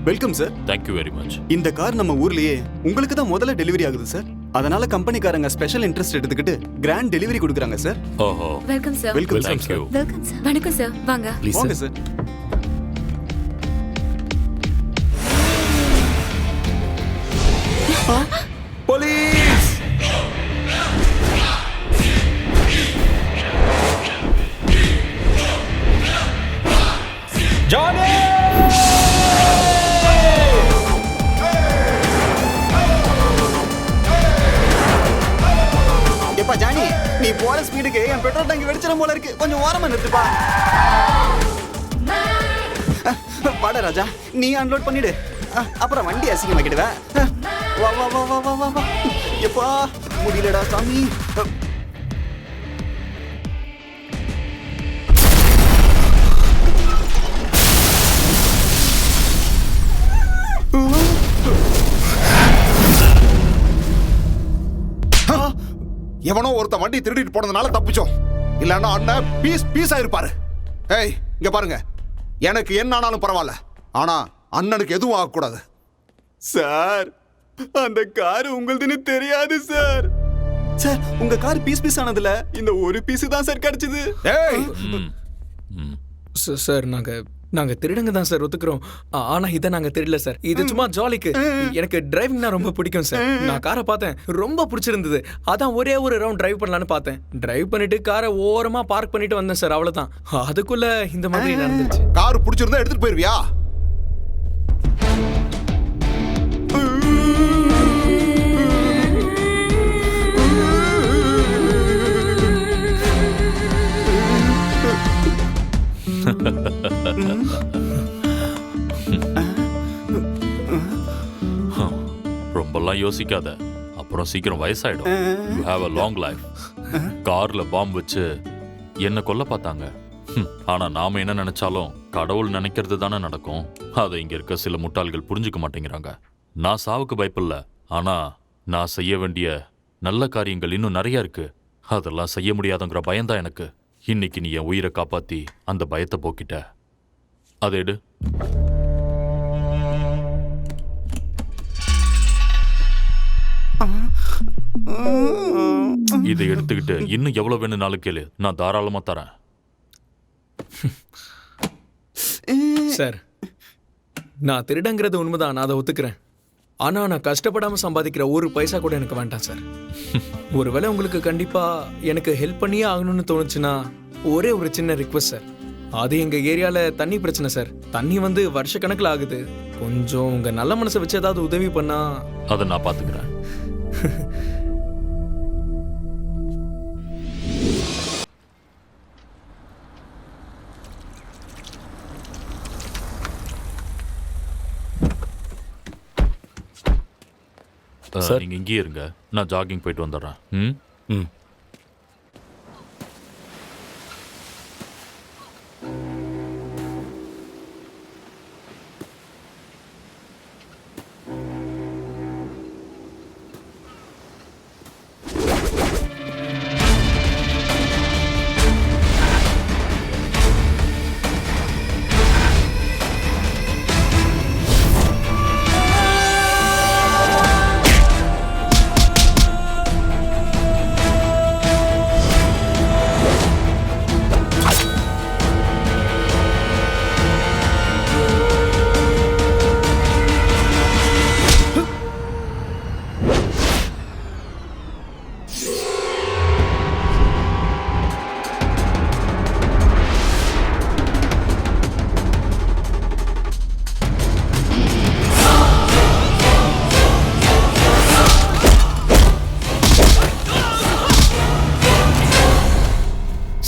Welcome sir. Thank you very much. இந்த car நம்ம ஊர்லயே உங்களுக்கு தான் முதல்ல டெலிவரி ஆகுது சார். அதனால கம்பெனிக்காரங்க ஸ்பெஷல் இன்ட்ரெஸ்ட் எடுத்துக்கிட்டு கிராண்ட் டெலிவரி கொடுக்குறாங்க சார். ஓஹோ. Welcome sir. Welcome thank you. Welcome sir. வணக்கம் சார். வாங்க. வாங்க சார். போலீஸ்! ஜானி! எப்பா ஜானி, நீ போற ஸ்பீடுக்கு என் பெட்ரோல் டேங்க் வெடிச்சிடும் போல இருக்கு. கொஞ்சம் ஓரமா நிறுத்துப்பா. வாடா ராஜா, நீ அன்லோட் பண்ணிடு. அப்புறம் வண்டி அசிங்கமாக்கிடுவ. வா வா வா வா வா வா வா. எப்பா முடியலடா சாமி. எவனோ ஒருத்த வண்டி திருடிட்டு போனதுனால தப்பிச்சோம். இல்லன்னா அண்ணன் பீஸ் ஆயிருப்பாரு. ஏய் இங்க பாருங்க, எனக்கு என்ன ஆனாலும் பரவாயில்ல, ஆனா அண்ணனுக்கு எதுவும் ஆகக்கூடாது. சார், அந்த கார் உங்களுதுன்னு தெரியாது சார். சார், உங்க கார் பீஸ் ஆனதுல இந்த ஒரு பீஸ் தான் சார் கிடைச்சது. ஏய் சார், நாங்க திருடங்க தான் சார் ஒத்துக்கிறோம். ஆனா இதை நாங்க தெரியல சார். இது சும்மா ஜாலிக்கு. எனக்கு டிரைவிங்னா ரொம்ப பிடிக்கும் சார். நான் காரை பார்த்தேன், ரொம்ப பிடிச்சிருந்தது. அதான் ஒரே ஒரு ரவுண்ட் டிரைவ் பண்ணலான்னு பார்த்தேன். டிரைவ் பண்ணிட்டு காரை ஓரமா பார்க் பண்ணிட்டு வந்தேன் சார். அவ்வளவுதான். அதுக்குள்ள இந்த மாதிரி நடந்துச்சு. கார் பிடிச்சிருந்தா எடுத்துட்டு போயிருவியா? ரொம்பலாம் யோசிக்காத, அப்புறம் சீக்கிரம் வயசாயிடும். You have a long life. கார்ல பாம்பு வச்சு என்ன கொல்ல பார்த்தாங்க. ஆனா நாம என்ன நினைச்சாலும் கடவுள் நினைக்கிறது தானே நடக்கும். அதை இங்க இருக்க சில முட்டாள்கள் புரிஞ்சுக்க மாட்டேங்கிறாங்க. நான் சாவுக்கு பயப்படல, ஆனா நான் செய்ய வேண்டிய நல்ல காரியங்கள் இன்னும் நிறைய இருக்கு. அதெல்லாம் செய்ய முடியாதுங்கிற பயம்தான் எனக்கு. இன்னைக்கு நீ என் உயிரை காப்பாத்தி அந்த பயத்தை போக்கிட்ட. அதை எடு. இதை எடுத்துக்கிட்டு இன்னும் எவ்வளவு வேணும்னாலும் கேளு, நான் தாராளமா தரேன். சார், நான் திருடங்கிறது உண்மைதான், நான் அதை ஒத்துக்கிறேன். ஆனா நான் கஷ்டப்படாம சம்பாதிக்கிற ஒரு பைசா கூட எனக்கு வேண்டாம் சார். ஒருவேளை உங்களுக்கு கண்டிப்பா எனக்கு ஹெல்ப் பண்ணியே ஆகணும்னு தோணுச்சுன்னா ஒரே ஒரு சின்ன ரிக்வெஸ்ட் சார். அது எங்க ஏரியால தண்ணி பிரச்சனை சார். தண்ணி வந்து வருஷ கணக்கில் ஆகுது. கொஞ்சம் உங்க நல்ல மனசை வச்சு ஏதாவது உதவி பண்ணா. அதை நான் பாத்துக்கிறேன். நீங்க இங்கேயே இருங்க, நான் ஜாகிங் போயிட்டு வந்துடுறேன். ம்.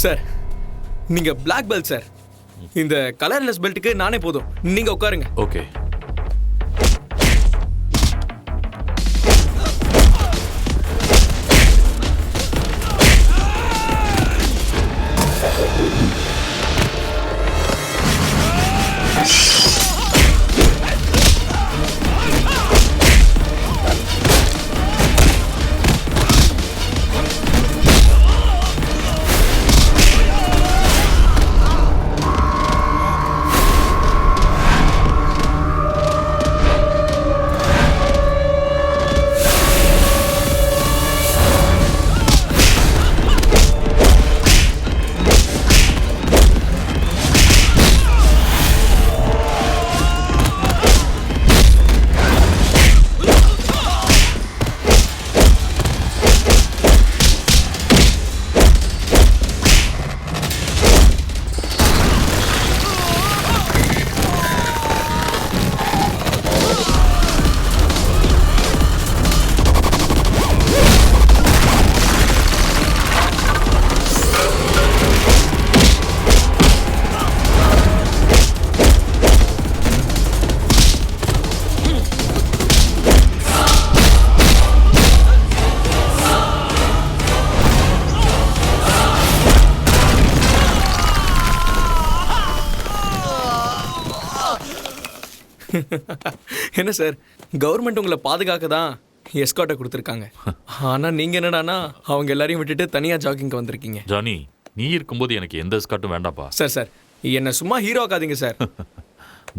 சார், நீங்க பிளாக் பெல்ட் சார். இந்த கலர்லெஸ் பெல்ட்டுக்கு நானே போதும். நீங்க உட்காருங்க. ஓகே. என்ன சார், கவர்மெண்ட் உங்களை பாதுகாக்க தான் எஸ்கார்ட்டை கொடுத்துருக்காங்க. ஆனா நீங்க என்னடானா அவங்க எல்லாரையும் விட்டுட்டு தனியா ஜாகிங்க்கு வந்திருக்கீங்க. ஜானி, நீ இருக்கும்போது எனக்கு எந்த ஸ்காட்டும் வேண்டாப்பா. சார் என்ன சும்மா ஹீரோ ஆக்காதீங்க சார்.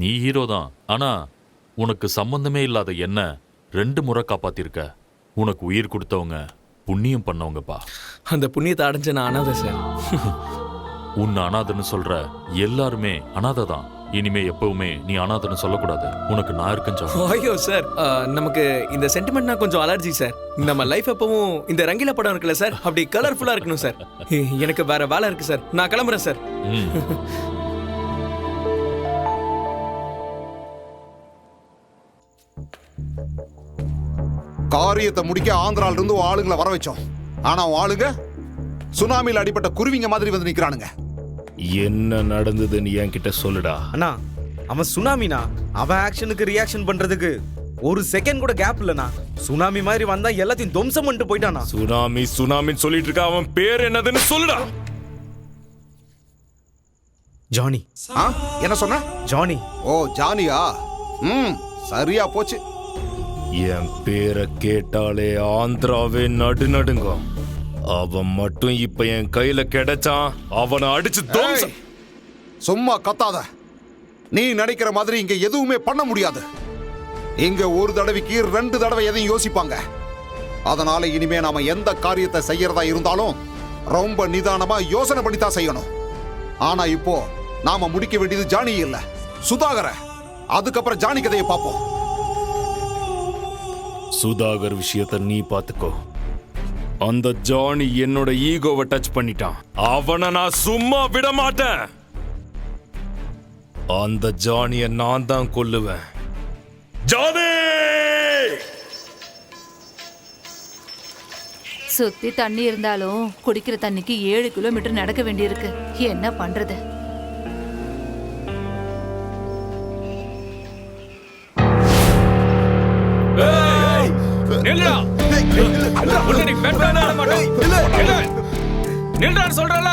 நீ ஹீரோ தான், ஆனா உனக்கு சம்பந்தமே இல்லாத என்ன 2 முறை காப்பாத்திருக்க. உனக்கு உயிர் கொடுத்தவங்க புண்ணியம் பண்ணவங்கப்பா. அந்த புண்ணியத்தை அடைஞ்ச நான் அனாதை சார். உன்னை அனாதைன்னு சொல்ற எல்லாருமே அனாதை தான். இனிமே எப்பவுமே நீ அனாதைன்னு சொல்லக்கூடாது. உனக்கு நான் இருக்கேன் ஜானி. ஐயோ சார், நமக்கு இந்த சென்டிமெண்ட்னா கொஞ்சம் அலர்ஜி சார். நம்ம லைஃப் எப்பவும் இந்த ரங்கில படம் இருக்குல்ல சார், அப்படி கலர்ஃபுல்லா இருக்கணும் சார். எனக்கு வேற வேலை இருக்கு சார், நான் கிளம்புறேன் சார். ம். காரியத்தை முடிக்க ஆந்திரால இருந்து ஆளுங்களை வர வச்சோம். ஆனா ஆளுங்க சுனாமியில் அடிப்பட்ட குருவிங்க மாதிரி வந்து நிக்கிறானுங்க. என்ன நடந்ததுன்னு என்கிட்ட சொல்லுடா. அண்ணா, அவன் சுனாமினா, அவன் ஆக்ஷனுக்கு ரியாக்ஷன் பண்றதுக்கு ஒரு செகண்ட் கூட கேப் இல்லனா. சுனாமி மாதிரி வந்தா எல்லாத்தையும் துவம்சம் பண்ணிட்டு போயிட்டானா. சுனாமின்னு சொல்லிட்டு இருக்க, அவன் பேர் என்னதுன்னு சொல்லுடா. ஜானி. என்ன சொன்ன? ஜானி. ஓ ஜானியா? சரியா போச்சு. என் பேரை கேட்டாலே ஆந்திராவே நடுநடுங்கும். அவன் மட்டும் இப்ப என் கையில கிடைச்சான், அவனை அடிச்சு துவம்சம். சும்மா கத்தாத. நீ நினைக்கிற மாதிரி இங்க எதுவுமே பண்ண முடியாது. இங்க ஒரு தடவைக்கு 2 தடவை எதையும் யோசிப்பாங்க. அதனால இனிமே நாம எந்த காரியத்தை செய்யறதா இருந்தாலும் ரொம்ப நிதானமா யோசனை பண்ணி தான் செய்யணும். ஆனா இப்போ நாம முடிக்க வேண்டியது ஜானி இல்ல, சுதாகர. அதுக்கப்புறம் ஜானி கதையை பார்ப்போம். சுதாகர் விஷயத்தை நீ பாத்துக்கோ. அந்த ஜானி என்னோட ஈகோவை டச் பண்ணிட்டான். அவனை நான் சும்மா விட மாட்டேன். அந்த ஜானிய நான் தான் கொல்லுவேன். ஜானி! சுத்தி தண்ணி இருந்தாலும் குடிக்கிற தண்ணிக்கு 7 கிலோமீட்டர் நடக்க வேண்டியிருக்கு. என்ன பண்றது? சொல்றல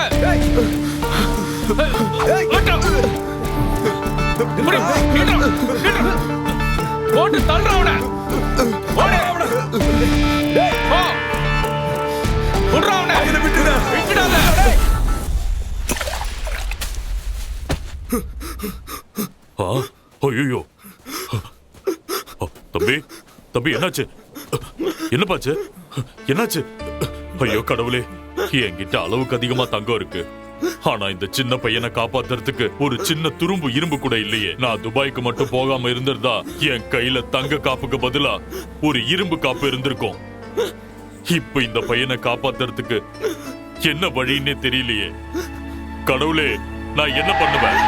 போட்டு தள்ளுறவன ஐயோ தம்பி, தம்பி என்னாச்சு? என்னப்பாச்சு? என்னாச்சு? ஐயோ கடவுளே, என்கிட்ட அளவுக்கு அதிகமா தங்கம் இருக்கு. ஆனா இந்த சின்ன பையனை காப்பாத்துறதுக்கு ஒரு சின்ன துரும்பு இரும்பு கூட இல்லையே. நான் துபாய்க்கு மட்டும் போகாம இருந்திருந்தா என் கையில தங்க காப்புக்கு பதிலா ஒரு இரும்பு காப்பு இருந்திருக்கும். இப்ப இந்த பையனை காப்பாத்துறதுக்கு என்ன வழின்னே தெரியலையே. கடவுளே, நான் என்ன பண்ணுவேன்?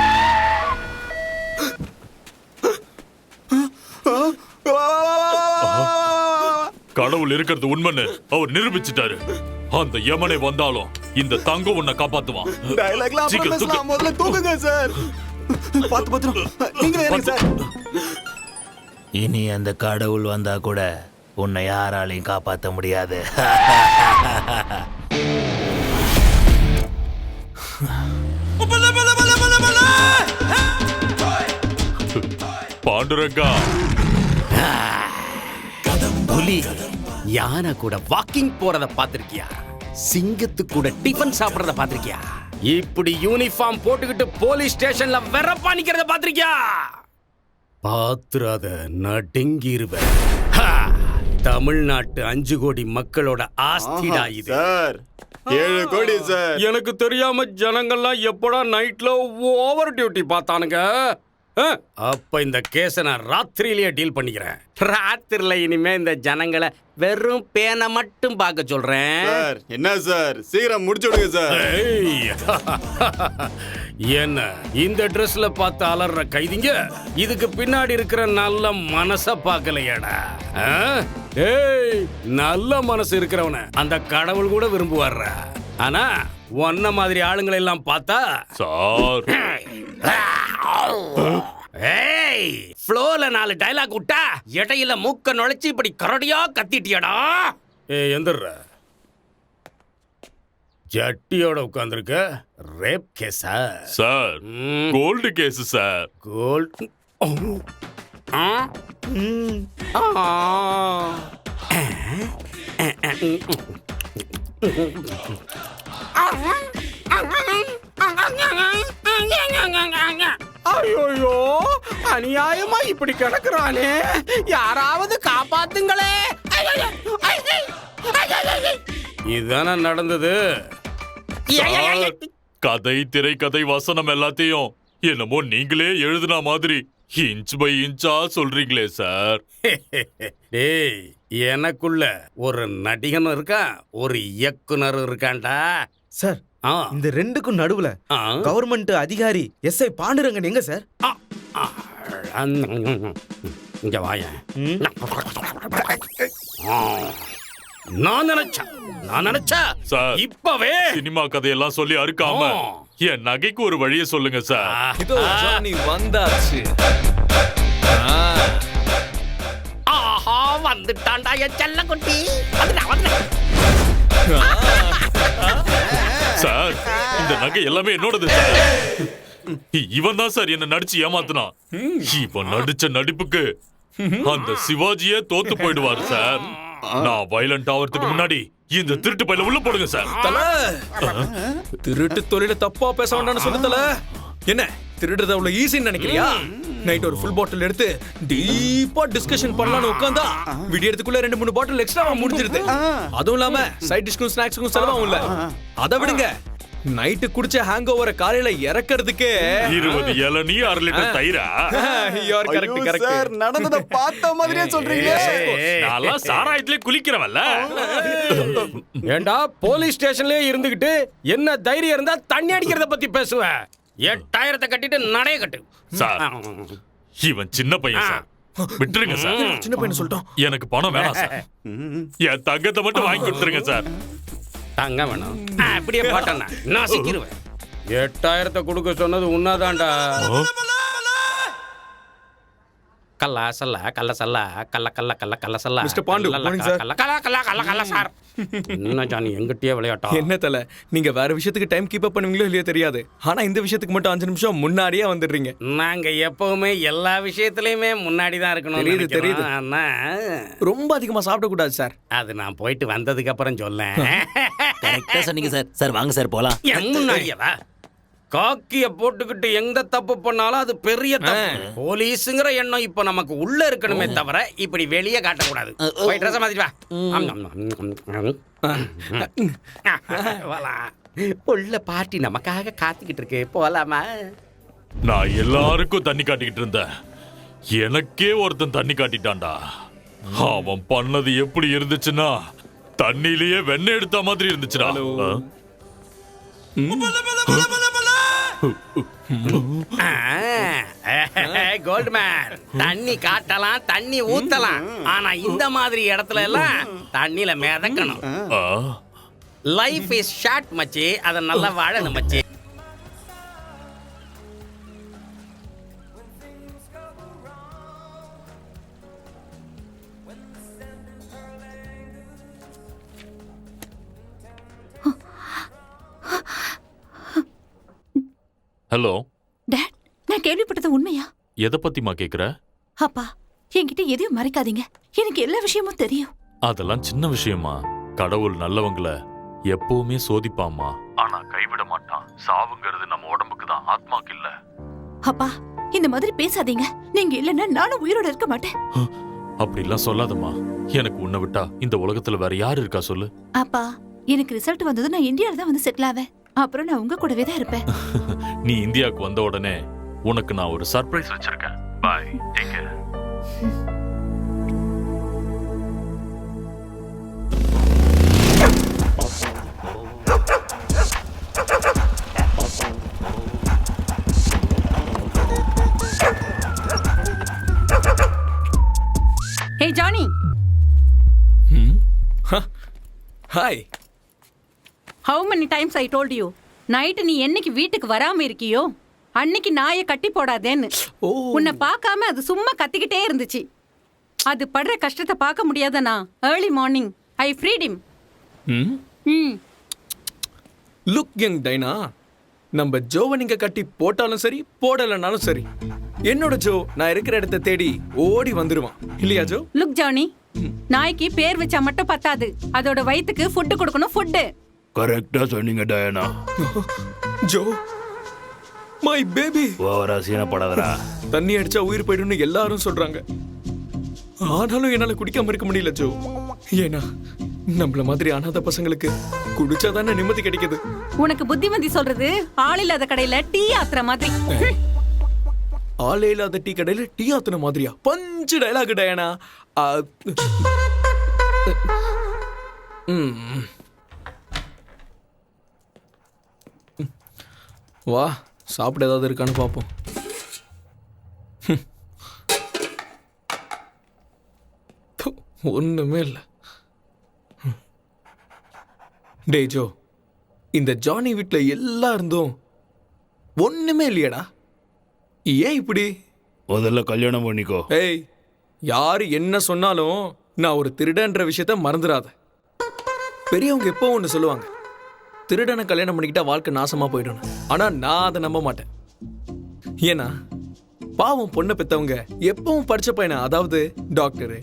கடவுள் இருக்கிறது உண்மைன்னு அவர் நிரூபிச்சிட்டாரு. அந்த யமனை வந்தாலும் இந்த தங்கம் உன்னை காப்பாத்துவான். டயலாக்லாம் அப்புறம் பேசலாம், முதல்ல தூக்குங்க சார். பாத்து பத்திரம், நீங்களே இருங்க சார். இனி அந்த கடவுள் வந்தா கூட உன்னை யாராலையும் காப்பாற்ற முடியாது. பாண்டுரங்கா, புலி யானை கூட வாக்கிங் போறத பாத்திருக்கியா? சிங்கத்து கூட டிஃபன் சாப்பிடுறத பாத்திருக்கியா? இப்படி யூனிஃபார்ம் போட்டுக்கிட்டு போலீஸ் ஸ்டேஷன்ல வெறப்பா நிக்கிறத பாத்திருக்கியா? பாத்துறாத, நடுங்கிருவேன். தமிழ்நாட்டு 5 கோடி மக்களோட ஆஸ்திடா இது. சார் 7 கோடி சார். எனக்கு தெரியாம ஜனங்கள்லாம் எப்படா நைட்ல ஓவர் டியூட்டி பார்த்தானுங்க. அப்ப இந்த கேஸை நான் ராத்திரியிலேயே டீல் பண்ணிக்கிறேன். ராத்திரில இனிமே இந்த ஜனங்களை வெறும் பேனை மட்டும் பார்க்க சொல்றேன். சார் என்ன சார், சீக்கிரம் முடிச்சு விடுங்க சார். என்ன இந்த ட்ரெஸ்ல பார்த்து அலற கைதிங்க இதுக்கு பின்னாடி இருக்கிற நல்ல மனச பார்க்கலையாடா? ஏய், நல்ல மனசு இருக்கிறவன அந்த கடவுள் கூட விரும்புவார். ஆனா ஒன்ன மாதிரி ஆளுங்களை எல்லாம் பார்த்தா சார், ஏய், ஃப்ளோல 4 டயலாக் விட்டா இடையில மூக்க நுழைச்சு இப்படி கரடியா கத்திட்டியடா. ஏய், எந்திர ஜட்டியோட உட்கார்ந்துருக்க. ரேப் கேஸா? சார் கோல்டு கேஸ் சார். கோல்டு? ஐயோ அநியாயமா இப்படி கிடக்குறானே, யாராவது காப்பாத்துங்களே. இதுதானே நடந்தது. சார், கதை திரைக்கதை வசனம் எல்லாத்தையும் என்னமோ நீங்களே எழுதுன மாதிரி இன்ச் பை இன்ச்சா சொல்றீங்களே சார். டேய், எனக்குள்ள ஒரு நடிகனும் இருக்கான், ஒரு இயக்குனர் இருக்கான்டா. சார், ஆ, இந்த ரெண்டுக்கும் நடுவுல ஆ. கவர்மெண்ட் அதிகாரி எஸ்ஐ பாண்டுரங்கன் எங்க சார்? இங்க வாயேன். ம்? நான் நினைச்சா சார், இப்பவே சினிமா கதையெல்லாம் சொல்லி அறுக்காம ஆ. என் நகைக்கு ஒரு வழியை சொல்லுங்க சார். இதோ ஜானி வந்தாச்சு. ஆஹா, வந்துட்டான்டா என் செல்ல குட்டி. சார், இந்த நகை எல்லாமே என்னோடது சார். இவன் தான் சார் என்ன நடிச்சு ஏமாத்துனான். இவன் நடிச்ச நடிப்புக்கு அந்த சிவாஜியே தோத்து போயிடுவாரு சார். நான் வயலண்ட் ஆவறதுக்கு முன்னாடி இந்த திருட்டு பையில உள்ள போடுங்க சார். தல, திருட்டு தொழில தப்பா பேச வேண்டாம்னு சொன்ன தல. என்ன திருடுறது அவ்வளவு ஈஸின்னு நினைக்கிறியா? நைட் ஒரு ஃபுல் பாட்டில் எடுத்து டீப்பா டிஸ்கஷன் பண்ணலாம்னு உட்கார்ந்தா விடியறதுக்குள்ள 2-3 பாட்டில் எக்ஸ்ட்ராவா முடிஞ்சிருது. அதுவும் இல்லாம சைட் டிஷ்க்கும் ஸ்நாக்ஸ்க்கும் செலவாகும் இல்ல. அதை விடுங்க, நைட்டு குடிச்ச ஹேங் ஓவரை காலையில இறக்கிறதுக்கே 20 இளநீ 1/2 லிட்டர் தயிரா? You are correct sir, correct. நடந்தத பார்த்த மாதிரியே சொல்றீங்க. நான்லாம் சாராயத்திலே குளிக்கிறவன்ல. ஏண்டா, போலீஸ் ஸ்டேஷன்லயே இருந்துகிட்டு என்ன தைரியம் இருந்தா தண்ணி அடிக்கிறத பத்தி பேசுவ? 8000 கட்டிட்டு நடைய கட்டு. சார், இவன் சின்ன பையன் சார், விட்டுருங்க சார். சின்ன பையன் சொல்லிட்டோம். எனக்கு பணம் வேணாம் சார். என் தங்கத்தை மட்டும் வாங்கி கொடுத்துருங்க சார். தங்க வேணும், அப்படியே போட்டேன்னா நான் சிக்கிருவேன். 8000 கொடுக்க சொன்னது உன்னாதான்டா. கல்லா சல்லா கல்ல சல்லா கல்ல கல்ல கல்ல கல்ல சல்லா. Mister Pandu, morning sir. கல்ல கல்ல கல்ல கல்ல கல்ல சார். என்ன ஜானி எங்கிட்டயே விளையாட்டா? என்ன தல, நீங்க வேற விஷயத்துக்கு டைம் கீப் அப் பண்ணுவீங்களோ இல்லையோ தெரியாது. ஆனா இந்த விஷயத்துக்கு மட்டும் 5 நிமிஷம் முன்னாடியே வந்துடுறீங்க. நாங்க எப்பவுமே எல்லா விஷயத்திலயுமே முன்னாடி தான் இருக்கணும். தெரியுது, தெரியுது. ஆனா ரொம்ப அதிகமா சாப்பிட கூடாது சார். அது நான் போயிட்டு வந்ததுக்கு அப்புறம் சொல்லேன். கரெக்டா சொன்னீங்க சார். சார் வாங்க சார் போலாம். என் முன்னாடியவா? காக்கிய போட்டுக்கிட்டு எந்த தப்பு பண்ணாலும் அது பெரிய தப்பு. போலீஸுங்கிற எண்ணம் இப்ப நமக்கு உள்ள இருக்கணுமே தவிர இப்படி வெளியே காட்டக்கூடாது. போய் ட்ரெஸ் மாத்திட்டு வா. உள்ள பார்ட்டி நமக்காக காத்துக்கிட்டு இருக்கு, போலாமா? நான் எல்லாருக்கும் தண்ணி காட்டிக்கிட்டு இருந்தேன், எனக்கே ஒருத்தன் தண்ணி காட்டிட்டான்டா. அவன் பண்ணது எப்படி இருந்துச்சுன்னா தண்ணியிலேயே வெண்ணெய் எடுத்த மாதிரி இருந்துச்சுடா. கோல்ட்மேன், தண்ணி காட்டலாம், தண்ணி ஊத்தலாம், ஆனா இந்த மாதிரி இடத்துல எல்லாம் தண்ணியில மிதக்கணும். லைஃப் இஸ் ஷார்ட் மச்சி, அத நல்லா வாழணும் மச்சி. ஹலோ டாட், நான் கேள்விப்பட்டது உண்மையா? எதை பத்திமா கேக்குற? அப்பா, என்கிட்ட எதையும் மறைக்காதீங்க. எனக்கு எல்லா விஷயமும் தெரியும். அதெல்லாம் சின்ன விஷயமா. கடவுள் நல்லவங்கள எப்பவுமே சோதிப்பாமா, ஆனா கைவிட மாட்டான். சாவுங்கிறது நம்ம உடம்புக்கு தான், ஆத்மாக்கு இல்ல. அப்பா, இந்த மாதிரி பேசாதீங்க. நீங்க இல்லைன்னா நானும் உயிரோட இருக்க மாட்டேன். அப்படிலாம் சொல்லாதம்மா. எனக்கு உன்னை விட்டா இந்த உலகத்துல வேற யாரு இருக்கா சொல்லு? அப்பா, எனக்கு ரிசல்ட் வந்தது நான் இந்தியால தான் வந்து செட்டில் ஆவேன். அப்புறம் நான் உங்க கூடவே தான் இருப்பேன். நீ இந்தியாவுக்கு வந்த உடனே உனக்கு நான் ஒரு சர்ப்ரைஸ் வச்சிருக்கேன். Bye, take care. Hey Johnny. Hi. How many times I told you? Night நீ என்னைக்கு வீட்டுக்கு வராம இருக்கியோ அன்னைக்கு நாயை கட்டி போடாதேன்னு. உன்னை பார்க்காம அது சும்மா கத்திக்கிட்டே இருந்துச்சு. அது படுற கஷ்டத்தை பார்க்க முடியாதனா early morning I freed him. Look young Diana, நம்ம ஜோவை நீங்க கட்டி போட்டாலும் சரி போடலைனாலும் சரி, என்னோட ஜோ நான் இருக்கிற இடத்த தேடி ஓடி வந்துருவான் இல்லையா ஜோ? லுக் ஜானி, நாய்க்கு பேர் வச்சா மட்டும் பத்தாது, அதோட வயித்துக்கு ஃபுட்டு கொடுக்கணும். ஃபுட்டு கரெக்டா சொன்னீங்க டயானா. Joe my baby. ஓவரா சீனப்படாதடா. தண்ணி அடிச்சா உயிர் போயிடும்னு எல்லாரும் சொல்றாங்க. ஆனாலும் என்னால குடிக்காம இருக்க முடியல ஜோ. ஏன்னா நம்மள மாதிரி அனாதை பசங்களுக்கு குடிச்சாதானே நிம்மதி கிடைக்குது. உனக்கு புத்திமதி சொல்றது ஆள் இல்லாத கடையில டீ ஆத்துற மாதிரி. ஆளே இல்லாத டீ கடையில டீ ஆத்துன மாதிரியா? பஞ்சு டயலாக் டயானா. வா சாப்பிட ஏதாவது இருக்கான்னு பார்ப்போம். ஒண்ணுமே இல்லை. டே ஜோ, இந்த ஜானி வீட்டுல எல்லாம் இருந்தும் ஒண்ணுமே இல்லையடா. ஏன் இப்படி? முதல்ல கல்யாணம் பண்ணிக்கோ. ஏய், யாரு என்ன சொன்னாலும் நான் ஒரு திருடன்ற விஷயத்த மறந்துடாத. பெரியவங்க எப்போ ஒன்று சொல்லுவாங்க, திருடனை கல்யாணம் பண்ணிக்கிட்டா வாழ்க்கை நாசமா போயிடும். ஆனா நான் அதை நம்ப மாட்டேன். ஏன்னா பாவம் பொண்ணை பெத்தவங்க எப்பவும் படிச்ச பையனை, அதாவது டாக்டரு,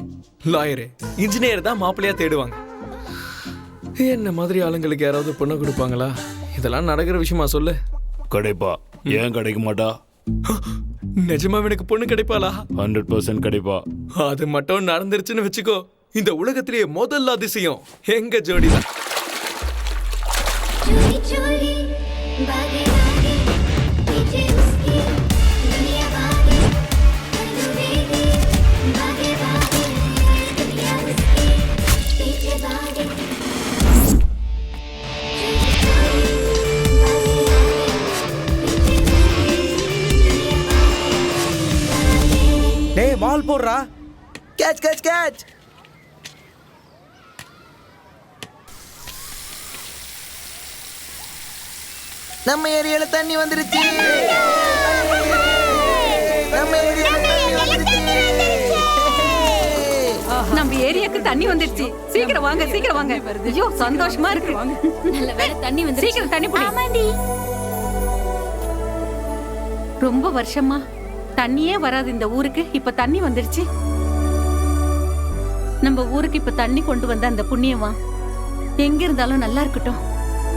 லாயரு, இன்ஜினியர் தான் மாப்பிள்ளையா தேடுவாங்க. என்ன மாதிரி ஆளுங்களுக்கு யாராவது பொண்ணை கொடுப்பாங்களா? இதெல்லாம் நடக்கிற விஷயமா சொல்லு. கிடைப்பா. ஏன் கிடைக்க மாட்டா? நிஜமா எனக்கு பொண்ணு கிடைப்பாளா? 100% கிடைப்பா. அது மட்டும் நடந்துருச்சுன்னு வச்சுக்கோ, இந்த உலகத்திலேயே முதல் அதிசயம் எங்க ஜோடி தான். டேய் பால் போடுறா. Catch catch catch. நம்ம ஏரியால தண்ணி வந்துருச்சு. நம்ம ஏரியால தண்ணி வந்துருச்சு. நம்ம ஏரியாக்கு தண்ணி வந்துருச்சு. சீக்கிரம் வாங்க, சீக்கிரம் வாங்க. ஐயோ சந்தோஷமா இருக்கு. நல்ல வேளை தண்ணி வந்து. சீக்கிரம் தண்ணி பிடி. ஆமாண்டி. ரொம்ப வருஷமா தண்ணியே வராது இந்த ஊருக்கு. இப்ப தண்ணி வந்துருச்சு. நம்ம ஊருக்கு இப்ப தண்ணி கொண்டு வந்த அந்த புண்ணியமா எங்க இருந்தாலும் நல்லா இருக்கட்டும்.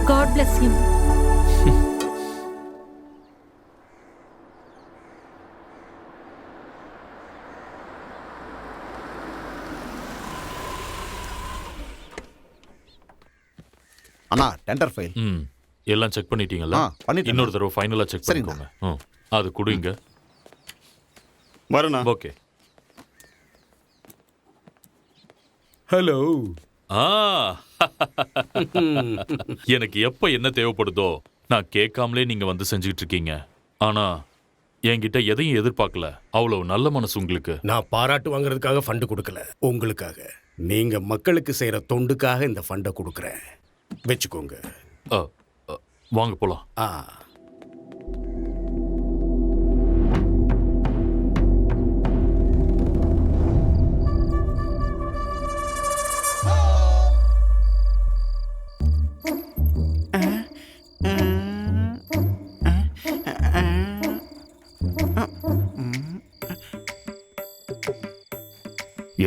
God bless him. அண்ணா டெண்டர் ஃபைல். எல்லாம் செக் பண்ணிட்டீங்களா? பண்ணிட்டேன். இன்னொரு தடவை ஃபைனலா செக் பண்ணிக்கோங்க. அது குடுங்க. வரண்ணா. ஓகே. ஹலோ. எனக்கு எப்ப என்ன தேவைப்படுதோ நான் கேட்காமலே நீங்க வந்து செஞ்சுக்கிட்டு இருக்கீங்க. ஆனா என்கிட்ட எதையும் எதிர்பார்க்கல. அவ்வளவு நல்ல மனசு உங்களுக்கு. நான் பாராட்டு வாங்குறதுக்காக ஃபண்டு கொடுக்கல, உங்களுக்காக. நீங்க மக்களுக்கு செய்யற தொண்டுக்காக இந்த ஃபண்டை கொடுக்குறேன். வச்சுக்கோங்க. வாங்க போலாம்.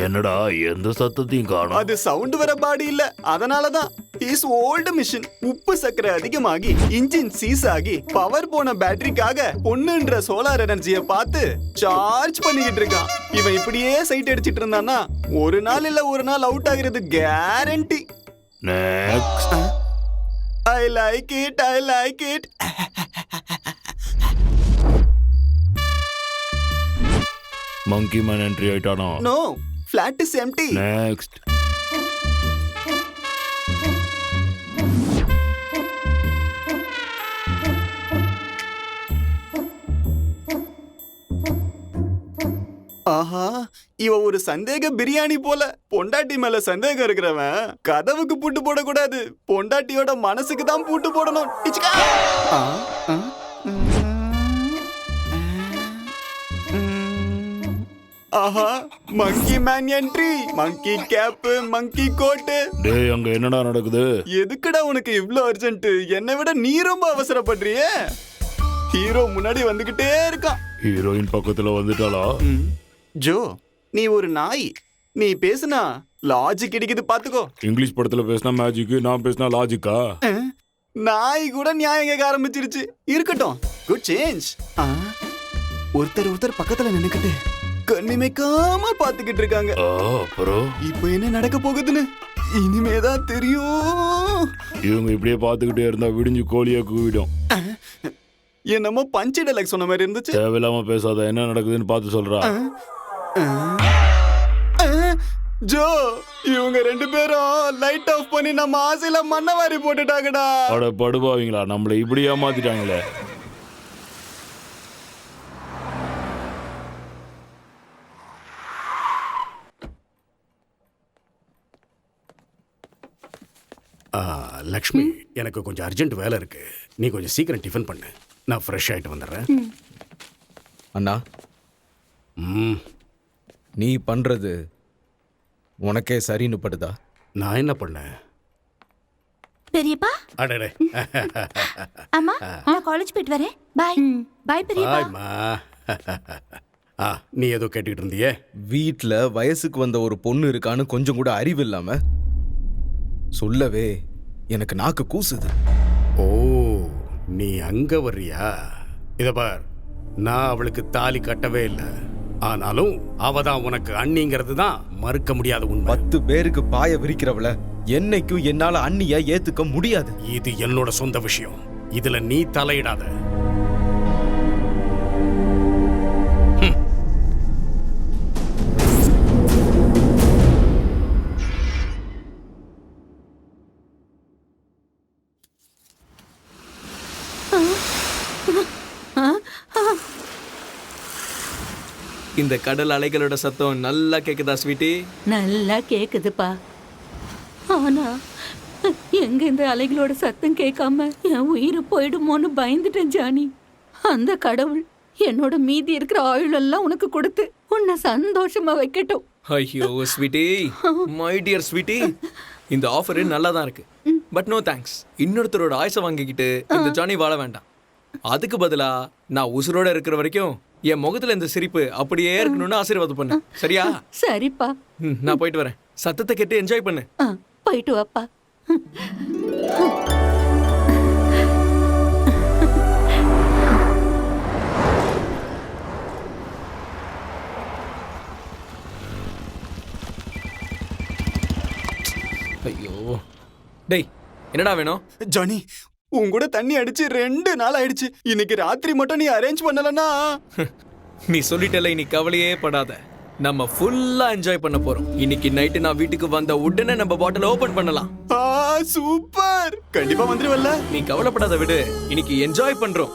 என்னடா எந்த சத்தத்தையும் காணோம். அது சவுண்ட் வர பாடி இல்ல, அதனாலதான். Is old machine. உப்பு சக்கரை அதிகமாகி இன்ஜின் சீஸ் ஆகி பவர் போன பேட்டரிக்காக பொண்ணுன்ற சோலார் எனர்ஜியை பார்த்து சார்ஜ் பண்ணிக்கிட்டு இருக்கான். இவன் இப்படியே சைட் அடிச்சிட்டு இருந்தானா ஒரு நாள் இல்ல ஒரு நாள் அவுட் ஆகிறது guarantee. Next. I like it, I like it. Monkey man entry ஆயிட்டானோ? No, flat is empty. Next. ஆஹா, இவ ஒரு சந்தேக பிரியாணி போல. பொண்டாட்டி மேல சந்தேகம் இருக்கிறவன் கதவுக்கு பூட்டு போடக்கூடாது, பொண்டாட்டியோட மனசுக்கு தான் பூட்டு போடணும். இச்சுக்கா. ஆஹா, மங்கி மேன் என்ட்ரி. மங்கி கேப், மங்கி கோட். டேய் அங்க என்னடா நடக்குது? எதுக்குடா உனக்கு இவ்ளோ அர்ஜென்ட்? என்னை விட நீ ரொம்ப அவசரப்படுறியே. ஹீரோ முன்னாடி வந்துகிட்டே இருக்கான். ஹீரோயின் பக்கத்துல வந்துட்டாளா? ஜோ, நீ ஒரு நாய். நீ பேசுனா லாஜிக் கிடைக்குது பாத்துக்கோ. இங்கிலீஷ் படத்துல பேசினா மேஜிக், நான் பேசினா லாஜிக்கா? நாய் கூட நியாயம் கேட்க ஆரம்பிச்சிருச்சு. இருக்கட்டும், குட் சேஞ்ச். ஒருத்தர் பக்கத்துல நின்னுக்கிட்டு கண்ணிமைக்காம பாத்துக்கிட்டு இருக்காங்க. அப்புறம் இப்போ என்ன நடக்க போகுதுன்னு இனிமேதான் தெரியும். இவங்க இப்படியே பாத்துக்கிட்டே இருந்தா விடிஞ்சு கோழியா கூவிடும். என்னமோ பஞ்சு டைலாக் சொன்ன மாதிரி இருந்துச்சு. தேவையில்லாம பேசாத, என்ன நடக்குதுன்னு பார்த்து சொல்றா. ஜோ, இவங்க 2 பேரும் லைட் ஆஃப் பண்ணி நம்ம ஆசையில மண்ணவாரி போட்டுட்டாங்கடா. அட படுபாவீங்களா, நம்மள இப்படி ஏமாத்திட்டாங்களே. லக்ஷ்மி, எனக்கு கொஞ்சம் அர்ஜென்ட் வேலை இருக்கு. நீ கொஞ்சம் சீக்கிரம் டிஃபன் பண்ணு, நான் ஃப்ரெஷ் ஆயிட்டு வந்துடுறேன். அண்ணா, நீ பண்றது உனக்கே சரின்னு படுதா? நான் என்ன பண்ணேன்? பெரியப்பா, அடடே. அம்மா, நான் காலேஜ் போயிட்டு வரேன். பாய் பாய் பெரியப்பா. பாய்மா. நீ ஏதோ கேட்டுக்கிட்டு இருந்தியே. வீட்டில் வயசுக்கு வந்த ஒரு பொண்ணு இருக்கான்னு கொஞ்சம் கூட அறிவு இல்லாம சொல்லவே எனக்கு நாக்கு கூசுது. ஓ, நீ அங்க வர்றியா? இத பார், நான் அவளுக்கு தாலி கட்டவே இல்லை. ஆனாலும் அவ தான் உனக்கு அண்ணிங்கிறது தான் மறுக்க முடியாத உண்மை. 10 பேருக்கு பாய விரிக்கிறவள என்னைக்கும் என்னால அண்ணிய ஏத்துக்க முடியாது. இது என்னோட சொந்த விஷயம், இதுல நீ தலையிடாத. இந்த கடல் அலைகளோட சத்தம் நல்லா கேக்குதா ஸ்வீட்டி? நல்லா கேக்குதுப்பா. ஆனா எங்க இந்த அலைகளோட சத்தம் கேட்காம என் உயிர் போயிடுமோன்னு பயந்துட்டேன் ஜானி. அந்த கடவுள் என்னோட மீதி இருக்கிற ஆயுள் எல்லாம் உனக்கு கொடுத்து உன்னை சந்தோஷமா வைக்கட்டும். ஐயோ ஸ்வீட்டி, மை டியர் ஸ்வீட்டி, இந்த ஆஃபர் நல்லா தான் இருக்கு. But no thanks. இன்னொருத்தரோட ஆயுசை வாங்கிக்கிட்டு இந்த ஜானி வாழ வேண்டாம். அதுக்கு பதிலா நான் உசுரோட இருக்கிற வரைக்கும் என் முகத்துல இந்த சிரிப்பு அப்படியே இருக்கணும்னு ஆசீர்வாதம் பண்ணு, சரியா? சரிப்பா. நான் போயிட்டு வரேன். சத்தத்தை கேட்டு என்ஜாய் பண்ணு. போயிட்டு வாப்பா. ஐயோ டேய், என்னடா வேணும்? ஜானி, உன் கூட தண்ணி அடிச்சு 2 நாள் ஆயிடுச்சு. இன்னைக்கு ராத்திரி மட்டும் நீ அரேஞ்ச் பண்ணலன்னா. நீ சொல்லிட்டல, நீ கவலையே படாத. நம்ம ஃபுல்லா என்ஜாய் பண்ண போறோம். இன்னைக்கு நைட்டு நான் வீட்டுக்கு வந்த உடனே நம்ம பாட்டில் ஓபன் பண்ணலாம். சூப்பர், கண்டிப்பா வந்துருவல்ல? நீ கவலைப்படாத, விடு. இன்னைக்கு என்ஜாய் பண்றோம்.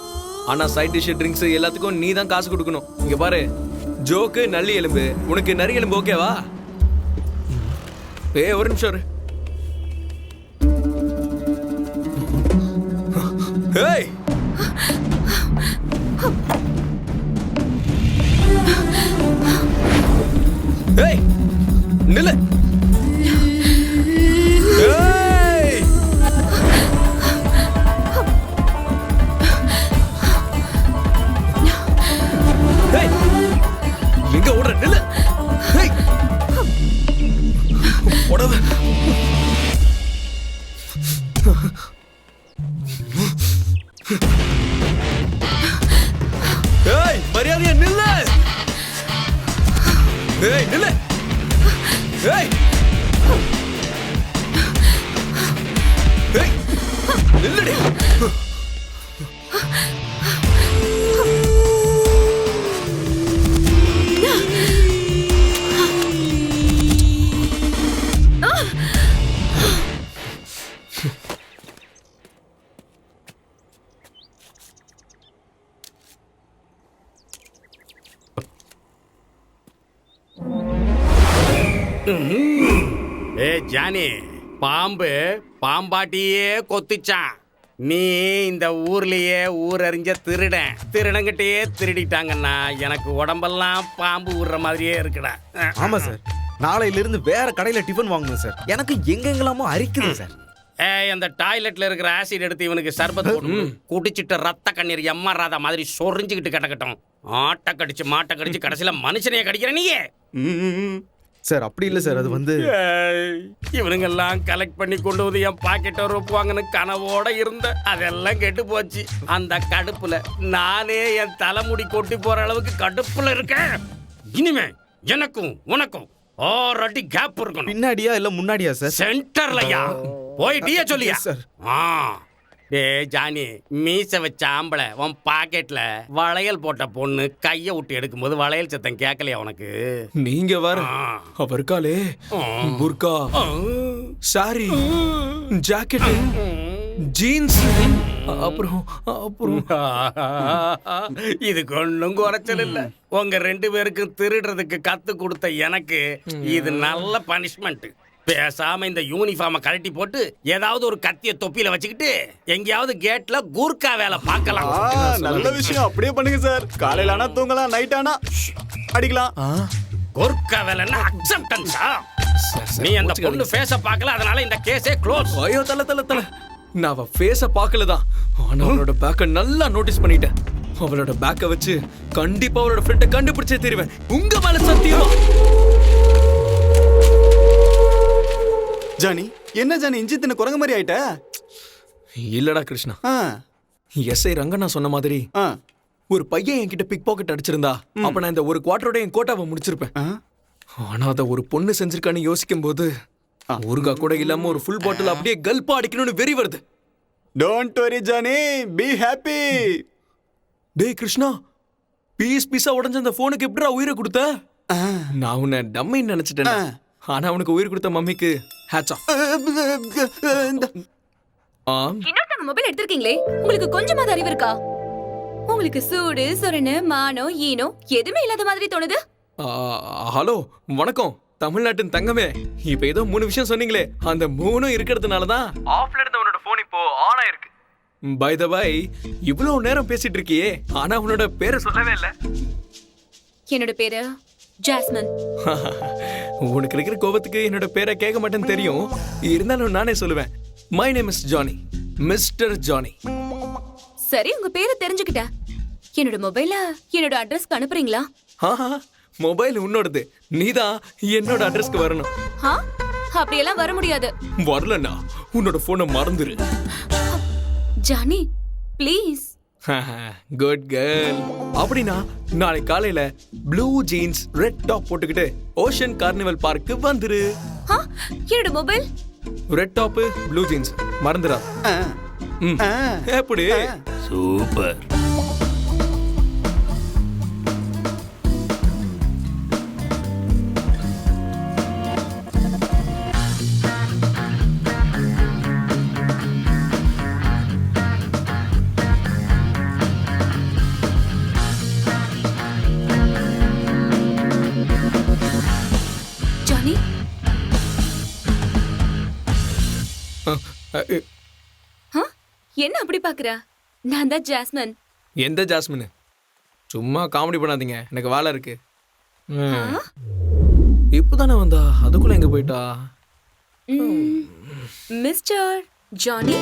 ஆனா சைட் டிஷ், ட்ரிங்க்ஸ் எல்லாத்துக்கும் நீ தான் காசு கொடுக்கணும். இங்க பாரு, ஜோக்கு நல்லி எலும்பு, உனக்கு நரி எலும்பு ஓகேவா? ஒரு நிமிஷம் இரு. ஏய், ஏய், நில்லு. ஏய், ஏய், எங்க ஓடுற? நில்லு. ஏய், உடவு. ஏய், மரியாதையா நில்லு. ஏய், நில்லு. ஏய், ஏய், நில்லுடி. ஏ ஜானி, பாம்பு பாம்பாட்டியே கொத்துச்சான். நீ இந்த ஊர்லயே ஊரறிஞ்ச திருடங்கிட்டே திருடிட்டாங்கன்னா எனக்கு உடம்பெல்லாம் பாம்பு ஊர்ற மாதிரியே இருக்குடா. ஆமா சார், நாளையில இருந்து வேற கடையில டிஃபன் வாங்கணும் சார். எனக்கு எங்கெங்கெல்லாமோ அரிக்குது சார். அந்த டாய்லெட்ல இருக்கிற ஆசிட் எடுத்து இவனுக்கு சர்பத் போட்டு குடிச்சிட்டு ரத்த கண்ணீர் எம்மாறாத மாதிரி சொரிஞ்சுக்கிட்டு கிடக்கட்டும். ஆட்டை கடிச்சு மாட்டை கடிச்சு கடைசியில மனுஷனையே கடிக்கிற நீயே. சார் அப்படி இல்லை சார், அது வந்து இவனுங்கெல்லாம் கலெக்ட் பண்ணி கொண்டு வந்து என் பாக்கெட்டை ரொப்புவாங்கன்னு கனவோட இருந்த அதெல்லாம் கெட்டு போச்சு. அந்த கடுப்புல நானே என் தலைமுடி கொட்டி போற அளவுக்கு கடுப்புல இருக்கேன். இனிமே எனக்கும் உனக்கும் 6 அடி கேப் இருக்கணும். பின்னாடியா இல்ல முன்னாடியா சார்? சென்டர்லயா போயிட்டியா சொல்லியா சார். ஜானி, மீச வச்ச ஆம்பளை உன் பாக்கெட்ல வளையல் போட்ட பொண்ணு கைய விட்டு எடுக்கும்போது வளையல் சத்தம் கேட்கலையா உனக்கு? நீங்க வர அவருக்காலே புர்கா, சாரி, ஜாக்கெட், ஜீன்ஸ், அப்புறம் இதுக்கு ஒன்றும் குறைச்சல் இல்ல. உங்க 2 பேருக்கு திருடுறதுக்கு கத்து கொடுத்த எனக்கு இது நல்ல பனிஷ்மெண்ட். பேசாம இந்த யூனிஃபார்மை கழட்டி போட்டு ஏதாவது ஒரு கத்திய தொப்பியில வச்சுக்கிட்டு எங்கேயாவது கேட்ல கூர்க்கா வேலை பார்க்கலாம். நல்ல விஷயம், அப்படியே பண்ணுங்க சார். காலையில ஆனா தூங்கலாம், நைட் ஆனா அடிக்கலாம். கூர்க்கா வேலைன்னா அக்செப்டன்ஸா? நீ அந்த பொண்ணு ஃபேஸ பார்க்கல, அதனால இந்த கேஸே க்ளோஸ். ஐயோ தல நான் அவ ஃபேஸ பார்க்கலதான், ஆனா அவளோட பேக்க நல்லா நோட்டீஸ் பண்ணிட்டேன். அவளோட பேக்க வச்சு கண்டிப்பா அவளோட ஃப்ரெண்டை கண்டுபிடிச்சே தெரிவேன். உங்க மேல சத்தியமா. ஜானி, என்ன ஜானி இஞ்சி தின்ன குரங்கு மாதிரி ஆயிட்ட? இல்லடா கிருஷ்ணா, எஸ்ஐ ரங்கண்ணா சொன்ன மாதிரி ஒரு பையன் என்கிட்ட பிக் பாக்கெட் அடிச்சிருந்தா அப்ப நான் இந்த ஒரு குவார்டரோட என் கோட்டாவை முடிச்சிருப்பேன். ஆனா அதை ஒரு பொண்ணு செஞ்சிருக்கான்னு யோசிக்கும் போது ஊருகா கூட இல்லாம ஒரு ஃபுல் பாட்டில் அப்படியே கல்பா அடிக்கணும்னு வெறி வருது. Don't worry Johnny, be happy. டேய் கிருஷ்ணா, பீஸா உடைஞ்ச அந்த போனுக்கு எப்படிடா உயிரை கொடுத்த? நான் உன்னை டம்மின்னு நினைச்சிட்டேன். ஆனா உனக்கு உயிர் கொடுத்த மம்மிக்கு ஹேட்ஸ் ஆஃப். இன்னொருத்தங்க மொபைல் எடுத்திருக்கீங்களே, உங்களுக்கு கொஞ்சமாவது அறிவு இருக்கா? உங்களுக்கு சூடு சொரணு மானம் ஈனோ எதுவுமே இல்லாத மாதிரி தோணுது. ஹலோ, வணக்கம் தமிழ்நாட்டின் தங்கமே. இப்ப ஏதோ 3 விஷயம் சொன்னீங்களே, அந்த 3 இருக்கிறதுனாலதான் ஆஃப்ல இருந்த உன்னோட போன் இப்போ ஆன் ஆயிருக்கு. பை த பை, இவ்வளவு நேரம் பேசிட்டு இருக்கியே, ஆனா உன்னோட பேரை சொல்லவே இல்ல. என்னோட பேரு ஜாஸ்மின். உனக்கு இருக்கிற கோபத்துக்கு என்னோட பேரை கேட்க மாட்டேன்னு தெரியும். இருந்தாலும் நானே சொல்லுவேன், my name is Johnny, mister Johnny. சரி, உங்க பேரை தெரிஞ்சுக்கிட்டேன். என்னோட மொபைல என்னோட அட்ரஸ்க்கு அனுப்புறீங்களா? மொபைல் உன்னோடது, நீதான் என்னோட அட்ரஸ்க்கு வரணும். அப்படியெல்லாம் வர முடியாது. வரலன்னா உன்னோட போனை மறந்துரு. Johnny please. Good girl. அப்படின்னா நாளை காலையில ப்ளூ ஜீன்ஸ் ரெட் டாப் போட்டுக்கிட்டு ஓஷன் கார்னிவல் பார்க்கு வந்துரு. என்னோட mobile red top blue jeans மறந்துடா. எப்படி? சூப்பர். என்ன அப்படி பாக்குற? நான் தான் ஜாஸ்மின். எந்த ஜாஸ்மின்? சும்மா காமெடி பண்ணாதீங்க, எனக்கு வேலை இருக்கு. இப்பதானே வந்தா, அதுக்குள்ள எங்க போயிட்டா? Mister Johnny.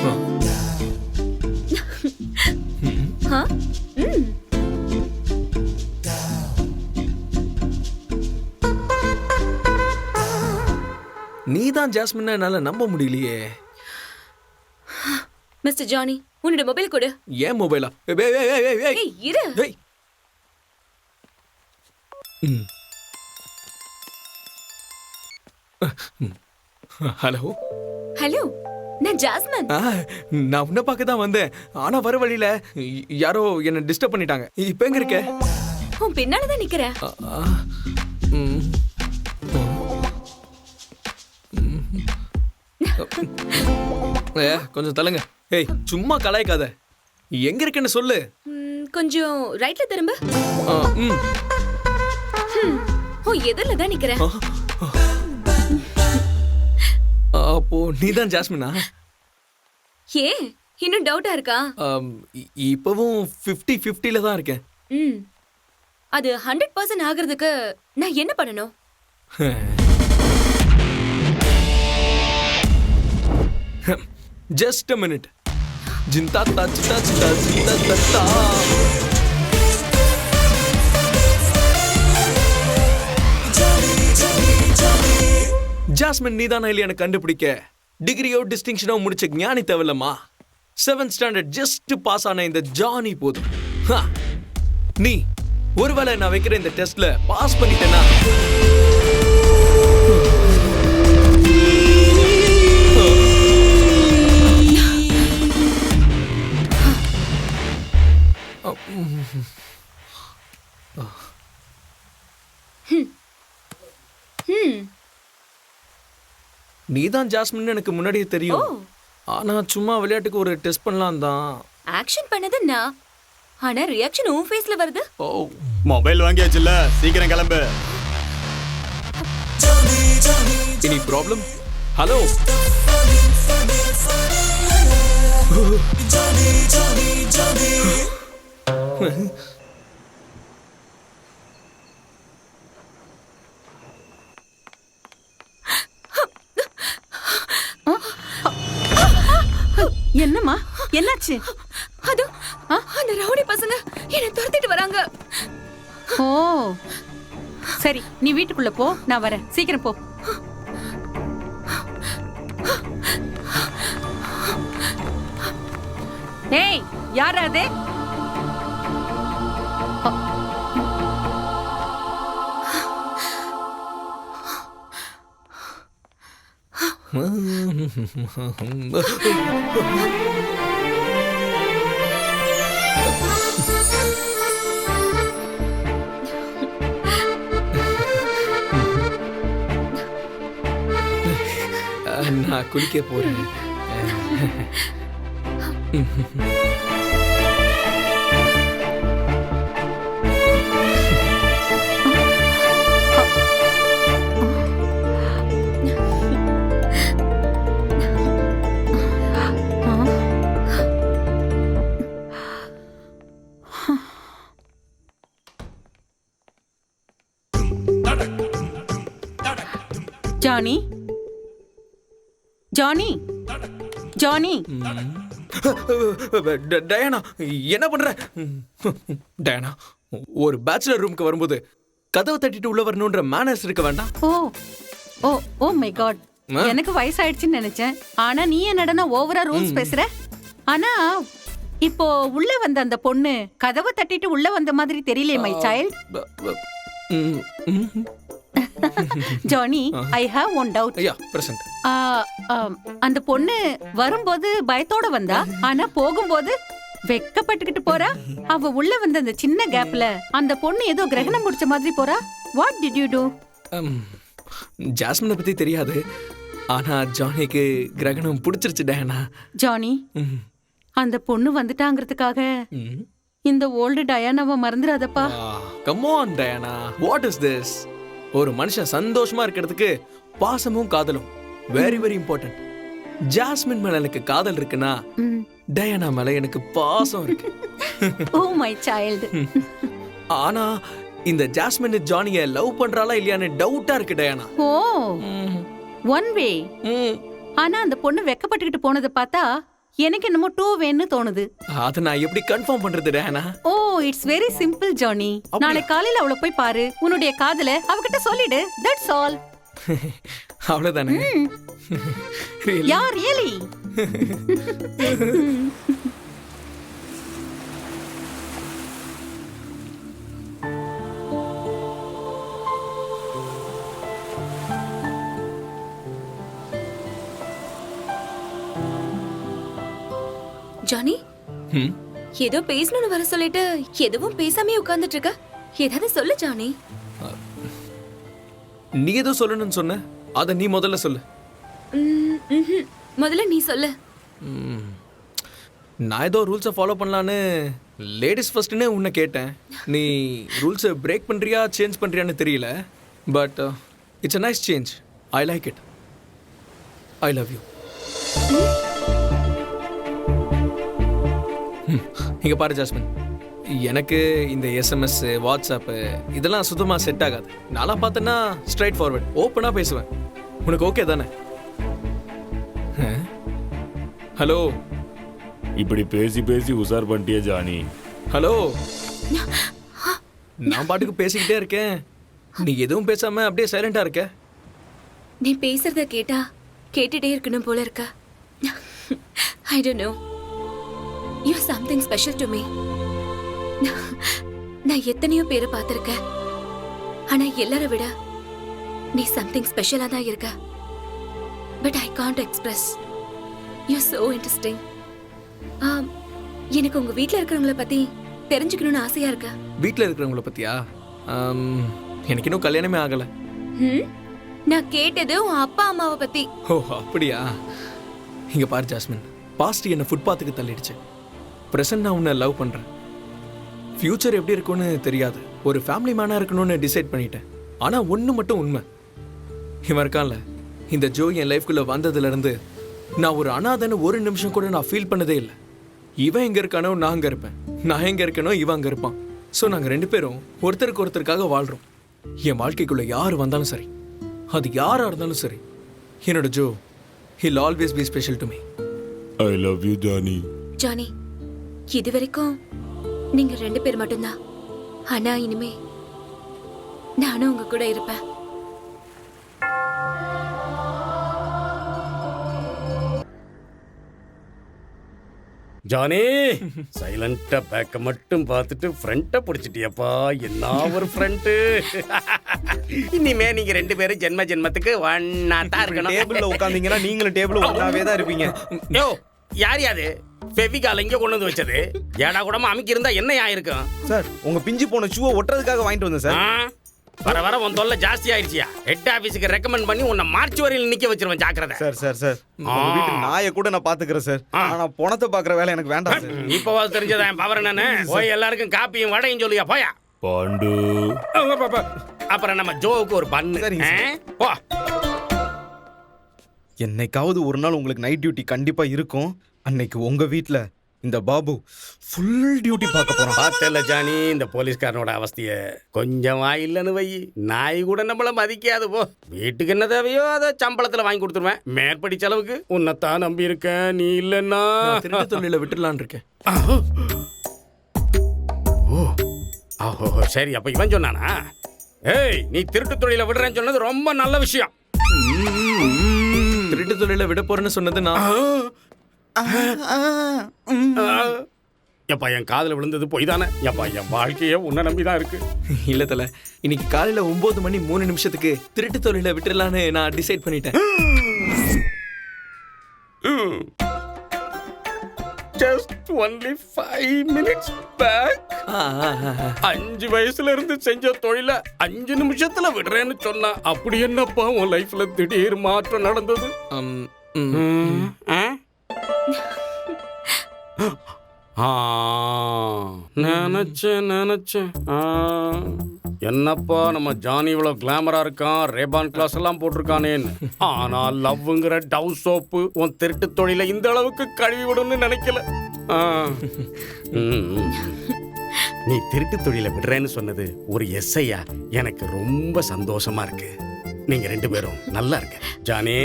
நீதான் ஜாஸ்மின், என்னால நம்ப முடியலையே. மிஸ்டர் ஜானி, உன்னோட மொபைல் கொடு. ஏன் மொபைலா? இரு. ஹலோ. ஹலோ, நான் ஜாஸ்மின். நான் உன்னை பார்க்க தான் வந்தேன். ஆனா வர வழியில யாரோ என்ன டிஸ்டர்ப் பண்ணிட்டாங்க. இப்ப எங்க இருக்க? உன் பின்னால தான் நிக்கிறேன். கொஞ்சம் தள்ளுங்க. ஏய், சும்மா கலாய்க்காத. எங்க இருக்கேன்னு சொல்லு. கொஞ்சம் ரைட்ல திரும்ப. எதிரில தான் நிக்கிறேன். அப்போ நீதான் ஜாஸ்மினா? ஏ, இன்னும் டவுட்டா இருக்கா? இப்பவும் 50-50ல தான் இருக்கேன். அது 100% ஆகிறதுக்கு நான் என்ன பண்ணணும்? Just a minute. ஜிந்தா தா சிதா சிதா ஜிந்தா தத்தா. ஜாஸ்மின் நீதானா இல்லையா கண்டுபிடிக்க டிகிரியோ டிஸ்டிங்ஷனோ முடிச்ச ஞானி தேவையில்லம்மா. 7th ஸ்டாண்டர்ட் ஜஸ்ட் பாஸ் ஆன இந்த ஜானி போதும். ஹா. நீ ஒருவேளை நான் வைக்கிற இந்த டெஸ்ட்ல பாஸ் பண்ணிட்டேன்னா நீதான் ஜாஸ்மின் எனக்கு முன்னாடியே தெரியும். ஆனா சும்மா விளையாட்டுக்கு ஒரு டெஸ்ட் பண்ணலாம் தான். ஆக்ஷன் பண்ணது நான், ஆனா ரியாக்ஷன் உன் ஃபேஸ்ல வருது. ஓ, மொபைல் வாங்கியாச்சுல்ல, சீக்கிரம் கிளம்பு. Any problem? ஹலோ. என்னம்மா, என்னாச்சு? அது அந்த ரவுடி பசங்க என்ன துரத்திட்டு வராங்க. ஓ சரி, நீ வீட்டுக்குள்ள போ, நான் வரேன். சீக்கிரம் போ. ஏய், யாரா அது? நான் குளிக்க போறேன். Johnny, Johnny, Johnny. டயானா, என்ன பண்ற? டயானா, ஒரு பேச்சுலர் ரூமுக்கு வரும்போது கதவை தட்டிட்டு உள்ள வரணும்ன்ற மேனர்ஸ் இருக்க வேண்டாம்? ஓ ஓ ஓ மை காட், எனக்கு வயசாயிடுச்சுன்னு நினைச்சேன். ஆனா நீ என்னடனா ஓவரா ரூல்ஸ் பேசுற. ஆனா இப்போ உள்ள வந்த அந்த பொண்ணு கதவை தட்டிட்டு உள்ள வந்த மாதிரி தெரியலையே my child. Johnny, I have one doubt. ஐயா, பிரசன்ட். அந்த பொண்ணு வரும்போது பயத்தோட வந்தா, ஆனா போகும்போது வெக்கப்பட்டுக்கிட்டு போறா. அவ உள்ள வந்த அந்த சின்ன கேப்ல அந்த பொண்ணு ஏதோ கிரகணம் முடிச்ச மாதிரி போறா. What did you do? ஜாஸ்மினை பத்தி தெரியாது, ஆனா ஜானிக்கு கிரகணம் பிடிச்சிருச்சு டயானா. ஜானி, அந்த பொண்ணு வந்துட்டாங்கிறதுக்காக இந்த ஓல்டு டயானாவை மறந்துடாதப்பா. Come on Diana, what is this? ஒரு மனுஷன் சந்தோஷமா இருக்கிறதுக்கு பாசமும் காதலும் வெரி வெரி இம்பார்ட்டன்ட். ஜாஸ்மின் மேல எனக்கு காதல் இருக்குன்னா டயானா மேல எனக்கு பாசம் இருக்கு. Oh my child. ஆனா இந்த ஜாஸ்மின் ஜானிய லவ் பண்றாளா இல்லையான்னு டவுட்டா இருக்கு டயானா. ஓ, ஒன் வே. ஆனா அந்த பொண்ணு வெக்கப்பட்டுக்கிட்டு போனதை பார்த்தா எனக்கு என்னமோ டூ வேன்னு தோணுது. அத நான் எப்படி கன்ஃபார்ம் பண்றது டயானா? ஓ, இட்ஸ் வெரி சிம்பிள் ஜானி. நாளை காலையில அவளை போய் பாரு, உன்னுடைய காதல அவகிட்ட சொல்லிடு. That's all. அவ்வளவுதானே? Yeah really? ஜானி, ஏதோ பேசணும்னு வர சொல்லிட்டு எதுவும் பேசாமே உட்கார்ந்துட்டு இருக்க. ஏதாவது சொல்லு ஜானி. நீ ஏதோ சொல்லணும்னு சொன்ன, அத நீ முதல்ல சொல்லு. முதல்ல நீ சொல்லு. நான் ஏதோ ரூல்ஸை ஃபாலோ பண்ணலான்னு லேடிஸ் ஃபர்ஸ்ட்னு உன்னை கேட்டேன். நீ ரூல்ஸை பிரேக் பண்றியா சேஞ்ச் பண்றியான்னு தெரியல. But it's a nice change. I like it. I love you. இங்க பாரு ஜாஸ்மின், எனக்கு இந்த எஸ்எம்எஸ் வாட்ஸ்அப்பு இதெல்லாம் சுத்தமாக செட் ஆகாது. நான்லாம் பார்த்தேன்னா ஸ்ட்ரைட் ஃபார்வர்ட் ஓப்பனாக பேசுவேன். உனக்கு ஓகே தானே? ஹலோ இப்படி பேசி பேசி உசார் பண்ணிட்டியே ஜானி. ஹலோ, நான் பாட்டுக்கு பேசிக்கிட்டே இருக்கேன், நீ எதுவும் பேசாம அப்படியே சைலண்டா இருக்க. நீ பேசுறத கேட்டா கேட்டுட்டே இருக்கணும் போல இருக்கா. I don't know, you something special to me. நான் எத்தனையோ பேரை பார்த்திருக்கேன், ஆனா எல்லாரை விட நீ சம்திங் ஸ்பெஷலா தான் இருக்க. But I can't express. You so interesting. எனக்கு உங்க வீட்ல இருக்கிறவங்கள பத்தி தெரிஞ்சுக்கணும்னு ஆசையா இருக்கா. வீட்டில் இருக்கிறவங்கள பத்தியா? எனக்கு இன்னும் கல்யாணமே ஆகலை. நான் கேட்டது உன் அப்பா அம்மாவை பத்தி. ஓ அப்படியா? இங்க பாரு ஜாஸ்மின், பாஸ்ட் என்னை ஃபுட்பாத்துக்கு தள்ளிடுச்சு. ப்ரெசன்ட் நான் உன்னை லவ் பண்றேன். ஃபியூச்சர் எப்படி இருக்கும்னு தெரியாது. ஒரு ஃபேமிலி மேனா இருக்கணும்னு டிசைட் பண்ணிட்டேன். ஆனா ஒன்று மட்டும் உண்மை, இவன் இருக்கான்ல, இந்த ஜோ என் லைஃப்குள்ள வந்ததுல இருந்து நான் ஒரு அனாதைன்னு ஒரு நிமிஷம் கூட நான் ஃபீல் பண்ணதே இல்லை. இவன் எங்க இருக்கானோ நான் அங்க இருப்பேன், நான் எங்க இருக்கனோ இவன் அங்க இருப்பான். ஸோ நாங்கள் 2 பேரும் ஒருத்தருக்கு ஒருத்தருக்காக வாழ்றோம். என் வாழ்க்கைக்குள்ள யார் வந்தாலும் சரி, அது யாரா இருந்தாலும் சரி, என்னோட Jo he'll always be special to me. I love you Johnny. Johnny, இது வரைக்கும் நீங்க 2 பேர் மட்டும்தான். ஆனா இனிமே நானும் உங்க கூட இருப்பேன். ஜானி, சைலண்டா பேக்க மட்டும் பார்த்துட்டு ஃப்ரண்ட்ட பிடிச்சிட்டியப்பா. என்ன ஒரு ஃப்ரண்ட். இனிமே நீங்க 2 பேரும் ஜென்ம ஜென்மத்துக்கு ஒண்ணா தான் இருக்கணும். டேபிள்ல உட்கார்ந்தீங்கன்னா நீங்களும் டேபிள் ஒண்ணாவே தான் இருப்பீங்க. யோ, யார் யாது ஃபெவிகால் எங்க கொண்டு வந்து வச்சது? ஏடா கூடமா அமைக்கி இருந்தா என்ன ஆயிருக்கும்? சார், உங்க பிஞ்சு போன ஷூவை ஒட்டுறதுக்காக வாங்கிட்டு வந்தேன் சார். வர வர உன் தொல்லை ஜாஸ்தி ஆயிடுச்சியா? ஹெட் ஆபீஸுக்கு ரெக்கமெண்ட் பண்ணி உன்னை மார்ச் வரையில் நிக்க வச்சிருவேன், ஜாக்கிரதை. சார் சார் சார், உங்க வீட்டு நாயை கூட நான் பாத்துக்கிறேன் சார். ஆனா பணத்தை பாக்குற வேலை எனக்கு வேண்டாம் சார். இப்பவா தெரிஞ்சதா என் பவர் என்னன்னு? போய் எல்லாருக்கும் காப்பியும் வடையும் சொல்லியா போயா. பாண்டு. அப்புறம் நம்ம ஜோவுக்கு ஒரு பண்ணு. போ. என்னைக்காவது ஒரு நாள் உங்களுக்கு நைட் டியூட்டி கண்டிப்பா இருக்கும். அன்னைக்கு உங்க வீட்ல இந்த பாபு ஃபுல் டியூட்டி பார்க்க போறான். பார்த்தல ஜானி, இந்த போலீஸ்காரனோட அவஸ்தைய. கொஞ்சம் வாயில்லன்னு வை, நாய் கூட நம்மள மதிக்காது. போ, வீட்டுக்கு என்ன தேவையோ அதை சம்பளத்துல வாங்கி கொடுத்துருவேன். மேற்படி செலவுக்கு உன்னைத்தான் நம்பி இருக்கேன். நீ இல்லன்னா திருட்டு தொழில விட்டுலான் இருக்கேன். ஓஹோ, சரி. அப்ப இவன் சொன்னானா? ஏய், நீ திருட்டு தொழில விடுறேன்னு சொன்னது ரொம்ப நல்ல விஷயம். திருட்டு தொழில விட போறேன்னு சொன்னது நான். எப்பா, என் காதுல விழுந்தது போய் தானே? எப்பா, என் வாழ்க்கையே உன்னை நம்பிதான் இருக்கு. இல்ல தல, இன்னைக்கு காலையில 9 மணி 3 நிமிஷத்துக்கு திருட்டு தொழில விட்டுலான்னு நான் டிசைட் பண்ணிட்டேன். Just only 5 minutes back. 5 வயசுல இருந்து செஞ்ச தொழில 5 நிமிஷத்துல விடுறேன்னு சொன்னா, அப்படி என்னப்பா உன் லைஃப்ல திடீர் மாற்றம் நடந்தது? நினைச்சேன். என்னப்பா நம்ம ஜானி இவ்வளவு கிளாமரா இருக்கான், ரேபான் கிளாஸ் எல்லாம் போட்டிருக்கானேன்னு. ஆனா லவ்ங்கிற டவ் சோப்பு உன் திருட்டு தொழில இந்த அளவுக்கு கழுவி விடும்னு நினைக்கல. நீ திருட்டு தொழில விடுறேன்னு சொன்னது ஒரு எஸ்ஐயா எனக்கு ரொம்ப சந்தோஷமா இருக்கு. நீங்க 2 பேரும் நல்லா இருக்க. ஜானி,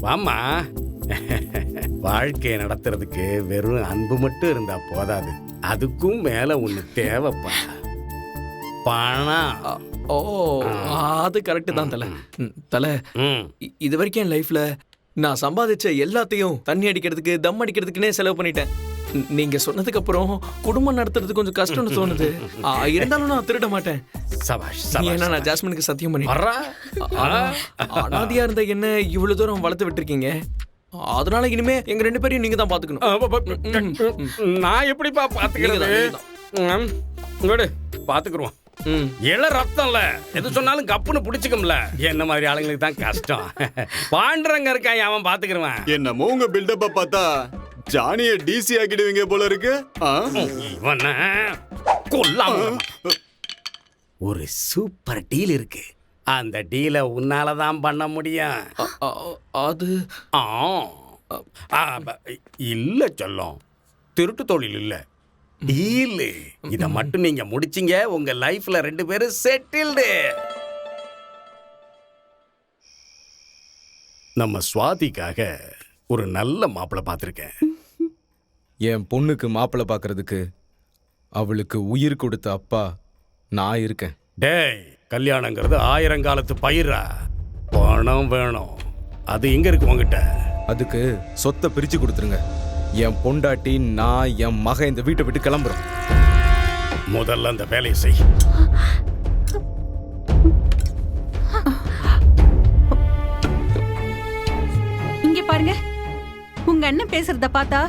வாமா. வாழ்க்கையை நடத்துறதுக்கு வெறும் அன்பு மட்டும் இருந்தா போதாது, அதுக்கும் மேல ஒண்ணு தேவைப்பா. பணம். ஓ, அது கரெக்ட் தான் தல. தல, இது வரைக்கும் என் லைஃப்ல நான் சம்பாதிச்ச எல்லாத்தையும் தண்ணி அடிக்கிறதுக்கு, தம் அடிக்கிறதுக்குன்னே செலவு பண்ணிட்டேன். நீங்க சொன்னதுக்கு அப்புறம் குடும்பம் நடத்துறது கொஞ்சம் கஷ்டம்னு தோணுது. இருந்தாலும் நான் திருட மாட்டேன். ஏன்னா நான் ஜாஸ்மினுக்கு சத்தியம் பண்ணிட்டேன். அனாதியா இருந்த என்ன இவ்வளவு தூரம் வளர்த்து விட்டுருக்கீங்க. அதனால இனிமே எங்க 2 பேரையும் நீங்க தான் பாத்துக்கணும். நான் எப்படிப்பா பாத்துக்கிறது? பாத்துக்குருவோம். இள ரத்தம்ல எது சொன்னாலும் கப்புன்னு பிடிச்சுக்கும்ல. என்ன மாதிரி ஆளுங்களுக்கு தான் கஷ்டம். பாண்டரங்க இருக்கான், அவன் பாத்துக்குருவான். என்னமோ உங்க பில்டப்ப பார்த்தா ஜானிய டிசி ஆக்கிடுவீங்க போல இருக்கு. ஒரு சூப்பர் டீல் இருக்கு. அந்த டீலை உன்னாலதான் பண்ண முடியும். அது இல்ல சொல்லும், திருட்டு தொழில் இல்ல, டீல். இத மட்டும் நீங்க முடிச்சீங்க, உங்க லைஃப்ல 2 பேரும் செட்டில்டு. நம்ம சுவாதிக்காக ஒரு நல்ல மாப்பிள்ளை பார்த்துருக்கேன். என் பொண்ணுக்கு மாப்பிள்ளை பார்க்கறதுக்கு அவளுக்கு உயிர் கொடுத்த அப்பா நான் இருக்கேன். டேய், கல்யாணங்கிறது 1000 காலத்து பயிரா. பணம் வேணும். அது எங்க இருக்கு உங்ககிட்ட? அதுக்கு சொத்தை பிரிச்சு கொடுத்துருங்க. என் பொண்டாட்டி நான் என் மகன் இந்த வீட்டை விட்டு கிளம்புறோம். முதல்ல அந்த வேலையை செய். இங்க பாருங்க, உங்க அண்ணன் பேசுறத பார்த்தா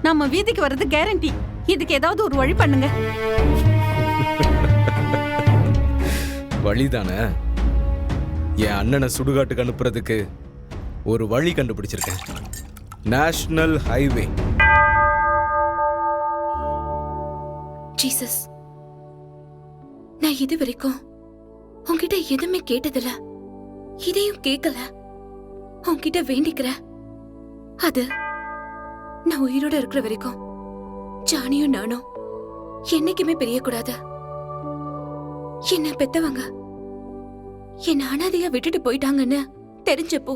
நம்ம வீதிக்கு வர்றது கேரண்டி. இதுக்கு ஏதாவது ஒரு வழி பண்ணுங்க. வழிதானே? என் அண்ணனை சுடுகாட்டுக்கு அனுப்புறதுக்கு ஒரு வழி கண்டுபிடிச்சிருக்கேன். National highway. ஜீசஸ், நான் இது வரைக்கும் உன்கிட்ட எதுவுமே கேட்டதில்ல, இதையும் கேட்கல. உன்கிட்ட வேண்டிக்கிறேன். அது நான் உயிரோட இருக்கிற வரைக்கும் ஜானியும் நானும் என்னைக்குமே பிரியக்கூடாது. என்ன பெத்தவங்க என்ன அனாதையா விட்டுட்டு போயிட்டாங்கன்னு தெரிஞ்சப்போ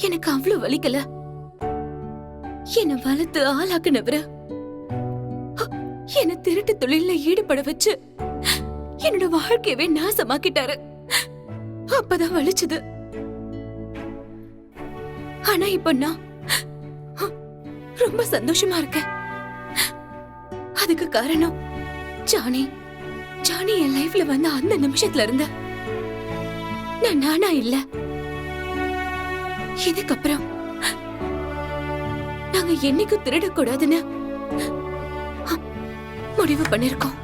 எனக்கு அவ்வளவு வலிக்கல. என்ன வளர்த்து ஆளாக்குனவரு என்ன திருட்டு தொழில ஈடுபட வச்சு என்னோட வாழ்க்கையவே நாசமாக்கிட்டாரு. அப்பதான் வலிச்சது. ஆனா இப்ப நான் ரொம்ப சந்தோஷமா இருக்கேன். அதுக்கு காரணம் ஜானி. ஜானி என் லைஃப்ல வந்த அந்த நிமிஷத்துல இருந்த நான் நானா இல்ல. இதுக்கப்புறம் நாங்க என்னைக்கும் திருடக்கூடாதுன்னு முடிவு பண்ணிருக்கோம்.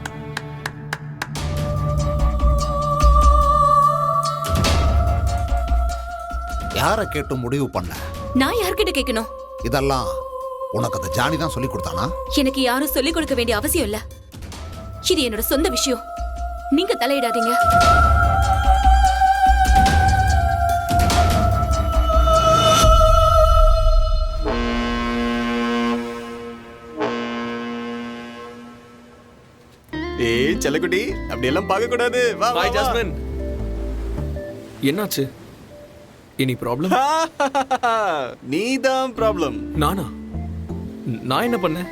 யாரை கேட்டு முடிவு பண்ண? நான் யார்கிட்ட கேட்கணும்? இதெல்லாம் உனக்கு அந்த ஜானி தான் சொல்லி கொடுத்தானா? எனக்கு யாரும் சொல்லிக் கொடுக்க வேண்டிய அவசியம் இல்ல. இது என்னோட சொந்த விஷயம். நீங்க தலையிடாதீங்க. ஏய் செல்லக்குட்டி, அப்படி எல்லாம் பார்க்க கூடாது. வா வா ஹாய் ஜாஸ்மின். என்னாச்சு? Any problem? நீதான் ப்ராப்ளம். நானா? நான் என்ன பண்ணேன்?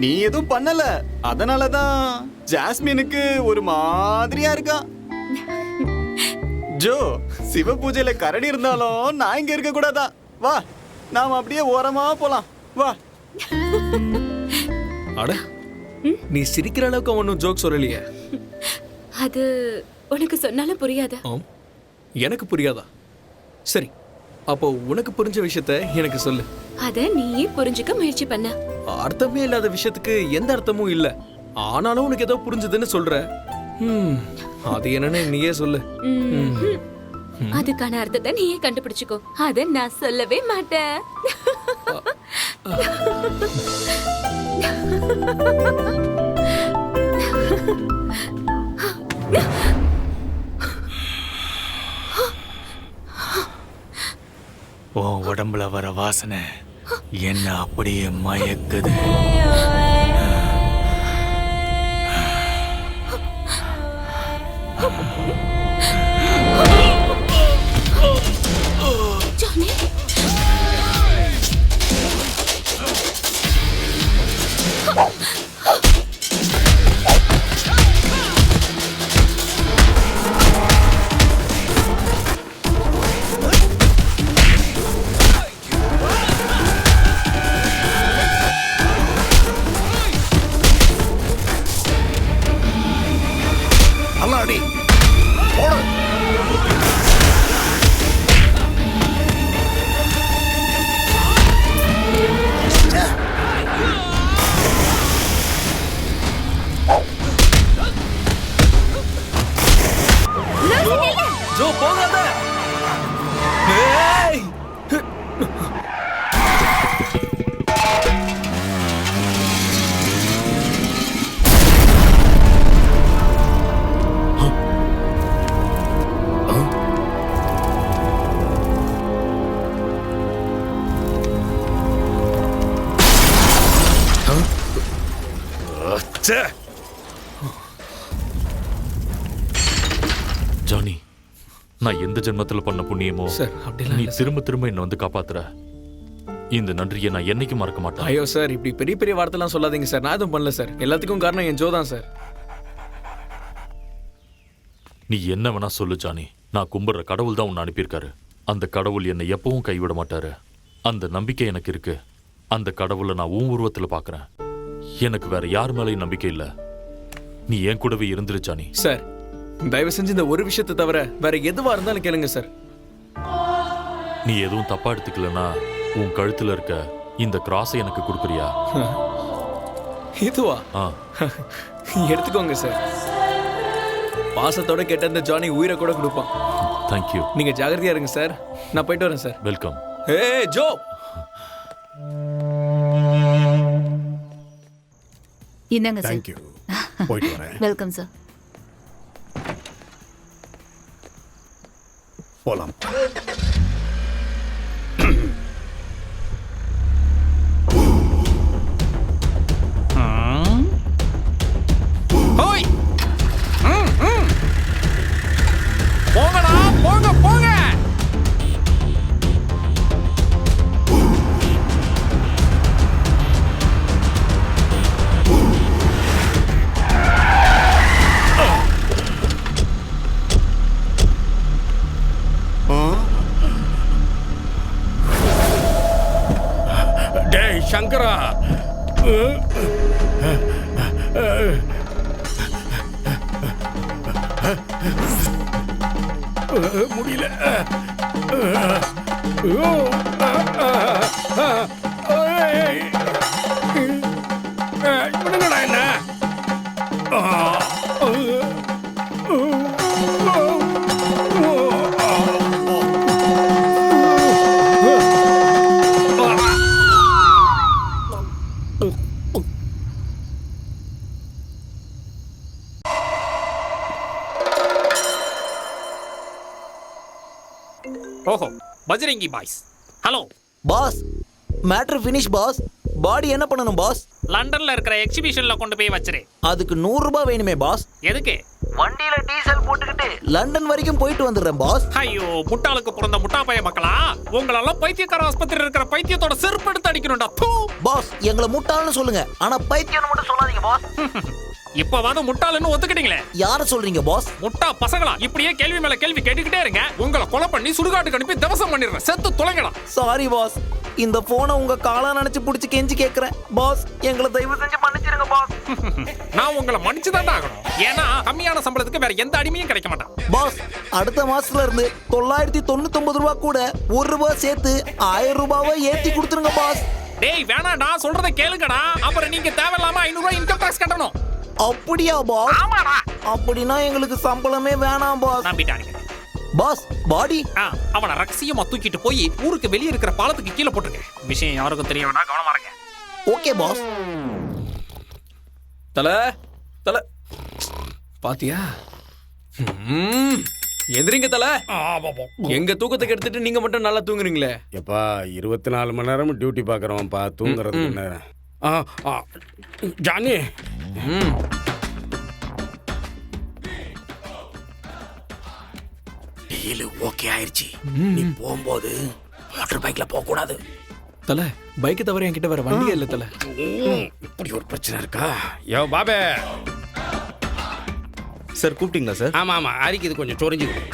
நீ எதுவும் பண்ணல. அதனாலதான் ஜாஸ்மினுக்கு ஒரு மாதிரியா இருக்கா. ஜோ, சிவ பூஜையில கரடி இருந்தாலும் நான் இங்க இருக்க கூடாதா? வா, நாம அப்படியே ஓரமா போலாம். வா. அட, நீ சிரிக்கிற அளவுக்கு ஒன்றும் ஜோக் சொல்லலையே. அது உனக்கு சொன்னாலும் புரியாது. எனக்கு புரியாதா? சரி, அப்போ உனக்கு புரிஞ்ச விஷயத்த எனக்கு சொல்லு. அத நீயே புரிஞ்சுக்க முயற்சி பண்ண. அர்த்தமே இல்லாத விஷயத்துக்கு எந்த அர்த்தமும் இல்ல. ஆனாலும் உனக்கு ஏதோ புரிஞ்சதுன்னு சொல்ற. அது என்னன்னு நீயே சொல்லு. அதுக்கான அர்த்தத்தை நீயே கண்டுபிடிச்சுக்கோ. அத நான் சொல்லவே மாட்டேன். உன் உடம்புல வர வாசனை என்ன அப்படியே மயக்குது. ஜானி, நல்லா அடி. போடு. ஜோ, போகாத. ஏய்! ஜானி, நான் எந்த ஜென்மத்துல பண்ண புண்ணியமோ சார் அப்படிலாம் நீ இல்ல சார். திரும்ப திரும்ப என்ன வந்து காப்பாத்துற. இந்த நன்றியை நான் என்னைக்கும் மறக்க மாட்டேன். ஐயோ சார், இப்படி பெரிய பெரிய வார்த்தைலாம் சொல்லாதீங்க சார். நான் எதுவும் பண்ணல சார். எல்லாத்துக்கும் காரணம் என் ஜோ தான் சார். நீ என்ன வேணா சொல்லு ஜானி, நான் கும்பிடுற கடவுள் தான் உன்னை அனுப்பியிருக்காரு. அந்த கடவுள் என்னை எப்பவும் கைவிட மாட்டாரு. அந்த நம்பிக்கை எனக்கு இருக்கு. அந்த கடவுளை நான் உன் உருவத்துல பாக்குறேன். எனக்கு வேற யார் மேலேயும் நம்பிக்கை இல்ல. நீ என் கூடவே இருந்துரு ஜானி. சார் தயவு செஞ்சு இந்த ஒரு விஷயத்தை தவிர வேற எதுவா இருந்தாலும் கேளுங்க சார். நீ எதுவும் தப்பா எடுத்துக்கலன்னா உன் கழுத்துல இருக்க இந்த கிராஸை எனக்கு கொடுக்குறியா? இதுவா? ஆ, எடுத்துக்கோங்க சார். பாசத்தோட கேட்ட இந்த ஜானி உயிரை கூட கொடுப்பான். தேங்க்யூ. நீங்க ஜாகிரதையா இருங்க சார். நான் போயிட்டு வரேன் சார். வெல்கம். ஏய் ஜோ, இந்தாங்க சார். தேங்க்யூ. போயிட்டு வரேன். Welcome sir. போலாம். போங்கடா, போங்க போங்க. டேய் சங்கரா, முடியல. விடுங்கடா என்ன. ஓஹோ, Bajrangi boys. Hello boss, matter finish boss. Body என்ன பண்ணணும் பாஸ்? லண்டன்ல இருக்கிற எக்ஸிபிஷன்ல கொண்டு போய் வச்சிரு. அதுக்கு 100 ரூபாய் வேணுமே பாஸ். எதுக்கு? வண்டியில டீசல் போட்டுக்கிட்டு லண்டன் வரைக்கும் போயிட்டு வந்துடுறேன் பாஸ். ஐயோ, முட்டாளுக்கு பிறந்த முட்டா பைய மக்களா, உங்களெல்லாம் பைத்தியக்கார ஆஸ்பத்திரி இருக்கிற பைத்தியத்தோட செருப்பு எடுத்து அடிக்கணும்டா. பாஸ், எங்களை முட்டாள்னு சொல்லுங்க, ஆனா பைத்தியம்னு மட்டும் சொல்லாதீங்க பாஸ். இப்பவாது முட்டாளுன்னு ஒத்துக்கிட்டீங்களே. யார சொல்றீங்க பாஸ்? முட்டா பசங்களா, இப்படியே கேள்வி மேல கேள்வி கேட்டுக்கிட்டே இருங்க. உங்களை கொலை பண்ணி சுடுகாட்டுக்கு அனுப்பி தவசம் பண்ணிடுறேன். செத்து தொலைங்கடா. சாரி பாஸ், இந்த போனை உங்க காலா நினைச்சு புடிச்சு கெஞ்சி கேக்குறேன் பாஸ். எங்களை தயவு செஞ்சு மன்னிச்சிருங்க பாஸ். நான் உங்களை மன்னிச்சுதான் ஆகணும். ஏன்னா கம்மியான சம்பளத்துக்கு வேற எந்த அடிமையும் கிடைக்க மாட்டான். பாஸ், அடுத்த மாசத்துல இருந்து 999 ரூபாய் கூட 1 ரூபாய் சேர்த்து 1000 ரூபாவை ஏத்தி கொடுத்துருங்க பாஸ். டேய் வேணாடா, சொல்றத கேளுங்கடா. அப்புறம் நீங்க தேவையில்லாம 500 ரூபாய் இன்கம் டாக்ஸ் கட்டணும். அப்படியா பாஸ்? ஆமாடா. அப்படின்னா எங்களுக்கு சம்பளமே வேணாம் பாஸ். நம்பிட்டானுங்க. பாஸ், பாடி அவனை ரகசியமா தூக்கிட்டு போய் ஊருக்கு வெளியே இருக்கிற பாலத்துக்கு கீழே போட்டுருங்க. விஷயம் யாருக்கும் தெரிய வேணா, கவனமா இருங்க. Okay boss. தல தல பாத்தியா? எந்திரிங்க தல. எங்க தூக்கத்துக்கு எடுத்துட்டு நீங்க மட்டும் நல்லா தூங்குறீங்களே. எப்பா 24 மணி நேரமும் டியூட்டி பார்க்குறோம்ப்பா, தூங்குறதுக்கு நேரம். ஜானி, டீல் ஓகே ஆயிருச்சு. நீ போகும்போது மோட்டர் பைக்ல போக கூடாது. தல, பைக்கை தவிர என்கிட்ட வேற வண்டியே இல்ல தல. இப்படி ஒரு பிரச்சனை இருக்கா? யோ பாபே. சார் கூப்பிட்டீங்களா சார்? ஆமா ஆமா, அரிக்குது, கொஞ்சம் சொரிஞ்சுக்கிட்டு.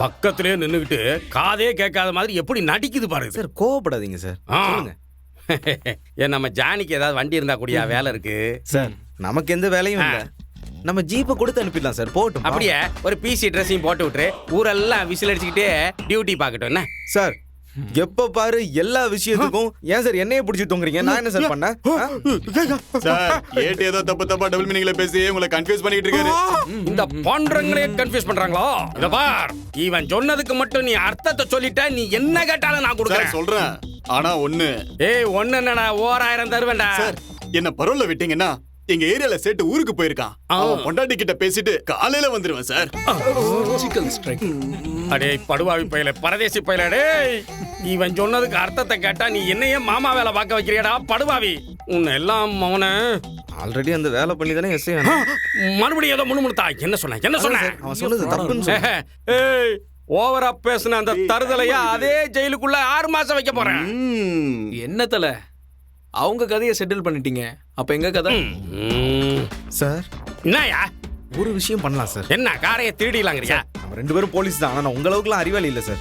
பக்கத்திலே நின்னுக்கிட்டு காதே கேட்காத மாதிரி எப்படி நடிக்குது பாருங்க சார். கோவப்படாதீங்க சார். சொல்லுங்க. ஏன் நம்ம ஜானிக்கு ஏதாவது வண்டி இருந்தா கூடியா? வேலை இருக்கு சார். நமக்கு எந்த வேலையும் இல்ல. நம்ம ஜீப்பை கொடுத்து அனுப்பிடலாம் சார். போட்டும். அப்படியே ஒரு பிசி ட்ரெஸ்ஸையும் போட்டு விட்டுரு. ஊரெல்லாம் விசில் அடிச்சுக்கிட்டே டியூட்டி பார்க்கட்டும். என்ன சார், எப்ப பாரு எல்லா விஷயத்துக்கும் ஏன் சார் என்னைய பிடிச்சி தொங்குறீங்க? நான் என்ன சார் பண்ணேன்? சார், ஏட்டு ஏதோ தப்பா டபுள் மீனிங்ல பேசி உங்களை கன்ஃபியூஸ் பண்ணிட்டு இருக்காரு. இந்த பண்றங்களே கன்ஃபியூஸ் பண்றாங்களோ? இத பார், இவன் சொன்னதுக்கு மட்டும் நீ அர்த்தத்தை சொல்லிட்ட. நீ என்ன கேட்டாலும் நான் கொடுக்குறேன். சொல்றேன், ஆனா ஒண்ணு. ஏய், ஒண்ணு என்னடா, 1000 தருவேன்டா. சார், என்ன பரோல்ல விட்டீங்கன்னா எங்க ஏரியால சேட்டு ஊருக்கு போயிருக்கான். அவன் பொண்டாட்டி கிட்ட பேசிட்டு காலையில வந்துருவேன் சார். அடே படுவாவி பையல, பரதேசி பையல. டேய், இவன் சொன்னதுக்கு அர்த்தத்தை கேட்டா நீ என்னையே மாமா வேலை பார்க்க வைக்கிறியடா படுவாவி. உன்னை எல்லாம் அவனை ஆல்ரெடி அந்த வேலை பண்ணி தானே எஸ்ஐ. மறுபடியும் ஏதோ முணுமுணுத்தா. என்ன சொன்ன? அவன் சொன்னது தப்புன்னு. ஏய், ஓவரா பேசுன அந்த தருதலையா அதே ஜெயிலுக்குள்ள 6 மாசம் வைக்க போறேன். என்ன தல அவங்க கதையை செட்டில் பண்ணிட்டீங்க, அப்ப எங்க கதை? சார் என்னயா ஒரு விஷயம் பண்ணலாம் சார். என்ன காரையை திருடிலாங்கறியா? நம்ம 2 பேரும் போலீஸ் தான், ஆனா உங்க அளவுக்குலாம் அறிவாளி இல்ல சார்.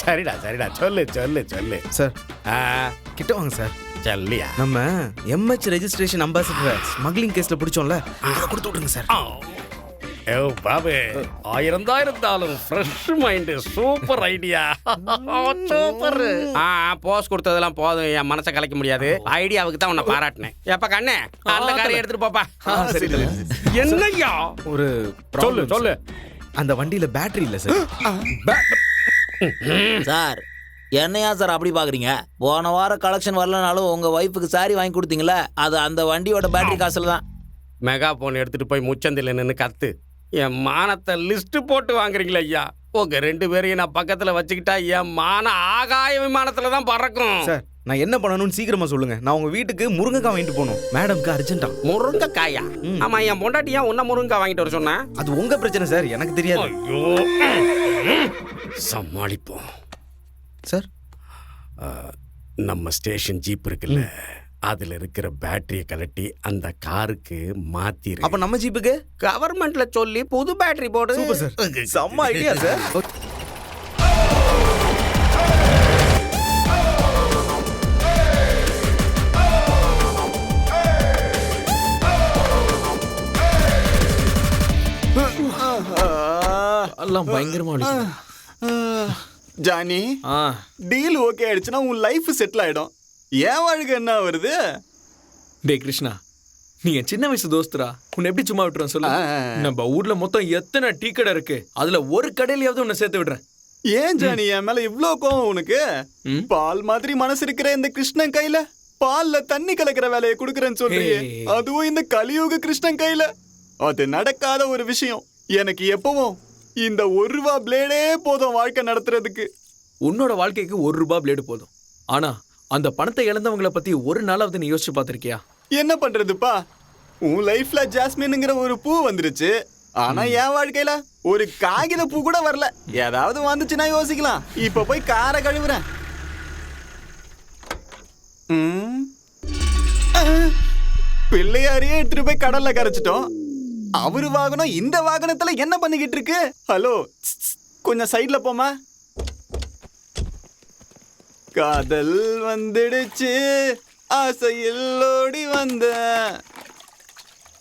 சரிடா சரிடா, சொல்லு சொல்லு சொல்லு சார் கிட்ட வாங்க சார். சொல்லியா? நம்ம MH ரெஜிஸ்ட்ரேஷன் அம்பாசிடர் ஸ்மக்லிங் கேஸ்ல பிடிச்சோம்ல, அதை கொடுத்து விட்டுருங்க சார். ஏ பாபு, 1000 தான் இருந்தாலும் fresh mind, super idea, super. Pose கொடுத்ததெல்லாம் போதும், என் மனசை கலைக்க முடியாது. ஐடியாவுக்கு தான் உன்னை பாராட்டினேன். எப்ப கண்ணே அந்த காரை எடுத்துட்டு போப்பா. சரி என்னய்யா? ஒரு சொல்லு சொல்லு. அந்த வண்டியில பேட்டரி இல்ல சார். சார் என்னையா சார் அப்படி பாக்குறீங்க? போன வாரம் கலெக்ஷன் வரலனாலும் உங்க ஒய்ஃபுக்கு சாரி வாங்கி கொடுத்தீங்களே, அது அந்த வண்டியோட பேட்டரி காசுல தான். மெகா போன் எடுத்துட்டு போய் முச்சந்தில நின்று கத்து. என் மானத்தை லிஸ்ட் போட்டு வாங்குறீங்களா ஐயா? உங்க 2 பேரையும் நான் பக்கத்துல வச்சுக்கிட்டா என் மான ஆகாய விமானத்துல தான் பறக்கும். சார் நான் என்ன பண்ணணும்னு சீக்கிரமா சொல்லுங்க. நான் உங்க வீட்டுக்கு முருங்கைக்காய் வாங்கிட்டு போகணும். மேடம்க்கு அர்ஜென்ட்டா. முருங்கைக்காயா? ஆமா, என் பொண்டாட்டி ஏன் உன்ன முருங்கைக்காய் வாங்கிட்டு வர சொன்னேன்? அது உங்க பிரச்சனை சார், எனக்கு தெரியாது. ஐயோ, சமாளிப்போம் சார். நம்ம ஸ்டேஷன் ஜீப் இருக்குல்ல, அதுல இருக்கிற பேட்டரியை கலட்டி அந்த காருக்கு மாத்திரு. அப்ப நம்ம ஜீப்புக்கு கவர்மெண்ட்ல சொல்லி புது பேட்டரி போடு. சூப்பர் சார், செம்ம ஐடியா சார். எல்லாம் பயங்கரமா வலிக்குது. ஜானி, டீல் ஓகே ஆயிடுச்சுன்னா உன் லைஃப் செட்டில் ஆயிடும். ஏன் வாழ்க்கை என்ன வருது? டே கிருஷ்ணா, நீ என் சின்ன வயசு தோஸ்தரா, உன்னை எப்படி சும்மா விட்டுறேன் சொல்லு? நம்ம ஊர்ல மொத்தம் எத்தனை டீ கடை இருக்கு, அதுல ஒரு கடையிலயாவது உன்னை சேர்த்து விடுறேன். ஏன் ஜானி என் மேல இவ்ளோ கோவம் உனக்கு? பால் மாதிரி மனசு இருக்கிற இந்த கிருஷ்ணன் கையில பால்ல தண்ணி கலக்கிற வேலையை கொடுக்கறேன்னு சொல்றியே, அதுவும் இந்த கலியுக கிருஷ்ணன் கையில. அது நடக்காத ஒரு விஷயம். எனக்கு எப்பவும் இந்த 1 ரூபா பிளேடே போதும் வாழ்க்கை நடத்துறதுக்கு. உன்னோட வாழ்க்கைக்கு 1 ரூபாய் பிளேடு போதும். ஆனா அந்த பணத்தை இழந்தவங்களை பத்தி ஒரு நாளாவது நீ யோசிச்சு பார்த்திருக்கியா? என்ன பண்றதுப்பா, உன் லைஃப்ல ஜாஸ்மின்ங்கிற ஒரு பூ வந்துருச்சு. ஆனா என் வாழ்க்கையில ஒரு காகித பூ கூட வரல. ஏதாவது வந்துச்சுன்னா யோசிக்கலாம். இப்ப போய் காரை கழுவுறேன். பிள்ளையாரையே எடுத்துட்டு போய் கடல்ல கரைச்சிட்டோம். அவரு வாகனம் இந்த வாகனத்துல என்ன பண்ணிக்கிட்டு இருக்கு? ஹலோ, கொஞ்சம் சைட்ல போமா. காதல் வந்துடுச்சு, ஆசையில் ஓடி வந்த,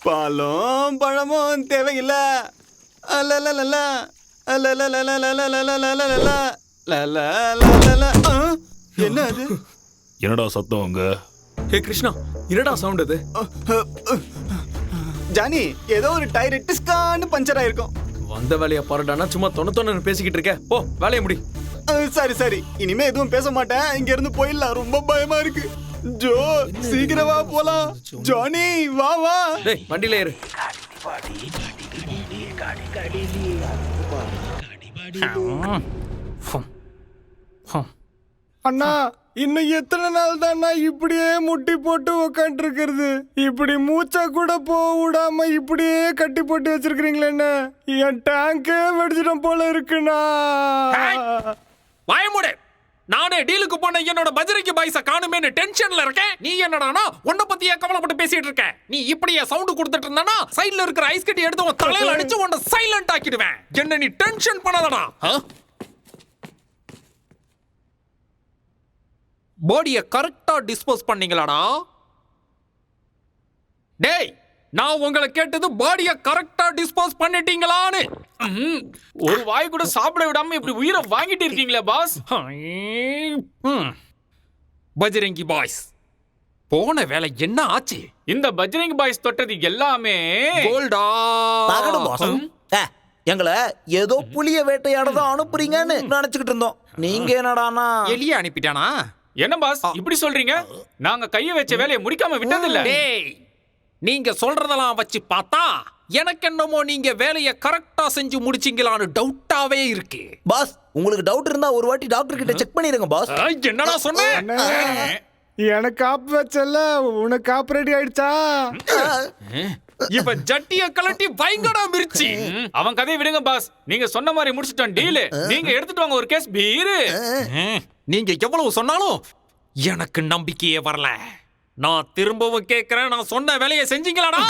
பாலும் பழமும் தேவையில்ல. என்ன அது? என்னடா சத்தம் அங்க? ஹே கிருஷ்ணா, என்னடா சவுண்ட் அது? ஜானி, ஏதோ ஒரு டயர் டிஸ்கான்னு பஞ்சர் ஆயிருக்கும். வந்த வேலையை பாருடானா, சும்மா தொண்ணு பேசிக்கிட்டு இருக்க. போ வேலையை முடி. சரி சரி, இனிமே எதுவும் பேச மாட்டேன். இங்க இருந்து போயிடலாம், ரொம்ப பயமா இருக்கு. ஜோ, சீக்கிரம் வா போலாம். ஜானி வா வா. டேய் வண்டியில ஏறு. அண்ணா, இன்னும் எத்தனை நாள் தான் இப்படியே முட்டி போட்டு உக்காண்டு இருக்கிறது? இப்படி மூச்சா கூட போக விடாம இப்படியே கட்டி போட்டு வச்சிருக்கீங்களே, என் டேங்கே வெடிச்சிடும் போல இருக்குண்ணா. பயமுடு. நானே டீலுக்கு போன என்னோட பஜ்ரங்கி பாய்ஸ காணுமேன்னு டென்ஷன்ல இருக்கேன். நீ என்னடானா உன்னை பத்தியே கவலைப்பட்டு பேசிட்டு இருக்க? நீ இப்படியே சவுண்ட் கொடுத்துட்டு இருந்தானா சைடுல இருக்கிற ஐஸ் கட்டி எடுத்து உன் தலையில அடிச்சு உன்னை சைலண்ட் ஆக்கிடுவேன். என்ன நீ டென்ஷன் பண்ணாதடா. பாடியை கரெக்டா டிஸ்போஸ் பண்ணீங்களாடா? டேய், நான் உங்களை கேட்டது பாடியை கரெக்டா டிஸ்போஸ் பண்ணிட்டீங்களான்னு. ஒரு வாய் கூட சாப்பிட விடாம இப்படி உயிரை வாங்கிட்டு இருக்கீங்களே பாஸ். பஜ்ரங்கி பாய்ஸ் போன வேலை என்ன ஆச்சு? இந்த பஜ்ரங்கி பாய்ஸ் தொட்டது எல்லாமே கோல்டா. எங்களை ஏதோ புளிய வேட்டையாடதான் அனுப்புறீங்கன்னு நினைச்சுக்கிட்டு இருந்தோம். நீங்க என்னடானா எலிய அனுப்பிட்டானா? என்ன பாஸ் இப்படி சொல்றீங்க? நாங்க கைய வச்ச வேலையை முடிக்காம விட்டதில்ல. டேய், நீங்க சொல்றதெல்லாம் வச்சு பார்த்தா எனக்கு என்னமோ நீங்க வேலையை கரெக்டா செஞ்சு முடிச்சீங்களான்னு டவுட்டாவே இருக்கு. பாஸ், உங்களுக்கு டவுட் இருந்தா ஒரு வாட்டி டாக்டர் கிட்ட செக் பண்ணிருங்க பாஸ். என்னடா சொன்னேன்? எனக்கு காப்பு வச்சல, உனக்கு காப்பு ரெடி ஆயிடுச்சா? இப்ப ஜட்டிய கலட்டி பயங்கர மிர்ச்சி. அவன் கதையை விடுங்க பாஸ். நீங்க சொன்ன மாதிரி முடிச்சிட்டோம் டீல். நீங்க எடுத்துட்டு வாங்க ஒரு கேஸ் பீரு. நீங்க எவ்வளவு சொன்னாலும் எனக்கு நம்பிக்கையே வரல. நான் திரும்பவும் கேக்குறேன், நான் சொன்ன வேலையை செஞ்சீங்களாடா?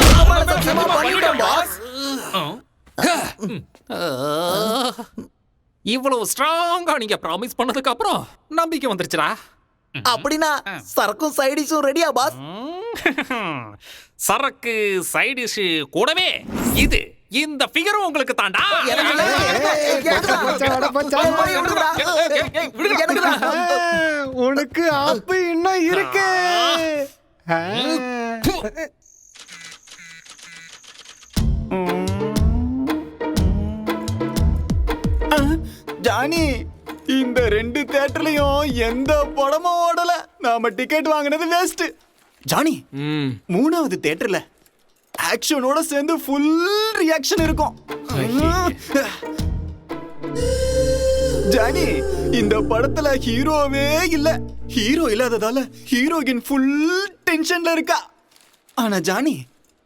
இவ்வளவு ஸ்ட்ராங்கா நீங்க ப்ராமிஸ் பண்ணதுக்கு அப்புறம் நம்பிக்கை வந்துருச்சுடா. அப்படின்னா சரக்கும் சைடிஷும் ரெடியா பாஸ்? சரக்கு சைடிஷ் கூடவே இது இந்த ஃபிகரும் உங்களுக்கு தாண்டா. உனக்கு ஆப்பு இன்னும் இருக்கு. ஜானி, இந்த 2 தியேட்டர்லயும் எந்த படமும் ஓடல. நாம டிக்கெட் வாங்கினது வேஸ்ட். ஜானி, 3வது தியேட்டர்ல ஆக்ஷனோட சேர்ந்து ஃபுல் ரியாக்ஷன் இருக்கும். ஜானி, இந்த படத்துல ஹீரோவே இல்ல. ஹீரோ இல்லாததால ஹீரோயின் ஃபுல் டென்ஷன்ல இருக்கா. ஆனா ஜானி,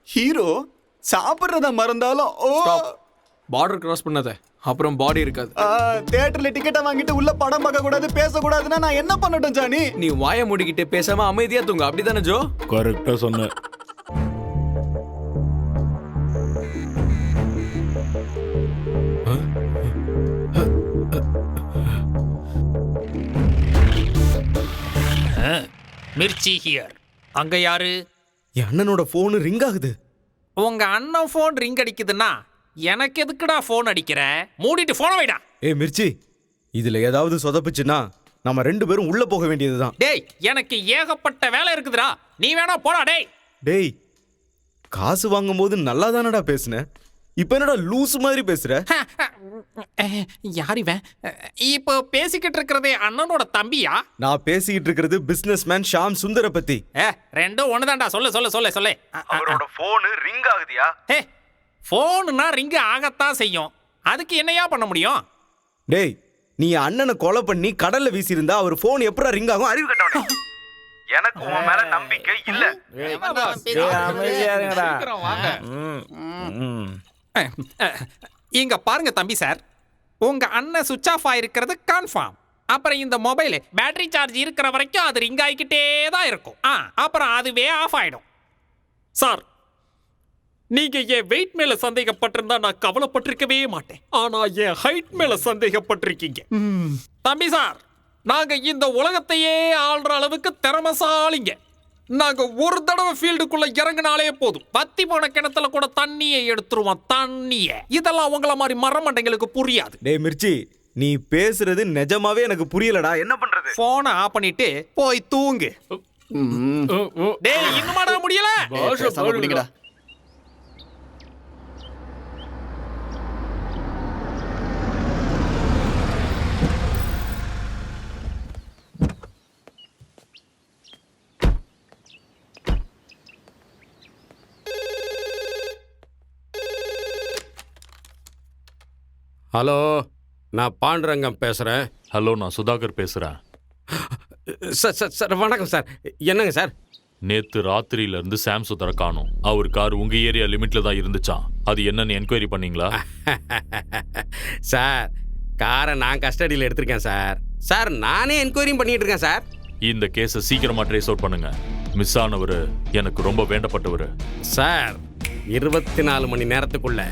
ஹீரோ சாப்பிடுறத மறந்தாலும் பார்டர் கிராஸ் பண்ணாத, அப்புறம் பாடி இருக்காது. தியேட்டர்ல டிக்கெட்டை வாங்கிட்டு உள்ள படம் பார்க்க கூடாது, பேசக்கூடாதுன்னா நான் என்ன பண்ணட்டும் ஜானி? நீ வாயை மூடிக்கிட்டு பேசாம அமைதியா தூங்க, அப்படிதானே ஜோ? கரெக்டா சொன்ன. மிர்ச்சி ஹியர். அங்க யாரு? என் அண்ணனோட போன் ரிங் ஆகுது. உங்க அண்ணன் போன் ரிங் அடிக்குதுன்னா எனக்கு எதுக்குடா போன் அடிக்கிற? மூடிட்டு போன வைடா. மிர்ச்சி, இதுல ஏதாவது சொதப்புச்சுன்னா நம்ம 2 பேரும் உள்ள போக வேண்டியதுதான். டேய், எனக்கு ஏகப்பட்ட வேலை இருக்குதுடா. நீ வேணா போடா. டேய், காசு வாங்கும் போது நல்லா தானடா பேசுன. இப்ப என்னடா லூஸ் மாதிரி பேசுற? யார் இவன்? இப்போ பேசிக்கிட்டு இருக்கிறதே அண்ணனோட தம்பியா? நான் பேசிக்கிட்டு இருக்கிறது பிசினஸ் மேன் ஷாம் சுந்தர பத்தி. ரெண்டும் ஒண்ணுதான்டா. சொல்லு. அவரோட போன் ரிங் ஆகுதியா? போனுனா ரிங் ஆகத்தான் செய்யும். அதுக்கு என்னையா பண்ண முடியும்? டேய், நீ அண்ணனை கொலை பண்ணி கடல்ல வீசியிருந்தா அவர் போன் எப்படா ரிங் ஆகும்? அறிவு கட்டவனே. எனக்கு உன் மேல நம்பிக்கை இல்ல. இங்க பாருங்க தம்பி சார், உங்க அண்ணன் சுவிட்ச் ஆஃப் ஆயிருக்கிறது கன்ஃபார்ம். அப்புறம் இந்த மொபைல் பேட்டரி சார்ஜ் இருக்கிற வரைக்கும் அது ரிங் ஆகிக்கிட்டே தான் இருக்கும். அப்புறம் அதுவே ஆஃப் ஆயிடும். சார், நீங்க என் வெயிட் மேல சந்தேகப்பட்டிருந்தா நான் கவலைப்பட்டிருக்கவே மாட்டேன். ஆனா என் ஹைட் மேல சந்தேகப்பட்டிருக்கீங்க. தம்பி சார், நாங்க இந்த உலகத்தையே ஆள்ற அளவுக்கு திறமசாலிங்க. நாங்க ஒரு தடவை ஃபீல்டுக்குள்ள இறங்கினாலே போதும், வத்தி போன கிணத்துல கூட தண்ணியை எடுத்துருவோம். தண்ணிய இதெல்லாம் உங்கள மாதிரி மரமண்டைங்களுக்கு புரியாது. டேய் மிர்ச்சி, நீ பேசுறது நிஜமாவே எனக்கு புரியலடா. என்ன பண்றது? போனை ஆஃப் பண்ணிட்டு போய் தூங்கு. டேய், இன்னுமாடா முடியல? குடிங்கடா. ஹலோ, நான் பாண்டுரங்கம் பேசுகிறேன். ஹலோ, நான் சுதாகர் பேசுகிறேன். சார் வணக்கம் சார். என்னங்க சார்? நேற்று ராத்திரியிலேருந்து சாம் சுந்தர காணோம். அவர் கார் உங்கள் ஏரியா லிமிட்டில் தான் இருந்துச்சான். அது என்னன்னு என்கொயரி பண்ணீங்களா? சார், காரை நான் கஸ்டடியில் எடுத்திருக்கேன் சார். சார், நானே என்கொயரியும் பண்ணிட்டு இருக்கேன் சார். இந்த கேஸை சீக்கிரமாக ட்ரேஸ் அவுட் பண்ணுங்க. மிஸ் ஆனவர் எனக்கு ரொம்ப வேண்டப்பட்டவர். சார், 24 மணி நேரத்துக்குள்ள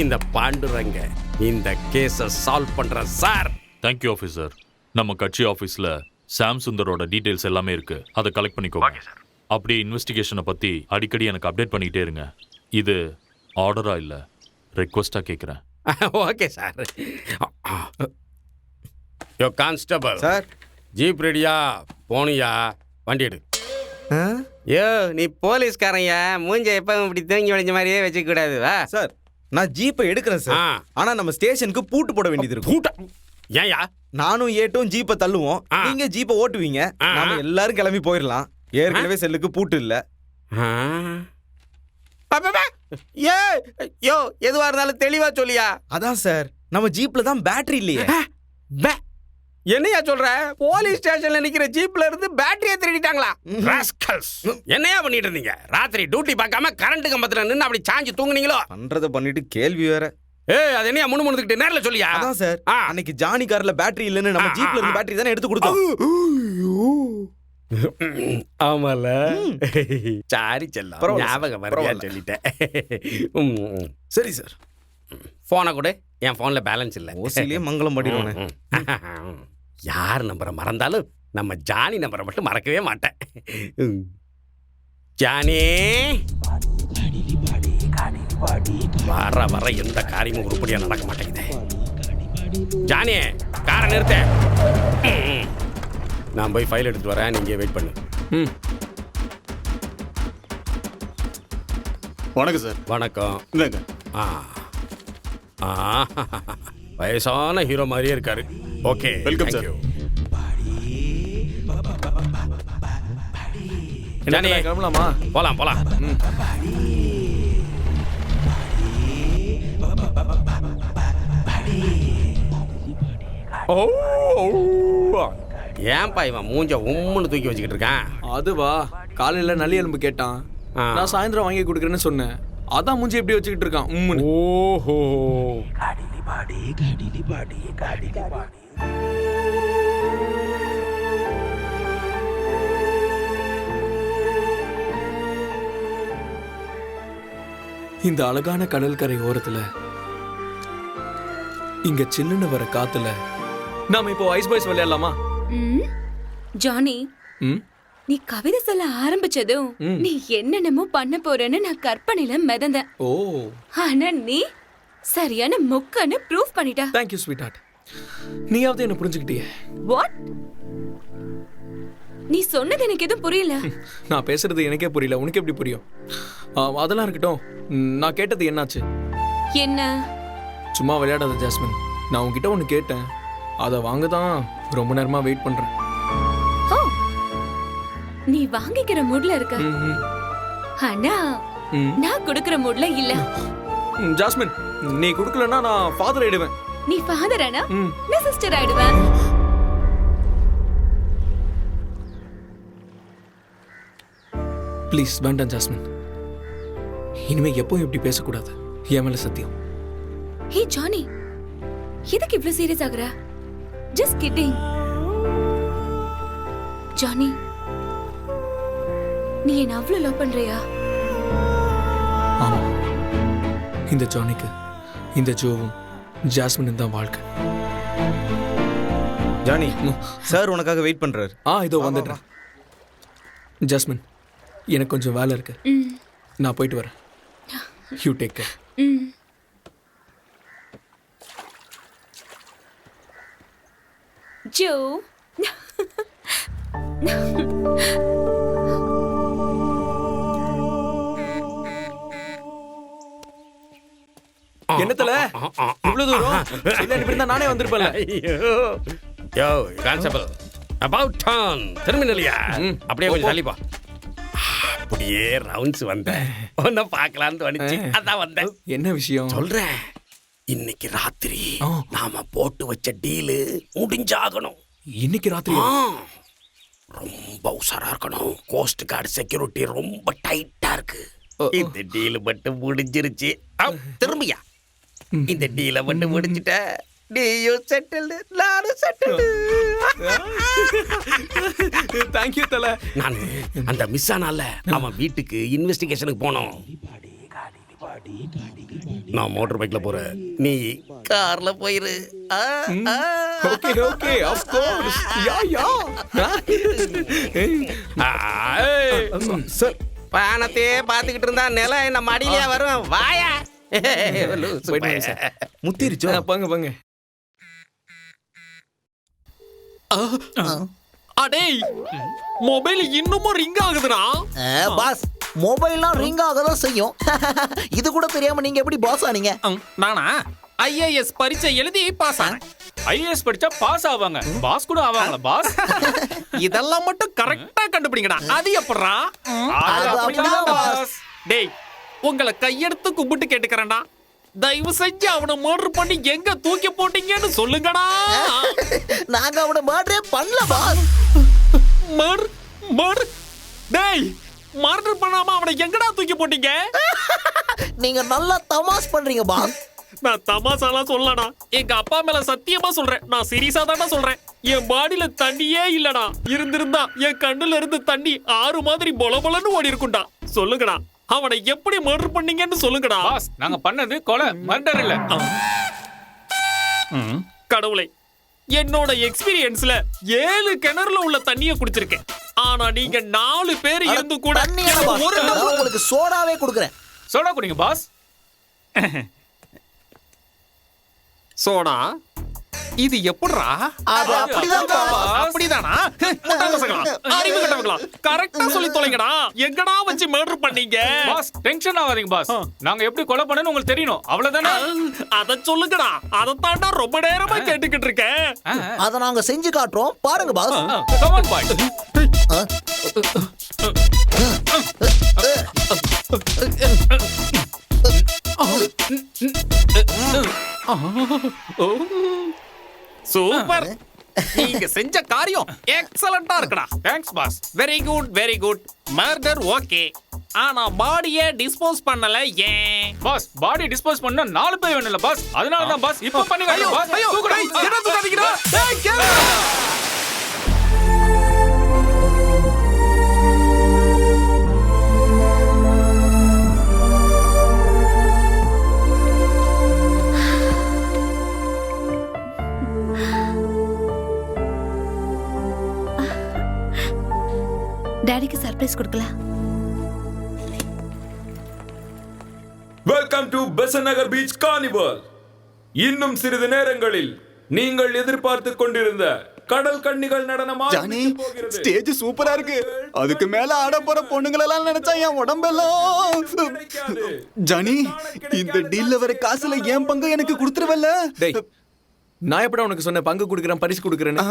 இந்த பாண்டுரங்க இந்த கேஸை சால்வ் பண்ற சார். Thank you officer. நம்ம கட்சி ஆஃபீஸில் சாம் சுந்தரோட டீட்டெயில்ஸ் எல்லாமே இருக்கு. அதை கலெக்ட் பண்ணிக்கோங்க. அப்படியே இன்வெஸ்டிகேஷனை பற்றி அடிக்கடி எனக்கு அப்டேட் பண்ணிக்கிட்டே இருங்க. இது ஆர்டரா இல்லை, ரெக்வஸ்டாக கேட்குறேன். Okay sir. Yo constable sir, jeep ரெடியா? போனியா? வண்டி எடு. யோ, நீ போலீஸ்காரையா, மூஞ்ச எப்ப இப்படி தூங்கி வளைஞ்ச மாதிரியே வச்சுக்க கூடாது. வா சார், நான் ஜீப்பை எடுக்கிறேன் சார். ஆனா நம்ம ஸ்டேஷனுக்கு பூட்டு போட வேண்டியது இருக்கு. ஏயா? நானும் ஏட்டும் ஜீப்பை தள்ளுவோம், நீங்க ஜீப்பை ஓட்டுவீங்க. நாம எல்லாரும் கிளம்பி போயிடலாம். ஏற்கனவே செல்லுக்கு பூட்டு இல்ல. யோ, எதுவா இருந்தாலும் தெளிவா சொல்லியா. அதான் சார், நம்ம ஜீப்ல தான் பேட்டரி இல்லையே. என்னையா சொல்ற? போலீஸ் ஸ்டேஷன்ல நிக்கிற ஜீப்ல இருந்து பேட்டரியை திருடிட்டாங்களா? ராஸ்கல்ஸ். என்னையா பண்ணிட்டு இருந்தீங்க? ராத்திரி டியூட்டி பார்க்காம கரண்ட் கம்பத்துல நின்னு அப்படி சாஞ்சு தூங்குனீங்களோ? பண்றத பண்ணிட்டு கேள்வி வேற. ஏய், அது என்னையா முணுமுணுக்கிட்டு நேர்ல சொல்லியா? அதான் சார், அன்னைக்கு ஜானி கார்ல பேட்டரி இல்லன்னு நம்ம ஜீப்ல இருந்து பேட்டரி தானே எடுத்து கொடுத்தோம். ஆமால. சாரி செல்லம், ஞாபகம் மறதியா சொல்லிட்டேன். சரி சார், போனை கூட என் போன்ல பேலன்ஸ் இல்ல. ஓசிலேயே மங்களம் படிடுவானே. யார் நம்பரை மறந்தாலும் நம்ம ஜானி நம்பரை மட்டும் மறக்கவே மாட்டேன். ஜானி, வர வர எந்த காரியமும் உருப்படியா நடக்க மாட்டேங்குது. ஜானி, காரை நிறுத்த. நான் போய் ஃபைல் எடுத்து வரேன், நீங்க வெயிட் பண்ணு. வணக்கம் சார். வணக்கம். இந்தாங்க. வயசான ஹீரோ மாதிரியே இருக்காரு. Okay, welcome sir. ஜானி, கிளம்பலாமா? போலாம் போலாம். ஏன்பா இவன் மூஞ்ச உம்முன்னு தூக்கி வச்சுக்கிட்டு இருக்கான்? அதுவா, காலையில நல்லி எலும்பு கேட்டான், நான் சாயந்தரம் வாங்கி கொடுக்குறேன்னு சொன்னேன். அதான் மூஞ்சி எப்படி வச்சுக்கிட்டு இருக்கான் உம்முன்னு. ஓஹோ. இந்த அழகான கடற்கரை ஓரத்துல இங்க சில்லுன்னு வர காத்துல நாம இப்போ ஐஸ் பாய்ஸ் விளையாடலாமா? ஜானி, நீ கவிதை சொல்ல ஆரம்பிச்சதும் நீ என்னென்னமோ பண்ண போறேன்னு நான் கற்பனையில மிதந்தேன். ஓ, ஆனா நீ சரியான முக்கன்னு ப்ரூவ் பண்ணிட்ட. Thank you sweetheart. நீயாவது என்ன புரிஞ்சுக்கிட்டியே. வாட்? நீ சொன்னது எனக்கு எதுவும் புரியல. நான் பேசுறது எனக்கே புரியல, உனக்கு எப்படி புரியும்? அதெல்லாம் இருக்கட்டும், நான் கேட்டது என்னாச்சு? என்ன? சும்மா விளையாடாத ஜாஸ்மின், நான் உன்கிட்ட ஒன்று கேட்டேன், அதை வாங்க தான் ரொம்ப நேரமா வெயிட் பண்றேன். நீ வாங்கிக்கிற மூட்ல இருக்க, ஆனா நான் கொடுக்கிற மூட்ல இல்ல. ஜாஸ்மின், நீ கொடுக்கலன்னா நான் ஃபாதர் ஆயிடுவேன். நீ ஃபாதர் ஆனா நான் சிஸ்டர் ஆயிடுவேன். ப்ளீஸ் வேண்டாம் ஜாஸ்மின், இனிமே எப்பவும் இப்படி பேசக்கூடாது, என் மேல சத்தியம். ஹே ஜானி, எதுக்கு இவ்ளோ சீரியஸ் ஆகுற? Just kidding. ஜானி, நீ என்ன அவ்வளவு லவ் பண்றியா? ஆமா, இந்த ஜானிக்கு இந்த ஜோவும் ஜாஸ்மின் தான் வாழ்க்கை. ஜானி, சார் உனக்காக வெயிட் பண்றாரு. இதோ வந்துடுறேன். ஜாஸ்மின், எனக்கு கொஞ்சம் வேலை இருக்கு, நான் போயிட்டு வரேன். You take care. ஜோ, என்னத்துல இவ்வளவு தூரம் இல்ல இருந்தா நானே வந்திருப்பேன்ல. யோ கான்ஸ்டபிள், அபௌட் டான் டெர்மினலியா, அப்படியே கொஞ்சம் தள்ளிப்பா. அப்படியே ரவுண்ட்ஸ் வந்தேன், உன்னை பார்க்கலான்னு தோணுச்சு, அதான் வந்தேன். என்ன விஷயம் சொல்றேன். இன்னைக்கு ராத்திரி நாம போட்டு வச்ச டீலு முடிஞ்சாகணும். இன்னைக்கு ராத்திரி ரொம்ப உஷாரா இருக்கணும். கோஸ்ட் கார்டு செக்யூரிட்டி ரொம்ப டைட்டா இருக்கு. இந்த டீல் மட்டும் முடிஞ்சிருச்சு. திரும்பியா இந்த டீலை மட்டும் முடிஞ்சிட்ட, நீயும் செட்டில்டு, நானும் செட்டில்டு. தேங்க்யூ தல. நான் அந்த மிஸ் ஆனால அவன் வீட்டுக்கு இன்வெஸ்டிகேஷனுக்கு போனோம். நான் மோட்டார் பைக்ல போறேன், நீ கார்ல போயிரு. Okay okay, of course. Yeah sir, பானத்தையே பாத்துக்கிட்டு இருந்தா நிலம் என்ன மடியிலே வரும். வாயா முத்திருச்சோ? பங்க அடேய், மொபைல் இன்னமும் ரிங் ஆகுதுடா. பாஸ், மொபைல்லாம் ரிங் ஆகதான் செய்யும். இது கூட தெரியாம நீங்க எப்படி பாஸ் ஆனீங்க? நானா ஐஏஎஸ் பரீட்சை எழுதி பாஸ் ஆனேன். ஐஏஎஸ் படிச்சா பாஸ் ஆவாங்க, பாஸ் கூட ஆவாங்களா பாஸ்? இதெல்லாம் மட்டும் கரெக்டா கண்டுபிடிங்கடா. அது எப்படிடா? அது அப்படிதான் பாஸ். டேய், உங்களை கையெடுத்து கும்பிட்டு கேட்டுக்கிறேன்டா, தயவு செஞ்சு அவனை மர்டர் பண்ணி எங்க தூக்கி போட்டீங்கன்னு சொல்லுங்கடா. நாங்க அவனை மர்டரே பண்ணல பாஸ். மர்டர் டேய், மர்டர் பண்ணாம அவனை எங்கடா தூக்கி போட்டீங்க? நீங்க நல்லா தமாஷ் பண்றீங்க பாஸ். நான் தமாசாலாம் சொல்லடா, எங்க அப்பா மேல சத்தியமா சொல்றேன், நான் சீரியஸா தான்டா சொல்றேன். என் பாடியில தண்ணியே இல்லடா, இருந்திருந்தா என் கண்ணுல இருந்து தண்ணி ஆறு மாதிரி பொல பொலன்னு ஓடி இருக்கும்டா. சொல்லுங்கடா, அவனை எப்படி மர்டர் பண்ணீங்கன்னு சொல்லுங்கடா. பாஸ் நாங்க பண்ணது கொலை, மர்டர் இல்ல. கடவுளே, என்னோட எக்ஸ்பீரியன்ஸ்ல 7 கிணறுல உள்ள தண்ணிய குடிச்சிருக்கேன். ஆனா நீங்க 4 பேர் இருந்து கூட ஒரு உங்களுக்கு சோடாவே கொடுக்குறேன். சோடா குடிங்க பாஸ். சோடா இது எப்படிடா? அது அப்படிதான் பாஸ். அப்படிதானா? அறிவு கட்டவங்களா, கரெக்டா சொல்லி தொலைங்கடா. எங்கடா வச்சு மர்டர் பண்ணீங்க? பாஸ் டென்ஷன் ஆகாதீங்க பாஸ். நாங்க எப்படி கொலை பண்ணனும் உங்களுக்கு தெரியணும், அவ்வளவுதானே. அத சொல்லுங்கடா, அத தாண்டா ரொம்ப நேரமா கேட்டுக்கிட்டு இருக்கேன். அத நாங்க செஞ்சு காட்டுறோம், பாருங்க boss. Come on boy. Super, நீங்க செஞ்ச காரியம் எக்ஸலண்டா இருக்குடா. Thanks boss. Very good, very good. Murder okay, ஆனா பாடியை டிஸ்போஸ் பண்ணல ஏன்? பாஸ் பாடி டிஸ்போஸ் பண்ண 4 பேர் வேணும்ல பாஸ், அதனால தான் பாஸ் இப்போ பண்ணி ஐயோ, பாஸ். ஐயோ, என்ன தூக்காதீங்கடா. டேய் கேளு. டாடிக்கு சர்ப்ரைஸ் கொடுக்கலாம். Welcome to Besant Nagar beach carnival. இன்னும் சிறிது நேரங்களில் நீங்கள் எதிர்பார்த்து கொண்டிருந்த கடல் கன்னிகள் நடனமா ஜானி, ஸ்டேஜ் சூப்பரா இருக்கு. அதுக்கு மேல ஆட போற பொண்ணுங்களெல்லாம் நினைச்சா என் உடம்பெல்லாம். ஜானி, இந்த டீல்ல வர காசுல என் பங்கு எனக்கு கொடுத்துருவல்ல? டேய், நான் எப்படா உனக்கு சொன்ன பங்கு கொடுக்குறேன், பரிசு கொடுக்குறேன்னு?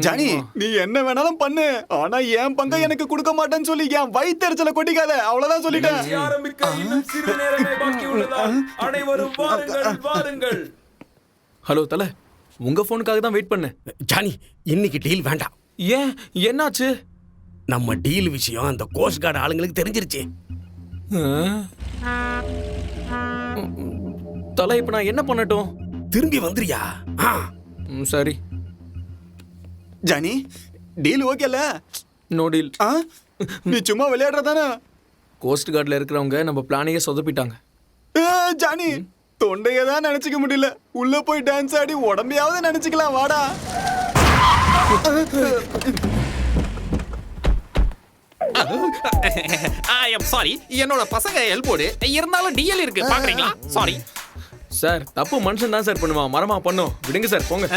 ஜானி, நீ என்ன வேணாலும் பண்ணு, ஆனா என் பங்கை எனக்கு கொடுக்க மாட்டேன்னு சொல்லி என் வயித்தெரிச்சல கொட்டிக்காத, அவ்வளவுதான் சொல்லிட்டேன். ஆரம்பிக்க இன்னும் சிறிது நேரமே பாக்கி உள்ளதால் அனைவரும் வாருங்கள், வாருங்கள். ஹலோ தல, உங்க போனுக்காக தான் வெயிட் பண்ணேன். ஜானி, இன்னைக்கு டீல் வேண்டாம். ஏன், என்னாச்சு? நம்ம டீல் விஷயம் அந்த கோஸ்ட் கார்டு ஆளுங்களுக்கு தெரிஞ்சிருச்சு. தல, இப்ப நான் என்ன பண்ணட்டும்? திரும்பி வந்துறியா? சரி. ஜானி, டீல் ஓகேல? No deal. நீ சும்மா விளையாடுறதானே? கோஸ்ட் கார்டில் இருக்கிறவங்க நம்ம பிளானையே சொதப்பிட்டாங்க. ஜானி, தொண்டையை தான் நினைச்சுக்க முடியல, உள்ள போய் டான்ஸ் ஆடி உடம்பையாவது நினைச்சுக்கலாம், வாடா. ஐ அம் சாரி, என்னோட பசங்க எல்போடு இருந்தாலும் டிஎல் இருக்கு, பாக்குறீங்களா? சாரி சார், தப்பு மனுஷன் தான் சார் பண்ணுவான், மரமா பண்ணும். விடுங்க சார், போங்க.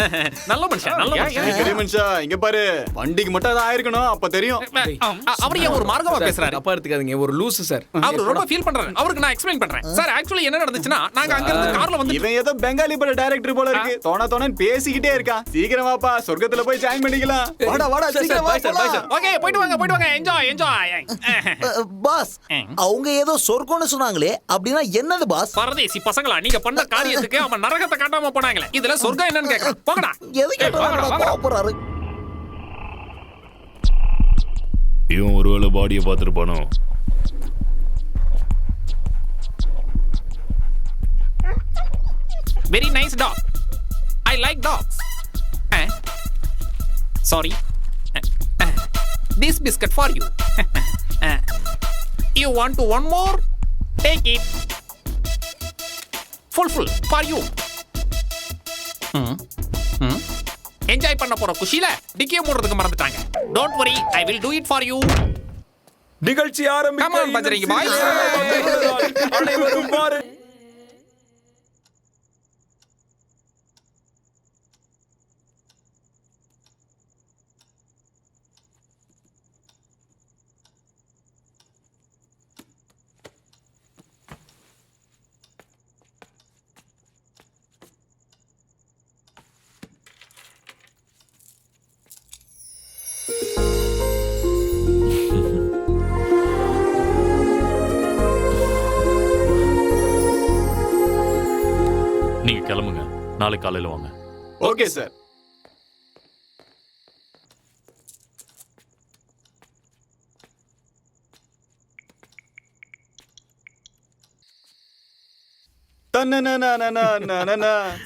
நல்ல மனுஷன், நல்ல மனுஷன். பெரிய மனுஷா, இங்க பாரு, வண்டிக்கு மட்டும் அது ஆயிருக்கணும், அப்ப தெரியும். அவர் ஏன் ஒரு மார்க்கமா பேசுறாரு? தப்பா எடுத்துக்காதீங்க, ஒரு லூசு சார். அவர் ரொம்ப ஃபீல் பண்றாரு. அவருக்கு நான் எக்ஸ்பிளைன் பண்றேன். சார், ஆக்சுவலி என்ன நடந்துச்சுன்னா, நாங்க அங்க இருந்து கார்ல வந்து இவன் ஏதோ பெங்காலி பட டைரக்டர் போல இருக்கு, தோணன்னு பேசிக்கிட்டே இருக்கான். சீக்கிரம் வாப்பா, சொர்க்கத்துல போய் ஜாயின் பண்ணிக்கலாம். வாடா வாடா, சீக்கிரம் வா. ஓகே, போய்ட்டு வாங்க, என்ஜாய் என்ஜாய். பாஸ், அவங்க ஏதோ சொர்க்கம்னு சொன்னாங்களே, அப்படின்னா என்னது பாஸ்? பரதேசி பசங்களா, நீங்க பண்ண காரியத்துக்கு அவன் நரகத்தை காட்டாம போனாங்களே, இதுல சொர்க்கம் என்னன்னு கேக்குறேன். போங்கடா. எது கேட்டாலும் போறாரு. இவன் ஒருவேளை பாடியை பார்த்துருப்பானோ? Very nice dog. I like dogs. Sorry. This biscuit for you. You want to one more? Take it. Full for you. Enjoy பண்ண போற குஷில டிக்கிய மூடுறதுக்கு மறந்துட்டாங்க. Don't worry, I will do it for you. நிகழ்ச்சி ஆரம்பிக்க. Come on, பஜரங்கி பாய். அனைவரும் வாருங்கள். நாளைக்கு காலையில வாங்க. Okay sir.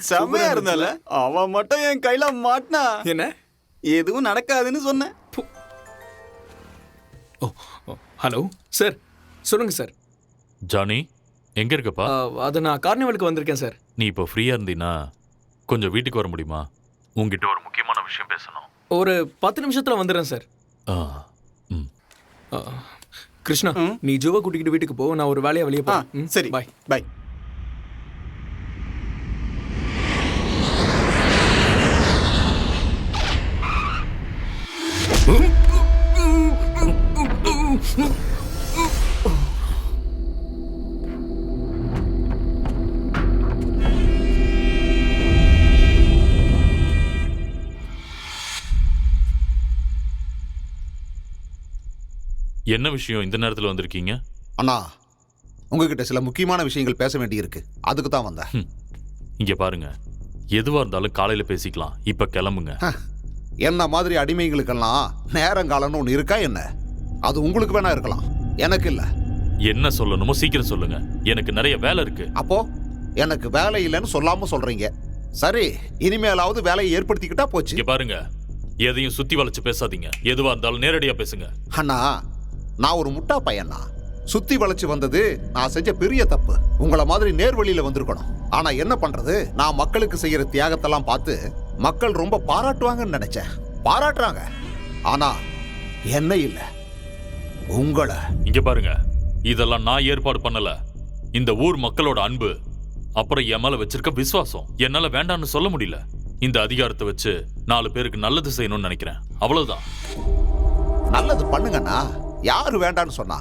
செம்மையா இருந்தால அவன் மட்டும் என் கையில மாட்டினா என்ன எதுவும் நடக்காதுன்னு சொன்னேன். ஹலோ சார், சொல்லுங்க சார். ஜானி எங்க இருக்கப்பா? அது நான் கார்னிவலுக்கு வந்திருக்கேன் சார். நீ இப்போ ஃப்ரீயா இருந்தீன்னா கொஞ்சம் வீட்டுக்கு வர முடியுமா? உங்ககிட்ட ஒரு முக்கியமான விஷயம் பேசணும். ஒரு 10 நிமிஷத்துல வந்துடுறேன் சார். கிருஷ்ணா, நீ ஜோவை கூட்டிக்கிட்டு வீட்டுக்கு போ, நான் ஒரு வேலையை வெளியே போறேன். சரி, பாய் பாய். என்ன விஷயம் இந்த நேரத்தில் வந்திருக்கீங்க? அண்ணா, உங்ககிட்ட சில முக்கியமான விஷயங்கள் பேச வேண்டியிருக்கு, அதுக்கு தான் வந்தேன். இங்க பாருங்க, எதுவா இருந்தாலும் காலையில பேசிக்கலாம், இப்ப கிளம்புங்க. என்ன மாதிரி அடிமைங்களுக்கெல்லாம் நேரங்காலம்னு ஒன்று இருக்கா என்ன? அது உங்களுக்கு வேணா இருக்கலாம், எனக்கு இல்ல. என்ன சொல்லணுமோ சீக்கிரம் சொல்லுங்க, எனக்கு நிறைய வேலை இருக்கு. அப்போ எனக்கு வேலை இல்லைன்னு சொல்லாம சொல்றீங்க. சரி, இனிமேலாவது வேலையை ஏற்படுத்திக்கிட்டா போச்சு. இங்க பாருங்க, எதையும் சுத்தி வளைச்சு பேசாதீங்க, எதுவா இருந்தாலும் நேரடியா பேசுங்க. அண்ணா, நான் ஒரு முட்டா பையனா, சுத்தி வளைச்சு வந்தது நான் செஞ்ச பெரிய தப்பு. உங்களை மாதிரி நேர்வழியில வந்திருக்கணும். ஆனா என்ன பண்றது, நான் மக்களுக்கு செய்யற தியாகத்தெல்லாம் பார்த்து மக்கள் ரொம்ப பாராட்டுவாங்கன்னு நினைச்சேன். பாராட்டுறாங்க, ஆனா என்ன இல்ல, உங்களை. இங்க பாருங்க, இதெல்லாம் நான் ஏற்பாடு பண்ணல. இந்த ஊர் மக்களோட அன்பு, அப்புறம் என் மேல வச்சிருக்க விசுவாசம். என்னால வேண்டாம்னு சொல்ல முடியல. இந்த அதிகாரத்தை வச்சு 4 பேருக்கு நல்லது செய்யணும்னு நினைக்கிறேன், அவ்வளவுதான். நல்லது பண்ணுங்கண்ணா, யாரு வேண்டான்னு சொன்னா?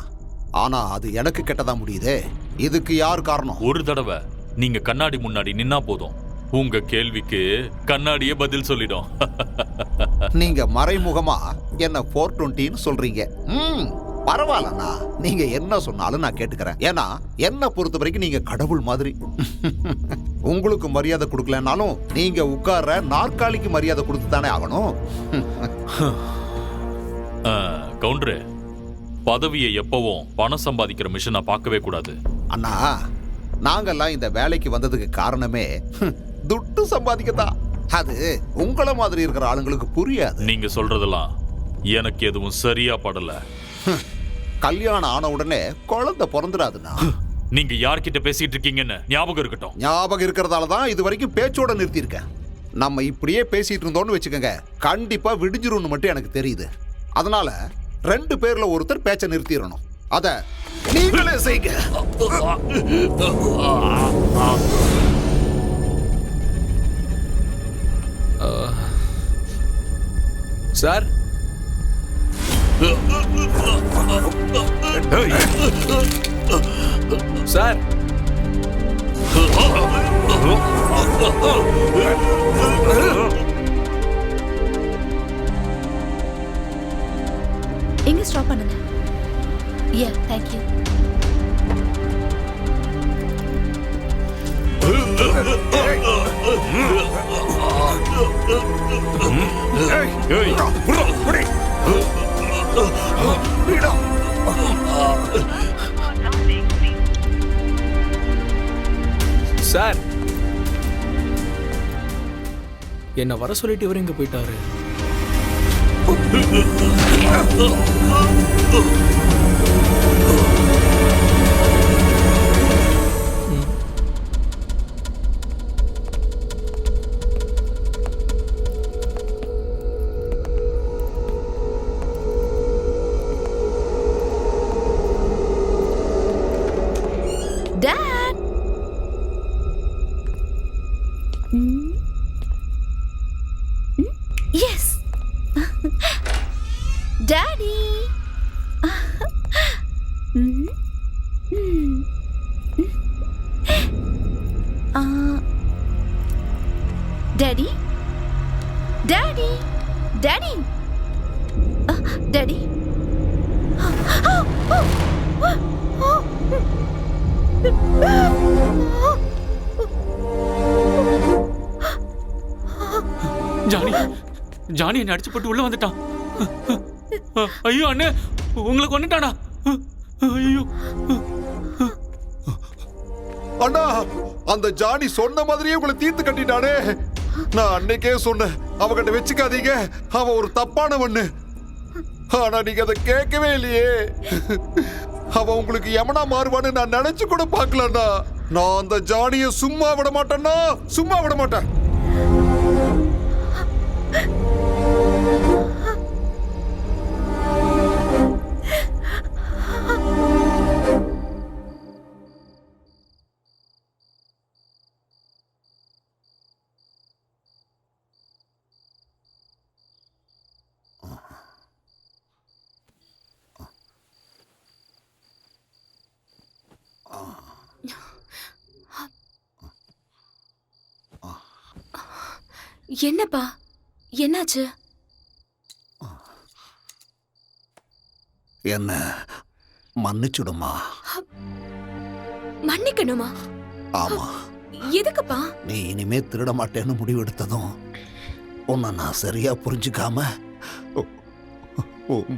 ஆனா அது எனக்கு கெட்டதா முடியுதே. இதுக்கு யார் காரணம்? ஒரு தடவை நீங்க கண்ணாடி முன்னாடி நின்னா போதும், உங்க கேள்விக்கு கண்ணாடியே பதில் சொல்லிடும். நீங்க மறைமுகமா என்ன 420ன்னு சொல்றீங்க. பரவாயில்லண்ணா, நீங்க என்ன சொன்னாலும் நான் கேட்டுக்கிறேன். ஏன்னா என்ன பொறுத்த வரைக்கும் நீங்க கடவுள் மாதிரி. உங்களுக்கு மரியாதை கொடுக்கலனாலும் நீங்க உட்கார்ற நாற்காலிக்கு மரியாதை கொடுத்து தானே ஆகணும். கவுண்டரு, பதவியை எப்பவும் பணம் சம்பாதிக்கிற மிஷனா பார்க்கவே கூடாது. அண்ணா, நாங்கெல்லாம் இந்த வேலைக்கு வந்ததுக்கு காரணமே துட்டு சம்பாதிக்கத்தான். அது உங்கள மாதிரி இருக்கிற ஆளுங்களுக்கு புரியாது. நீங்க சொல்றதெல்லாம் எனக்கு எதுவும் சரியா படல. கல்யாணம் ஆன உடனே குழந்தை பிறந்துடாதுண்ணா. நீங்க யார்கிட்ட பேசிட்டு இருக்கீங்கன்னு ஞாபகம் இருக்கட்டும். ஞாபகம் இருக்கிறதால தான் இது வரைக்கும் பேச்சோட நிறுத்தியிருக்கேன். நம்ம இப்படியே பேசிட்டு இருந்தோம்னு வச்சுக்கோங்க, கண்டிப்பா விடிஞ்சிரும்னு மட்டும் எனக்கு தெரியுது. அதனால 2 பேர்ல ஒருத்தர் பேச்ச நிறுத்திடணும். அத நீங்களே செய்யுங்க. சார், சார், எங்க ஸ்டாப் பண்ணுங்க. யா, தேங்க் யூ. சார், என்ன வர சொல்லிட்டு இவர் எங்க போயிட்டாரு? Dad. Yes. Daddy. Daddy. Daddy. Daddy. Daddy. Johnny Johnny என்னை அடிச்சு போட்டு உள்ள வந்துட்டான். ஐயோ அண்ணே, உங்களை கொண்டுட்டானா? ஐயோ அண்ணா, அந்த ஜானி சொன்ன மாதிரியே உங்களை தீர்த்து கட்டிட்டானே. நான் அன்னைக்கே சொன்னேன், அவகிட்ட வச்சுக்காதீங்க, அவன் ஒரு தப்பானவன்னு. ஆனா நீங்க அதை கேட்கவே இல்லையே. அவன் உங்களுக்கு யமனா மாறுவான்னு நான் நினைச்சு கூட பார்க்கலண்ணா. நான் அந்த ஜானியை சும்மா விட மாட்டேன்னா, சும்மா விட மாட்டேன். என்னப்பா, என்னாச்சு? என்ன மன்னிச்சுடுமா. மன்னிக்கணுமா? ஆமா. எதுக்குப்பா? நீ இனிமே திருட மாட்டேன்னு முடிவெடுத்ததும் உன்னை நான் சரியா புரிஞ்சுக்காம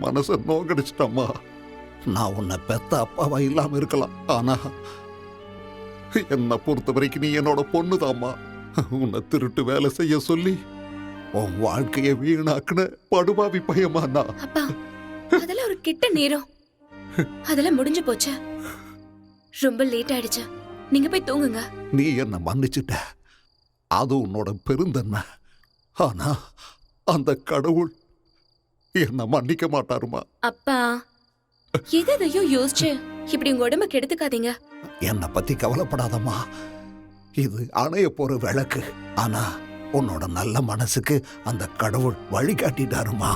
மனச நோக்கடிச்சிட்டம்மா. நான் உன்னை பெத்த அப்பாவா இல்லாம இருக்கலாம், ஆனா என்னை பொறுத்த வரைக்கும் நீ என்னோட பொண்ணுதாம்மா. உன்னை திருட்டு வேலை செய்ய சொல்லி உன் வாழ்க்கைய வீணாக்குன படுபாவி பையமாண்ணா. அப்பா, அதெல்லாம் ஒரு கெட்ட நேரம். அதெல்லாம் முடிஞ்சு போச்சு. ரொம்ப லேட் ஆயிடுச்சு. நீங்க போய் தூங்குங்க. நீ என்ன மன்னிச்சுட்ட, அது உன்னோட பெருந்தன்மை. ஆனா அந்த கடவுள் என்ன மன்னிக்க மாட்டாருமா. அப்பா, எதையோ யோசிச்சு இப்படி உங்க உடம்ப கெடுத்துக்காதீங்க. என்னை பத்தி கவலைப்படாதம்மா, இது அணைய போற விளக்கு. ஆனா உன்னோட நல்ல மனசுக்கு அந்த கடவுள் வழி காட்டிட்டாருமா.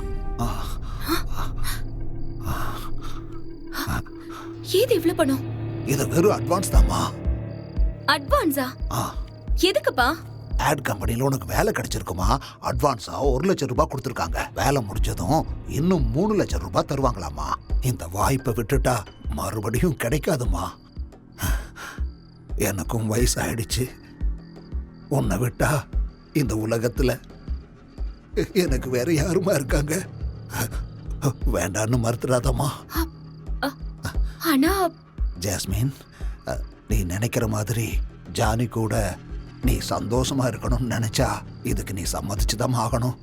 ஏது இவ்ளோ பணம்? இது வெறும் அட்வான்ஸ் தாம்மா. அட்வான்ஸா? எதுக்குப்பா? ஆட் கம்பெனில உனக்கு வேலை கிடைச்சிருக்குமா. அட்வான்ஸா 1 லட்சம் ரூபாய் கொடுத்துருக்காங்க. வேலை முடிச்சதும் இன்னும் 3 லட்சம் ரூபாய் தருவாங்களாமா. இந்த வாய்ப்பை விட்டுட்டா மறுபடியும் கிடைக்காதுமா. எனக்கும் வயசாயிடுச்சு. உன்னை விட்டா இந்த உலகத்துல எனக்கு வேற யாருமா இருக்காங்க. வேண்டான்னு மறுத்துடாதம்மா. ஆனா ஜாஸ்மின், நீ நினைக்கிற மாதிரி ஜானி கூட நீ சந்தோஷமா இருக்கணும்னு நினைச்சா இதுக்கு நீ சம்மதிச்சுதான் ஆகணும்.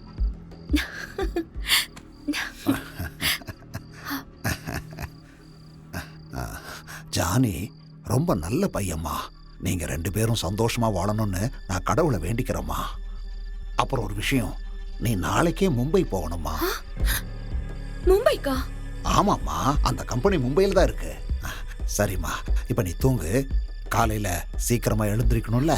ஜானி ரொம்ப நல்ல பையம்மா. நீங்க 2 பேரும் சந்தோஷமா வாழணும்னு நான் கடவுளை வேண்டிக்கிறேம்மா. அப்புறம் ஒரு விஷயம், நீ நாளைக்கே மும்பை போகணுமா. மும்பைக்கா? ஆமாம்மா, அந்த கம்பெனி மும்பையில் தான் இருக்கு. சரிம்மா, இப்ப நீ தூங்கு. காலையில சீக்கிரமா எழுந்திருக்கணும்ல.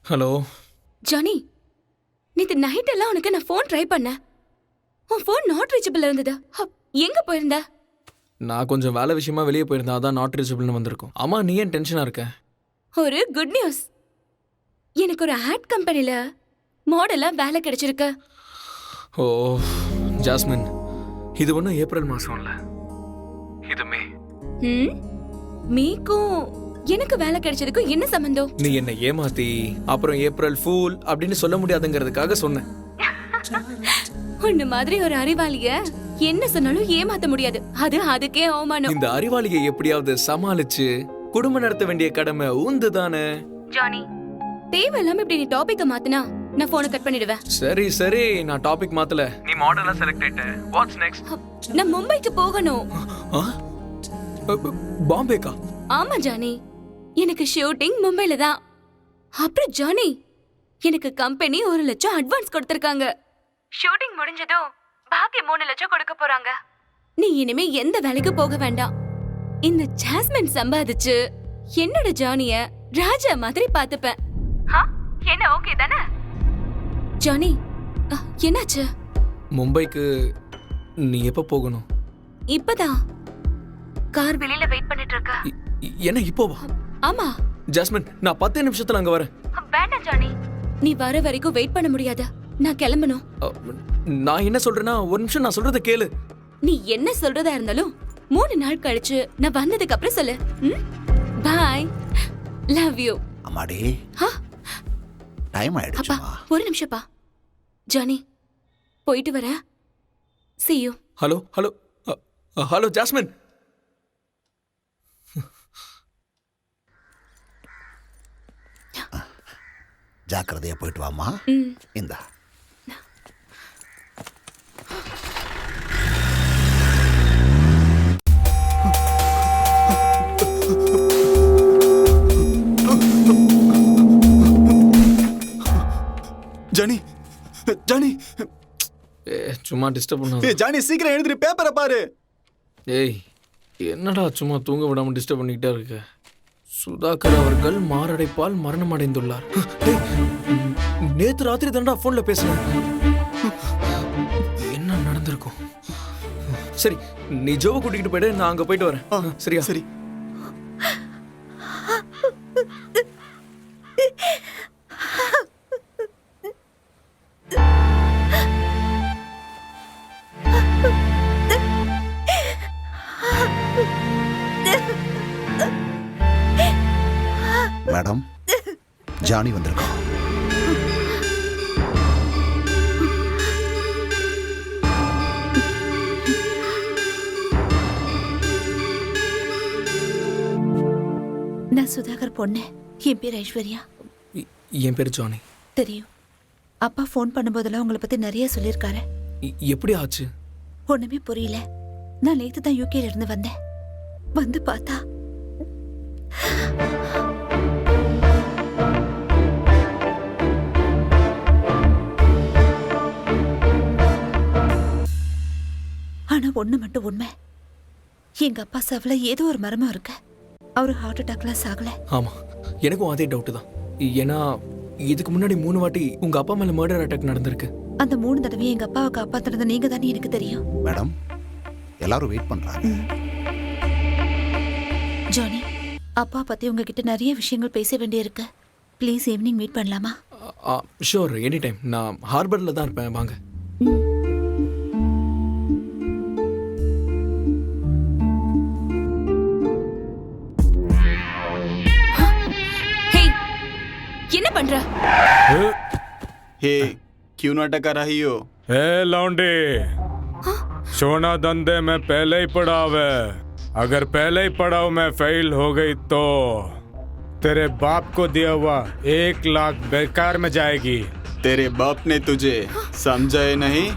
ஹலோ ஜானி, நேத்து நைட் எல்லாம் உனக்கு நான் ஃபோன் ட்ரை பண்ணேன். உன் ஃபோன் நாட் ரீச்சபிள் இருந்தது. எங்க போயிருந்த? நான் கொஞ்சம் வேலை விஷயமா வெளியே போயிருந்தேன், அதான் நாட் ரீச்சபிள்னு வந்திருக்கும். ஆமா, நீ ஏன் டென்ஷனா இருக்க? ஒரு குட் நியூஸ். எனக்கு ஒரு ஆட் கம்பெனில மாடலா வேலை கிடைச்சிருக்கு. ஓ ஜாஸ்மின், இது ஒன்றும் ஏப்ரல் மாசம் இல்ல, இது மே. மீக்கும் எனக்கு வேலை கிடைச்சதுக்கும் என்ன சம்பந்தம்? நீ என்ன ஏமாத்தி அப்புறம் ஏப்ரல் ஃபூல் அப்படின்னு சொல்ல முடியாதுங்கிறதுக்காக சொன்னேன். உன்ன மாதிரி ஒரு அறிவாளிய என்ன சொன்னாலும் ஏமாத்த முடியாது. அது அதுக்கே அவமானம். இந்த அறிவாளியை எப்படியாவது சமாளிச்சு குடும்பம் நடத்த வேண்டிய கடமை உந்து தானே. ஜானி, தேவையில்லாம இப்படி நீ டாபிக்க மாத்தினா நான் போனை கட் பண்ணிடுவேன். சரி சரி, நான் டாபிக் மாத்தல. நீ மாடலா செலக்ட் ஆயிட்ட. What's next? நான் மும்பைக்கு போகணும். பாம்பேக்கா? ஆமா ஜானி, எனக்கு ஷூட்டிங் மும்பைல தான். அப்புறம் ஜானி, எனக்கு கம்பெனி 1 லட்சம் அட்வான்ஸ் கொடுத்திருக்காங்க. ஷூட்டிங் முடிஞ்சதும் பாக்கி 3 லட்சம் கொடுக்க போறாங்க. நீ இனிமே எந்த வேலைக்கு போக வேண்டாம். இந்த ஜாஸ்மின் சம்பாதிச்சு என்னோட ஜானிய ராஜா மாதிரி பாத்துப்பேன். என்ன ஓகே தானே? ஜானி, என்னாச்சு? மும்பைக்கு நீ எப்போ போகணும்? இப்பதான் கார் வெளியில வெயிட் பண்ணிட்டு இருக்க. என்ன இப்போவா? ஆமா ஜாஸ்மின், நான் 10 நிமிஷத்துல அங்க வரேன். வேண்டாம் ஜானி, நீ வர வரைக்கும் வெயிட் பண்ண முடியாது. நான் கிளம்பணும். நான் என்ன சொல்றேன்னா, ஒரு நிமிஷம் நான் சொல்றத கேளு. நீ என்ன சொல்றதா இருந்தாலும் 3 நாள் கழிச்சு நான் வந்ததுக்கு அப்புறம் சொல்லு. பாய், லவ் யூ. அம்மாடி, டைம் ஆயிடுச்சு. அப்பா ஒரு நிமிஷப்பா. ஜானி, போயிட்டு வர. see you. Hello hello hello jasmine. ஜாக்கிரதையா போயிட்டு வாமா. இந்தா. ஜானி, ஜானி, சும்மா டிஸ்டர்ப் பண்ணாத. ஜானி சீக்கிரம் எழுந்திரு, பேப்பரை பாரு. ஏய், என்னடா சும்மா தூங்க விடாம டிஸ்டர்ப் பண்ணிக்கிட்டே இருக்க? சுதாகர் அவர்கள் மாரடைப்பால் மரணம் அடைந்துள்ளார். நேத்து ராத்திரி தாண்டா போன்ல பேசுனேன். என்ன நடந்திருக்கும்? சரி, நீ ஜோவை கூட்டிகிட்டு போயிடு, நான் அங்க போயிட்டு வரேன். சரியா? சரி. மேடம், ஜானி வந்திருக்கோம். நான் சுதாகர் பொண்ணு. என் பேர் ஐஸ்வர்யா. என் பேர் ஜானி. தெரியும். அப்பா ஃபோன் பண்ணும்போதெல்லாம் உங்களை பத்தி நிறைய சொல்லியிருக்காரு. எப்படி ஆச்சு? ஒண்ணுமே புரியல. நான் நேத்து தான் யூகேல இருந்து வந்தேன். வந்து பார்த்தா ஆனா ஒண்ணு மட்டும் உண்மை. எங்க அப்பா சவல ஏதோ ஒரு மர்மம் இருக்கு. அவரு ஹார்ட் அட்டாக்ல சாகல. ஆமா, எனக்கும் அதே டவுட் தான். ஏன்னா இதுக்கு முன்னாடி 3 வாட்டி உங்க அப்பா மேல மர்டர் அட்டாக் நடந்திருக்கு. அந்த 3 தடவையும் எங்க அப்பாவை காப்பாத்துறது நீங்க தானே எனக்கு தெரியும். மேடம், எல்லாரும் வெயிட் பண்றாங்க. ஜானி, அப்பா பத்தி உங்ககிட்ட நிறைய விஷயங்கள் பேச வேண்டியிருக்கு. ப்ளீஸ் ஈவினிங் மீட் பண்ணலாமா? Sure, any time. நான் ஹார்பர்ல தான் இருப்பேன், வாங்க. என்ன பண்ற? हे क्यों नाटक कर रही हो? ए लौंडे, सोना धंधे में पहले ही पड़ाव है। अगर पहले ही पड़ाव में फेल हो गई तो तेरे बाप को दिया हुआ 1 लाख बेकार में जाएगी। तेरे बाप ने तुझे समझा है नहीं?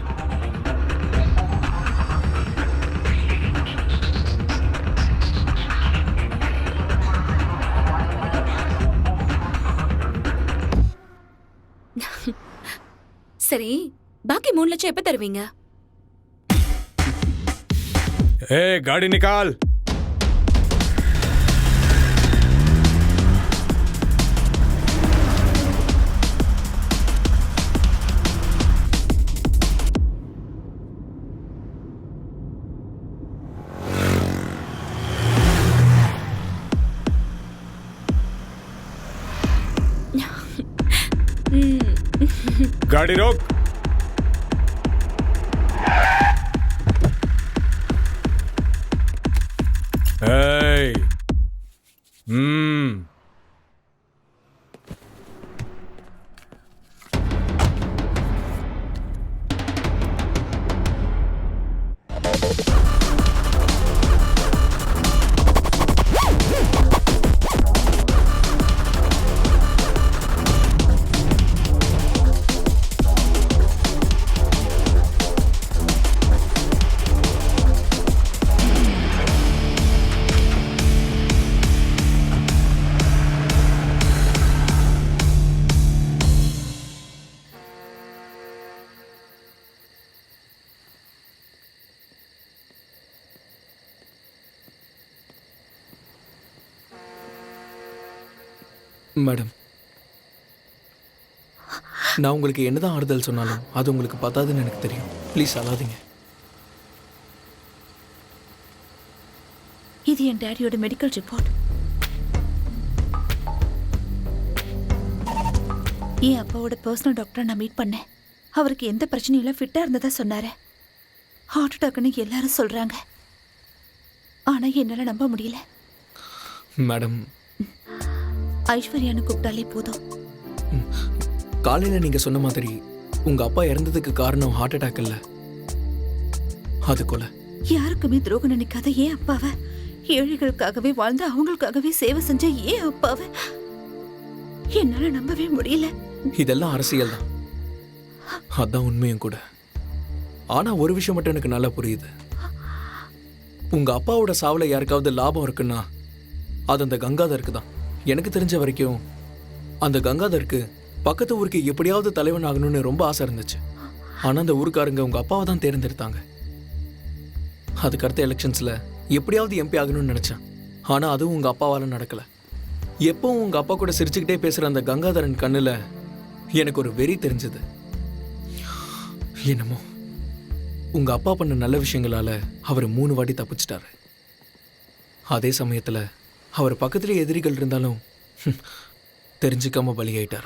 சரி, பாக்கி 3 லட்சம் எப்ப தருவீங்க? ए गाड़ी निकाल। गाड़ी रोक। Hey. மேடம், நான் உங்களுக்கு என்னதான் ஆறுதல் சொன்னாலும் அது உங்களுக்கு பத்தாதுன்னு எனக்கு தெரியும். ப்ளீஸ் அழாதீங்க. இது என் டேடியோட மெடிக்கல் ரிப்போர்ட். என் அப்பாவோட பர்சனல் டாக்டரை நான் மீட் பண்ணேன். அவருக்கு எந்த பிரச்சனையும் இல்லை, ஃபிட்டா இருந்ததா சொன்னாரு. ஹார்ட் அட்டாக்னு எல்லாரும் சொல்றாங்க. ஆனா என்னால நம்ப முடியல. மேடம், ஐஸ்வர்யான்னு கூப்பிட்டாலே போதும். காலையில நீங்க சொன்ன மாதிரி உங்க அப்பா இறந்ததுக்கு காரணம் ஹார்ட் அட்டாக் இல்ல, அது கொலை. யாருக்குமே துரோகம் நினைக்காத ஏன் அப்பாவை, ஏழைகளுக்காகவே வாழ்ந்து அவங்களுக்காகவே சேவை செஞ்ச ஏன் அப்பாவை என்னால நம்பவே முடியல. இதெல்லாம் அரசியல் தான், அதான் உண்மையும் கூட. ஆனா ஒரு விஷயம் மட்டும் எனக்கு நல்லா புரியுது. உங்க அப்பாவோட சாவுல யாருக்காவது லாபம் இருக்குன்னா அது அந்த கங்காதருக்கு தான். எனக்கு தெரிஞ்ச வரைக்கும் அந்த கங்காதருக்கு பக்கத்து ஊருக்கு எப்படியாவது தலைவன் ஆகணும்னு ரொம்ப ஆசை இருந்துச்சு. ஆனா அந்த ஊருக்காரங்க உங்க அப்பாவை தான் தேர்ந்தெடுத்தாங்க. அதுக்கடுத்த எலெக்ஷன்ஸ்ல எப்படியாவது எம்பி ஆகணும்னு நினைச்சேன். ஆனா அதுவும் உங்க அப்பாவால நடக்கல. எப்பவும் உங்க அப்பா கூட சிரிச்சுக்கிட்டே பேசுற அந்த கங்காதரன் கண்ணுல எனக்கு ஒரு வெறி தெரிஞ்சது. என்னமோ உங்க அப்பா பண்ண நல்ல விஷயங்களால அவர் 3 வாட்டி தப்பிச்சிட்டாரு. அதே சமயத்துல அவர் பக்கத்திலே எதிரிகள் இருந்தாலும் தெரிஞ்சுக்காம பலியாயிட்டார்.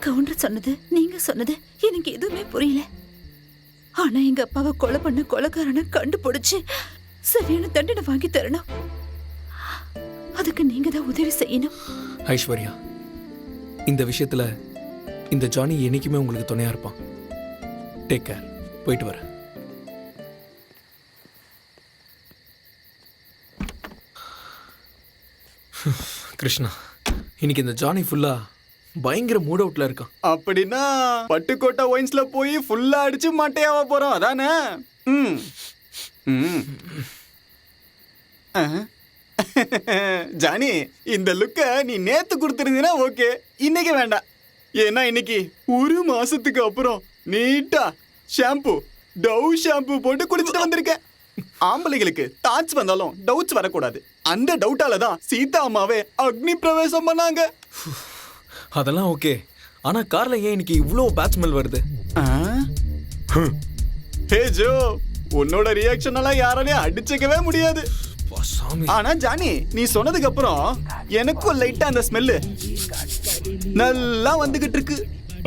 கவுண்டர் சொன்னது, நீங்க சொன்னது எனக்கு எதுவுமே புரியல. ஆனா எங்க அப்பாவை கொலை பண்ண கொலைக்காரனை கண்டுபிடிச்சு சரியான தண்டனை வாங்கி தரணும். அதுக்கு நீங்க தான் உதவி செய்யணும். ஐஸ்வர்யா, இந்த விஷயத்துல இந்த ஜானி என்னைக்குமே உங்களுக்கு துணையா இருப்பான். Take care. போயிட்டு வரேன். கிருஷ்ணா, இன்னைக்கு இந்த ஜானி ஃபுல்லா பயங்கர மூட் அவுட்ல இருக்கான். அப்படின்னா பட்டுக்கோட்டை ஒயின்ஸ்ல போய் ஃபுல்லா அடிச்சு மாட்டையாவ போறோம், அதானே? ஜானி, இந்த லுக்க நீ நேத்து கொடுத்திருந்தீனா ஓகே, இன்னைக்கு வேண்டாம். ஏன்னா இன்னைக்கு 1 மாசத்துக்கு அப்புறம் நீட்டா ஷாம்பு, டவ் ஷாம்பு போட்டு குளிச்சுட்டு வந்திருக்கேன். ஆம்பளைகளுக்கு தாட்ஸ் வந்தாலும் டவுட்ஸ் வரக்கூடாது. அந்த டவுட்டால தான் சீதா அம்மாவே அக்னி பிரவேசம் பண்ணாங்க. அதெல்லாம் ஓகே. ஆனா கார்ல ஏன் இன்னைக்கு இவ்ளோ பேட் ஸ்மெல் வருது? ஹே ஜோ, உன்னோட ரியாக்ஷன் எல்லாம் யாராலையும் அடிச்சுக்கவே முடியாது. ஆனா ஜானி, நீ சொன்னதுக்கு அப்புறம் எனக்கும் லைட்டா அந்த ஸ்மெல்லு நல்லா வந்துகிட்டு இருக்கு.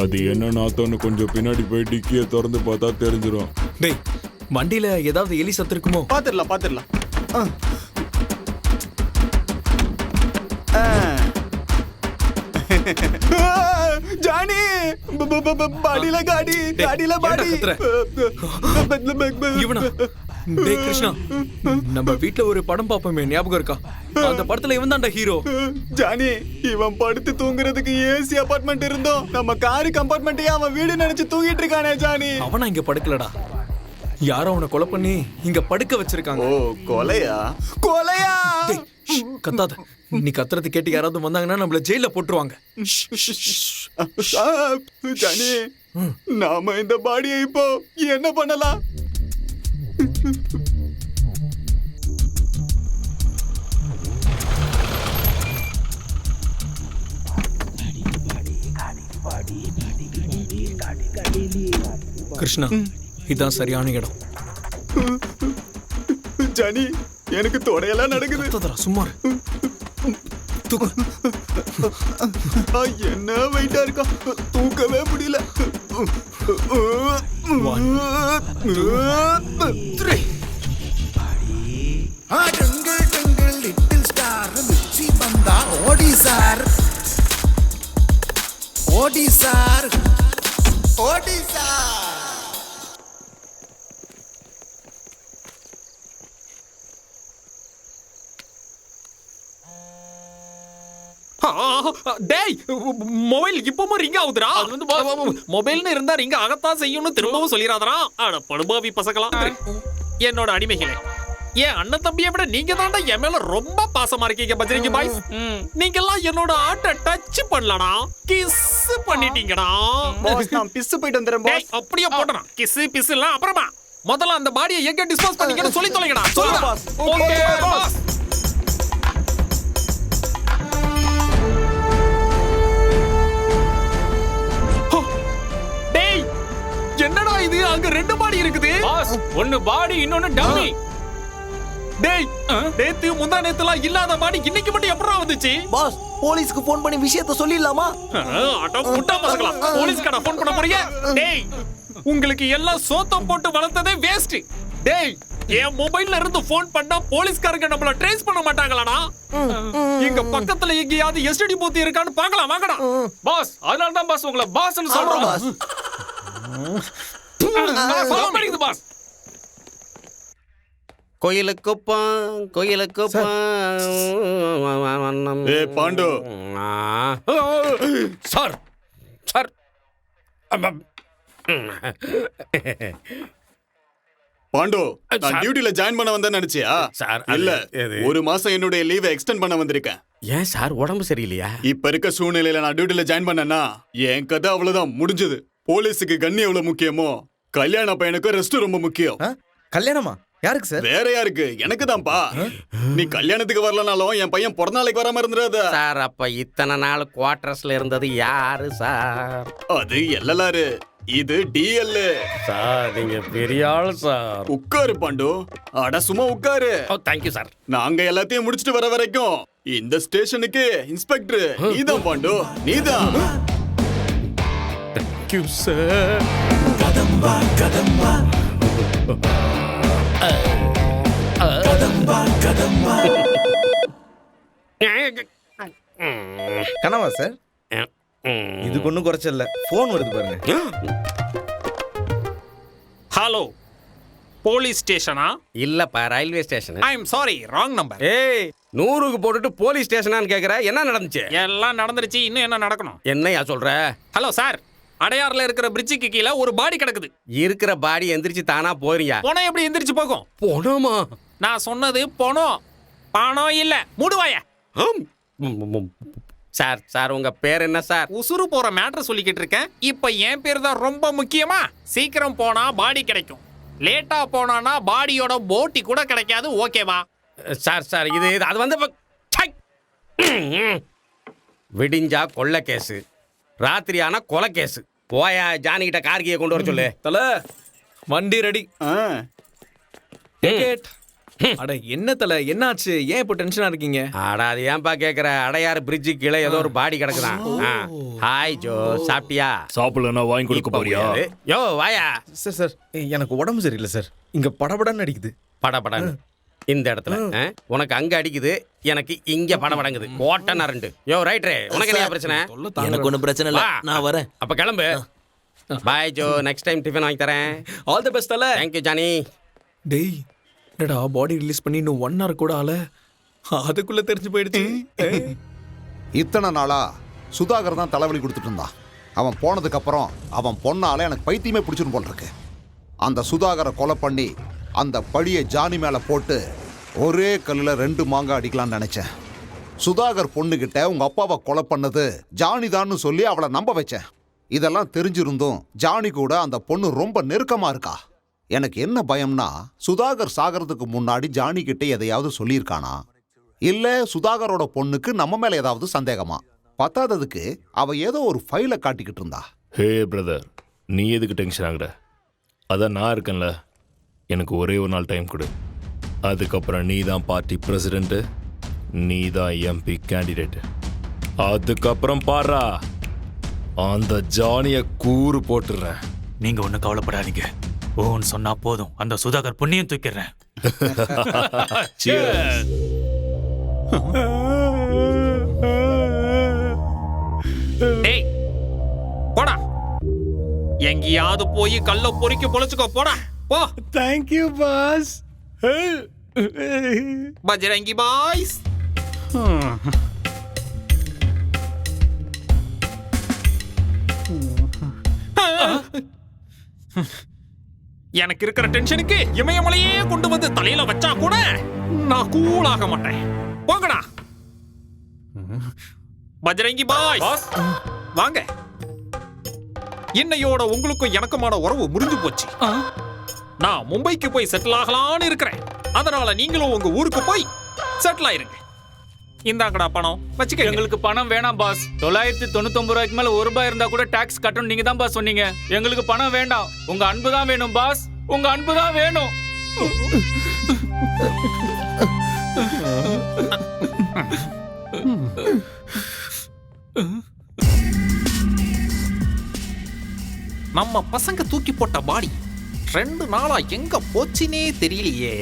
அது என்ன நாத்தம்னு கொஞ்சம் பின்னாடி போய் டிக்கியை திறந்து பார்த்தா தெரிஞ்சிடும். டேய், வண்டியில ஏதாவது எலி சத்து இருக்குமோ? பாத்துடலாம். ஜானி, பாடியில காடியில பாடி. இவனா? டேய் கிருஷ்ணா, நம்ம வீட்ல ஒரு படம் பாப்போமே, ஞாபகம் இருக்கா? அந்த படத்துல இவன் தான்டா ஹீரோ. ஜானி, இவன் படுத்து தூங்குறதுக்கு ஏசி அபார்ட்மெண்ட் இருந்தோம். நம்ம காரு கம்பார்ட்மெண்ட்டையே அவன் வீடு நினைச்சு தூங்கிட்டு இருக்கானே ஜானி. அவனா இங்க படுக்கலடா, யாரோ அவனை கொலை பண்ணி இங்க படுக்க வச்சிருக்காங்க. ஓ, கொலையா? கத்தாத. நீ கத்துறது கேட்டு யாராவது வந்தாங்கன்னா நம்மள ஜெயில போட்டுருவாங்க. ஜானி, நாம இந்த பாடியை இப்போ என்ன பண்ணலாம்? கிருஷ்ணா, இதான் சரியான இடம். ஜானி, எனக்கு தொடையெல்லாம் நடக்குது. சும்மா என்ன வெயிட்டா இருக்கா, தூக்கவே முடியல. 1 2 3 ட்விங்கிள் ட்விங்கிள் லிட்டில் ஸ்டார் மிச்சி பந்தா ஓடி சார், ஓடி சார், ஓடி சார். டேய், மொபைல் இப்பவும் ரிங் ஆகுதுடா. அது வந்து மொபைல்னு இருந்தா ரிங் ஆகத்தான் செய்யும்னு திரும்பவும் சொல்லிராதடா. அட படுபாவி பசங்களா, என்னோட அடிமைகளே, என் அண்ணன் தம்பியை விட நீங்க தான்டா என் மேல ரொம்ப பாசமா இருக்கீங்க பஜ்ரங்கி பாய்ஸ். நீங்க எல்லாம் என்னோட ஆட்டை டச் பண்ணலடா, கிஸ் பண்ணிட்டீங்கடா. பாஸ், நான் பிஸ் போயிட்டு வந்துறேன் பாஸ். அப்படியே போடுறா. கிஸ் பிஸ் எல்லாம் அப்புறமா, முதல்ல அந்த பாடியை எங்க டிஸ்போஸ் பண்ணீங்கன்னு சொல்லி தொலைங்கடா. சொல்லுங்க பாஸ். Okay pass. ஒன்னு பாடி இன்னொன்னு டம்மி. டேய் நேத்து முந்தா நேத்துலாம் இல்லாத பாடி இன்னைக்கு மட்டும் எப்பறம் வந்துச்சு? பாஸ் போலீஸ்க்கு ஃபோன் பண்ணி விஷயத்த சொல்லிடலாமா? அட முட்டா பசங்களா, போலீஸ்கார ஃபோன் பண்ண போறீங்க? டேய் உங்களுக்கு எல்லாம் சோத்தம் போட்டு வளர்த்ததே வேஸ்ட். டேய் என் மொபைல்ல இருந்து ஃபோன் பண்ணா போலீஸ்காரங்க நம்மள ட்ரேஸ் பண்ண மாட்டாங்களாடா? இங்க பக்கத்துல எங்கயாவது எஸ்டிடி பூத் இருக்கான்னு பார்க்கலாம் வாங்கடா. பாஸ் அதனால தான் பாஸ் உங்களை பாஸ்னு சொல்றோம். பாஸ் படிக்குது பாஸ். கோயிலுக்குப்பம் ஏய் பாண்டு, சார் சார் பாண்டு நான் டியூட்டில ஜாயின் பண்ண வந்தேன்னு நினைச்சியா? சார், இல்ல, அது- ஒரு மாசம் என்னுடைய லீவை எக்ஸ்டெண்ட் பண்ண வந்திருக்கேன். ஏன் சார் உடம்பு சரியில்லையா? இப்ப இருக்க சூழ்நிலையில நான் டியூட்டில ஜாயின் பண்ணேன்னா என் கதை அவ்வளவுதான் முடிஞ்சது. போலீஸுக்கு கண்ணி எவ்வளவு முக்கியமோ கல்யாண பையனுக்கு ரெஸ்ட் ரொம்ப முக்கியம். கல்யாணமா? யாருக்கு சார்? வேற யாருக்கு? எனக்கு தான்ப்பா. நீ கல்யாணத்துக்கு வரலனாலும் என் பையன் பிறந்த நாளைக்கு வராம இருந்துடாத. சார் அப்ப இத்தனை நாள் குவார்டர்ஸ்ல இருந்தது யாரு சார்? அது எல்எல்ஆர், இது டிஎல். சார் நீங்க பெரிய ஆள் சார். உட்காரு பாண்டு. அட சும்மா உட்காரு. Thank you sir. நாங்க எல்லாத்தையும் முடிச்சிட்டு வர வரைக்கும் இந்த ஸ்டேஷனுக்கு இன்ஸ்பெக்டர் நீதான் பாண்டு, நீதான். Thank you sir. கதம்பா கதம்பா கதம்பா கதம்பா. கனவா சார்? இதுக்கு ஒன்றும் குறைச்சல. ஃபோன் வருது பாருங்க. ஹலோ, போலீஸ் ஸ்டேஷனா? இல்லப்பா railway station. I am sorry, wrong number. ஏய் 100க்கு போட்டுட்டு போலீஸ் ஸ்டேஷனான்னு கேக்குற, என்ன நடந்துச்சு? எல்லாம் நடந்துருச்சு, இன்னும் என்ன நடக்கணும்? என்னையா சொல்ற? ஹலோ சார், அடையாறுல இருக்கிற பிரிட்ஜுக்கு கீழே ஒரு பாடி கிடக்குது. இருக்கிற பாடி எந்திரிச்சு தானா போறியா? பணம் எப்படி எந்திரிச்சு போகும்? போனோமா? நான் சொன்னது பணம், பணம் இல்ல. மூடுவாயா? சார் சார் உங்க பேர் என்ன சார்? உசுறு போற மேட்டர் சொல்லிக்கிட்டு இருக்கேன். இப்ப என் பேர் தான் ரொம்ப முக்கியமா? சீக்கிரம் போனா பாடி கிடைக்கும், லேட்டா போனானா பாடியோட போட்டி கூட கிடைக்காது. ஓகேவா? சார் சார் இது அது வந்து விடிஞ்சா கொள்ள கேஸு, ராத்திரி ஆனா கொலை கேஸு. போயா ஜானி கிட்ட கார்கியை கொண்டு வர சொல்லு. தல வண்டி ரெடி. டிக்கெட். அட என்ன தல, என்னாச்சு? ஏன் இப்போ டென்ஷனா இருக்கீங்க? அட அது ஏன்பா கேக்குற? அடையாறு பிரிட்ஜு கீழே ஏதோ ஒரு பாடி கிடக்குதான். ஹாய் ஜோ, சாப்பிட்டியா? சாப்பிடலன்னா வாங்கி கொடுக்க போறியா? யோ வாயா. சார் சார் எனக்கு உடம்பு சரியில்லை சார். இங்க படபடன்னு அடிக்குது. படபடன்னு இந்த இடத்துல உனக்கு அங்க அடிக்குது, எனக்கு இங்க படபடங்குது. ஓட்டனா ரெண்டு. யோ ரைட்ரே, உனக்கு என்ன பிரச்சனை? எனக்கு ஒன்றும் பிரச்சனை இல்லை, நான் வரேன். அப்ப கிளம்பு. Bye Jo, next time tiffin வாங்கி தரேன். ஆல் தி பெஸ்ட் தல. Thank you Johnny. டேய் என்னடா பாடி ரிலீஸ் பண்ணி இன்னும் 1 hour கூட ஆல, அதுக்குள்ள தெரிஞ்சு போயிடுச்சு. இத்தனை நாளா சுதாகர் தான் தலைவலி கொடுத்துட்டு இருந்தான். அவன் போனதுக்கு அப்புறம் அவன் பொண்ணால எனக்கு பைத்தியமே பிடிச்சிரும் போல் இருக்கு. அந்த சுதாகரை கொலை பண்ணி அந்த பழியை ஜானி மேல போட்டு ஒரே கல்லுல 2 மாங்காய் அடிக்கலாம்னு நினைச்சேன். சுதாகர் பொண்ணுகிட்ட உங்க அப்பாவை கொலை பண்ணது ஜானி தான்னு சொல்லி அவளை நம்ப வச்சேன். இதெல்லாம் தெரிஞ்சிருந்தும் ஜானி கூட அந்த பொண்ணு ரொம்ப நெருக்கமா இருக்கா. எனக்கு என்ன பயம்னா, சுதாகர் சாகிறதுக்கு முன்னாடி ஜானி கிட்ட எதையாவது சொல்லியிருக்கானா, இல்ல சுதாகரோட பொண்ணுக்கு நம்ம மேல ஏதாவது சந்தேகமா? பத்தாததுக்கு அவ ஏதோ ஒரு ஃபைலை காட்டிக்கிட்டு இருந்தா. ஹே பிரதர், நீ எதுக்கு டென்ஷன் ஆகுற? அதான் நான் இருக்கேன்ல. எனக்கு ஒரே ஒரு நாள் டைம் கொடு. அதுக்கப்புறம் நீ தான் பார்ட்டி பிரசிடென்ட், நீ தான் எம்பி கேண்டிடேட். அதுக்கப்புறம் பாரா அந்த ஜானிய கூறு போட்டுறேன். நீங்க ஒன்றும் கவலைப்படாதீங்க. ஓன்னு சொன்னா போதும், அந்த சுதாகர் புண்ணியம் தூக்கிடுறேன். டேய் போடா, எங்கேயாவது போய் கல்ல பொறுக்கி பொழைச்சுக்கோ. போடா போ. Thank you boss. பஜ்ரங்கி பாய்ஸ். எனக்கு இருக்கிற டென்ஷனுக்கு இமயமலையே கொண்டு வந்து தலையில வச்சா கூட நான் கூலாக மாட்டேன். போங்கடா பஜ்ரங்கி பாய்ஸ், வாங்க. இன்னையோட உங்களுக்கும் எனக்குமான உறவு முறிஞ்சு போச்சு. நான் மும்பைக்கு போய் செட்டில் ஆகலான்னு இருக்கிறேன். அதனால நீங்களும் உங்க ஊருக்கு போய் செட்டில் ஆயிருங்க. இந்தாங்கடா பணம் வச்சுக்க. எங்களுக்கு பணம் வேணாம் பாஸ். 999 ரூபாய்க்கு மேல 1 ரூபாய் இருந்தா கூட டாக்ஸ் கட்டணும் நீங்க தான் பாஸ் சொன்னீங்க. எங்களுக்கு பணம் வேண்டாம், உங்க அன்பு தான் வேணும் பாஸ். உங்க அன்பு தான் வேணும். நம்ம பசங்க தூக்கி போட்ட பாடி 2 நாளா எங்க போச்சுனே தெரியலையே.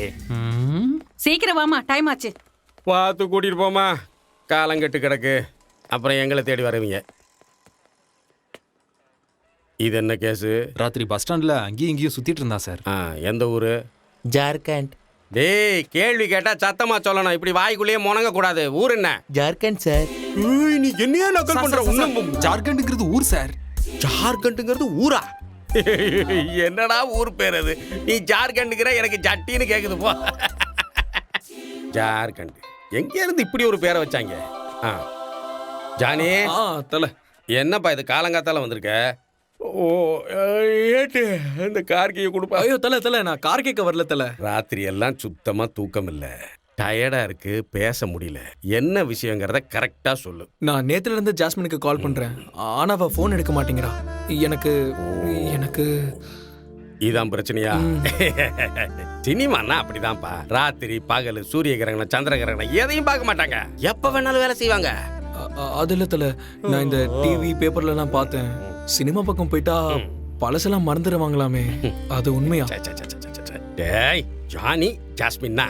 சீக்கிரம் வாமா, டைம் ஆச்சு. பார்த்து கூட்டிட்டு போமா, காலங்கட்டு கிடக்கு. அப்புறம் எங்களை தேடி வருவீங்க. இது என்ன கேஸு? ராத்திரி பஸ் ஸ்டாண்ட்ல அங்கேயும் இங்கேயும் சுத்திட்டு இருந்தா சார். எந்த ஊரு? ஜார்க்கண்ட். டேய், கேள்வி கேட்டா சத்தமா சொல்லணும். இப்படி வாய்க்குள்ளேயே முணங்க கூடாது. ஊர் என்ன? ஜார்க்கண்ட் சார். நீ என்னையா நக்கல் பண்ற? ஜார்க்கண்ட்ங்கிறது ஊர் சார். ஜார்க்கண்ட்ங்கிறது ஊரா? என்னடா ஊர் பேர் அது? நீ ஜார்க்கண்டுங்கிற, எனக்கு ஜட்டின்னு கேக்குது போ. ஜார்க்கண்ட் எங்க இருந்து இப்படி ஒரு பேரை வச்சாங்க? ஜானி தல, என்னப்பா இது காலங்காத்தால வந்திருக்க? ஓ ஏட்டு இந்த கார் கீயை கொடுப்பா. ஐயோ தல, நான் கார் கேட்க வரல தல. ராத்திரி எல்லாம் சுத்தமா தூக்கம் இல்ல, டயர்டா இருக்கு, பேச முடியல. என்ன விஷயங்கிறத கரெக்டா சொல்லு. நான் நேத்துல இருந்து ஜாஸ்மினுக்கு கால் பண்றேன், ஆனா அவ போன் எடுக்க மாட்டேங்கிறா. எனக்கு இதான் பிரச்சனையா? சினிமான்னா அப்படிதான்ப்பா. ராத்திரி பகல், சூரிய கிரகணம், சந்திர கிரகணம் எதையும் பார்க்க மாட்டாங்க. எப்ப வேணாலும் வேலை செய்வாங்க. அது இல்ல தல, நான் இந்த டிவி பேப்பர்ல எல்லாம் பார்த்தேன். சினிமா பக்கம் போயிட்டா பழசெல்லாம் மறந்துடுவாங்களாமே, அது உண்மையா? டேய், ஜானி ஜாஸ்மின்னா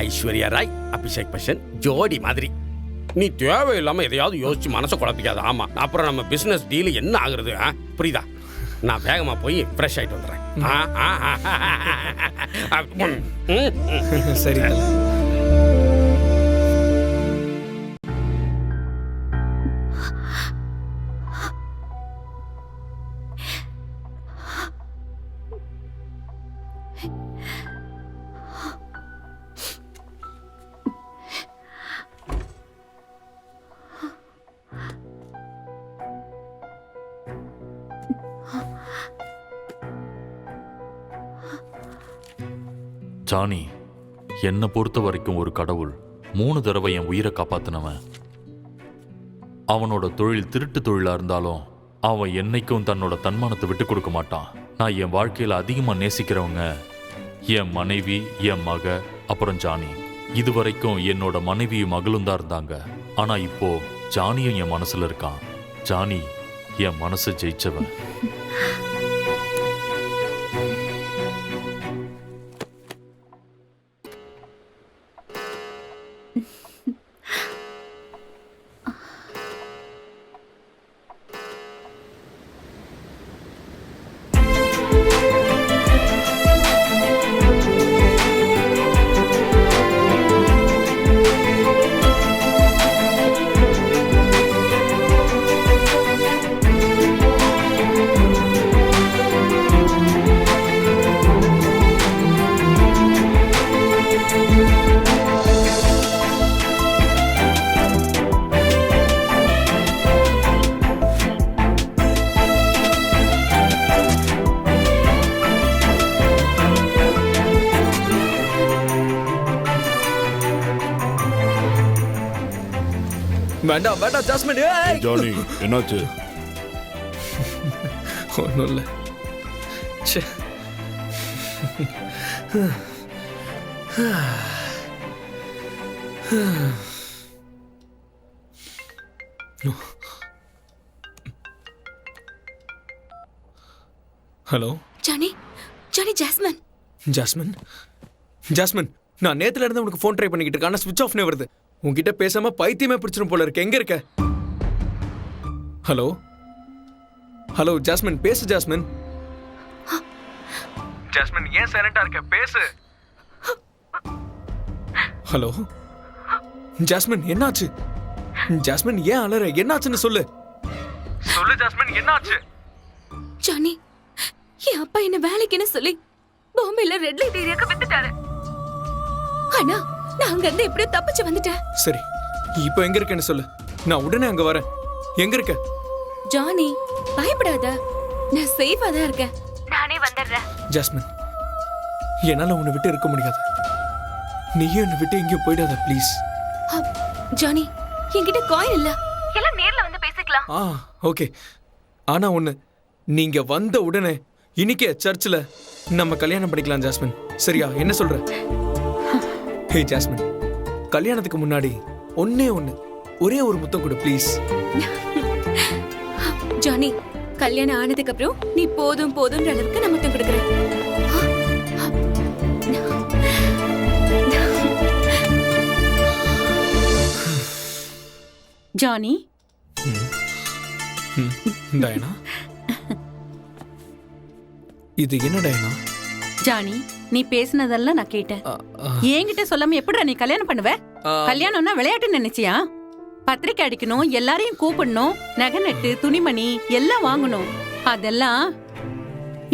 ஐஸ்வர்யா ராய், அபிஷேக் பச்சன் ஜோடி மாதிரி. நீ தேவையில்லாம எதையாவது யோசிச்சு மனசை குழப்பிக்காத. ஆமா, அப்புறம் நம்ம பிசினஸ் டீல் என்ன ஆகுறது? புரியுதா? நான் வேகமா போய் ஃப்ரெஷ் ஆயிட்டு வந்துடுறேன். சரி. ஜானி, என்னை பொறுத்த வரைக்கும் ஒரு கடவுள் 3 தடவை என் உயிரை காப்பாத்தினவன். அவனோட தொழில் திருட்டு தொழிலா இருந்தாலும் அவன் என்னைக்கும் தன்னோட தன்மானத்தை விட்டு கொடுக்க மாட்டான். நான் என் வாழ்க்கையில அதிகமா நேசிக்கிறவங்க என் மனைவி, என் மக, அப்புறம் ஜானி. இதுவரைக்கும் என்னோட மனைவியும் மகளும் தான் இருந்தாங்க. ஆனா இப்போ ஜானியும் என் மனசுல இருக்கான். ஜானி என் மனசை ஜெயிச்சவன். வேண்டாம் வேண்டாம் ஜாஸ்மின். ஜானி, என்னாச்சு? ஒன்றும் இல்லை. Hello Johnny, Johnny, Jasmine. Jasmine, Jasmine, நான் நேத்துல இருந்து உனக்கு ஃபோன் ட்ரை பண்ணிக்கிட்டு இருக்கேன், ஆனால் ஸ்விட்ச் ஆஃப்னே வருது. உன்கிட்ட பேசாம பைத்தியமே பிடிச்சிரும் போல இருக்கு. எங்க இருக்க? ஹலோ ஹலோ ஜாஸ்மின், பேசு ஜாஸ்மின். ஜாஸ்மின், ஏன் சைலண்டா இருக்க? பேசு. ஹலோ ஜாஸ்மின், என்னாச்சு? ஜாஸ்மின், ஏன் அலற? என்னாச்சுன்னு சொல்லு. சொல்லு ஜாஸ்மின், என்னாச்சு? ஜானி, என் அப்பா என்ன வேலைக்குன்னு சொல்லி பாம்பேல ரெட் லைட் ஏரியாக்கு வித்துட்டாரு. ஆனா நான் அங்க இருந்து எப்படியோ தப்பிச்சு வந்துட்டேன். சரி, இப்போ எங்க இருக்கேன்னு சொல்லு, நான் உடனே அங்க வரேன். எங்க இருக்க? ஜானி, பயப்படாத, நான் சேஃபா தான் இருக்கேன். நானே வந்துடுறேன். ஜாஸ்மின், என்னால உன்னை விட்டு இருக்க முடியாது. நீயும் என்னை விட்டு எங்கேயும் போயிடாத ப்ளீஸ். ஜானி, என்கிட்ட காயின் இல்ல, எல்லாம் நேர்ல வந்து பேசிக்கலாம். ஓகே. ஆனா ஒண்ணு, நீங்க வந்த உடனே இன்னைக்கே சர்ச்சில் நம்ம கல்யாணம் பண்ணிக்கலாம் ஜாஸ்மின். சரியா? என்ன சொல்ற? ஹே ஜாஸ்மின், கல்யாணத்துக்கு முன்னாடி ஒண்ணே ஒரே ஒரு முத்தம் கொடு ப்ளீஸ். ஜானி, கல்யாணம் ஆனதுக்கு அப்புறம் நீ போதும் போதும்ன்ற அளவுக்கு நான் முத்தம் கொடுக்குறேன். ஜானி, டயனா, இது என்ன டயனா? ஜானி, நீ பேசினதெல்லாம் நான் கேட்டேன். என்கிட்ட சொல்லாம எப்படிடா நீ கல்யாணம் பண்ணுவ? கல்யாணம்னா விளையாட்டு நினைச்சியா? பத்திரிக்கை அடிக்கணும், எல்லாரையும் கூப்பிடணும், நகை நட்டு துணிமணி எல்லாம் வாங்கணும். அதெல்லாம்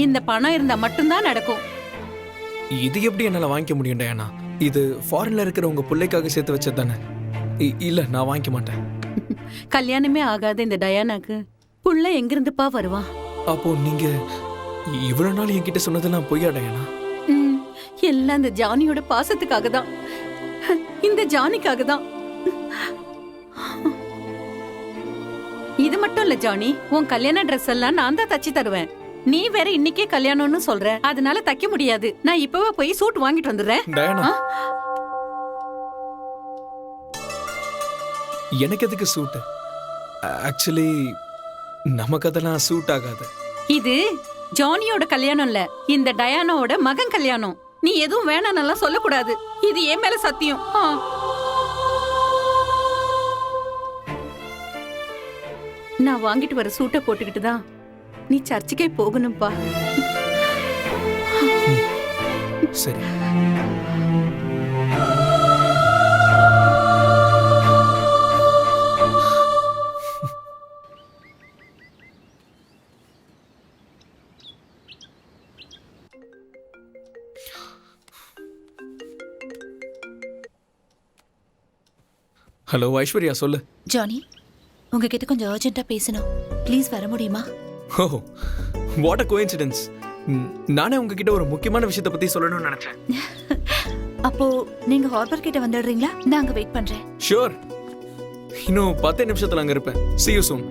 இந்த பணம் இருந்தா மட்டும்தான் நடக்கும். இது எப்படி என்னால வாங்கிக்க முடியும் டயனா? இது ஃபாரின்ல இருக்கிற உங்க பிள்ளைக்காக சேர்த்து வச்சது தானே? இல்ல, நான் வாங்கிக்க மாட்டேன். கல்யாணமே ஆகாத இந்த டயானாக்கு புள்ள எங்கிருந்துப்பா வருவான்? அப்போ நீங்க இவ்வளவு நாள் என்கிட்ட சொன்னதெல்லாம் பொய்யா டயனா? எல்லாம் இந்த ஜானியோட பாசத்துக்காக தான், இந்த ஜானிக்காக தான். இது மட்டும் இல்ல ஜானி, உன் கல்யாண ட்ரெஸ் எல்லாம் நான் தான் தச்சு தருவேன். நீ வேற இன்னைக்கே கல்யாணம்னு சொல்ற, அதனால தைக்க முடியாது. நான் இப்பவே போய் சூட் வாங்கிட்டு வந்துடுறேன். டயனா, எனக்கு எதுக்கு சூட்? ஆக்சுவலி நமக்கு அதெல்லாம் சூட் ஆகாது. இது ஜானியோட கல்யாணம் இல்ல, இந்த டயானாவோட மகன் கல்யாணம். நீ எதுவும் வேணாம்னு சொல்லக்கூடாது. இது என் மேல சத்தியம். நான் வாங்கிட்டு வர சூட்டை போட்டுக்கிட்டு தான் நீ சர்ச்சுக்கே போகணும்பா. சரி. ஹலோ ஐஸ்வர்யா, சொல்லு. ஜானி, உங்ககிட்ட கொஞ்சம் அர்ஜென்ட்டா பேசணும். ப்ளீஸ் வர முடியுமா? ஓ, வாட் அ கோஇன்சிடென்ஸ். நானே உங்ககிட்ட ஒரு முக்கியமான விஷயத்தை பத்தி சொல்லணும்னு நினைச்சேன். அப்போ நீங்க ஹார்பர் கிட்ட வந்துடுறீங்களா? நான் அங்க வெயிட் பண்றேன். ஷூர். இன்னும் 10 நிமிஷத்துல அங்க இருப்பேன். See you soon.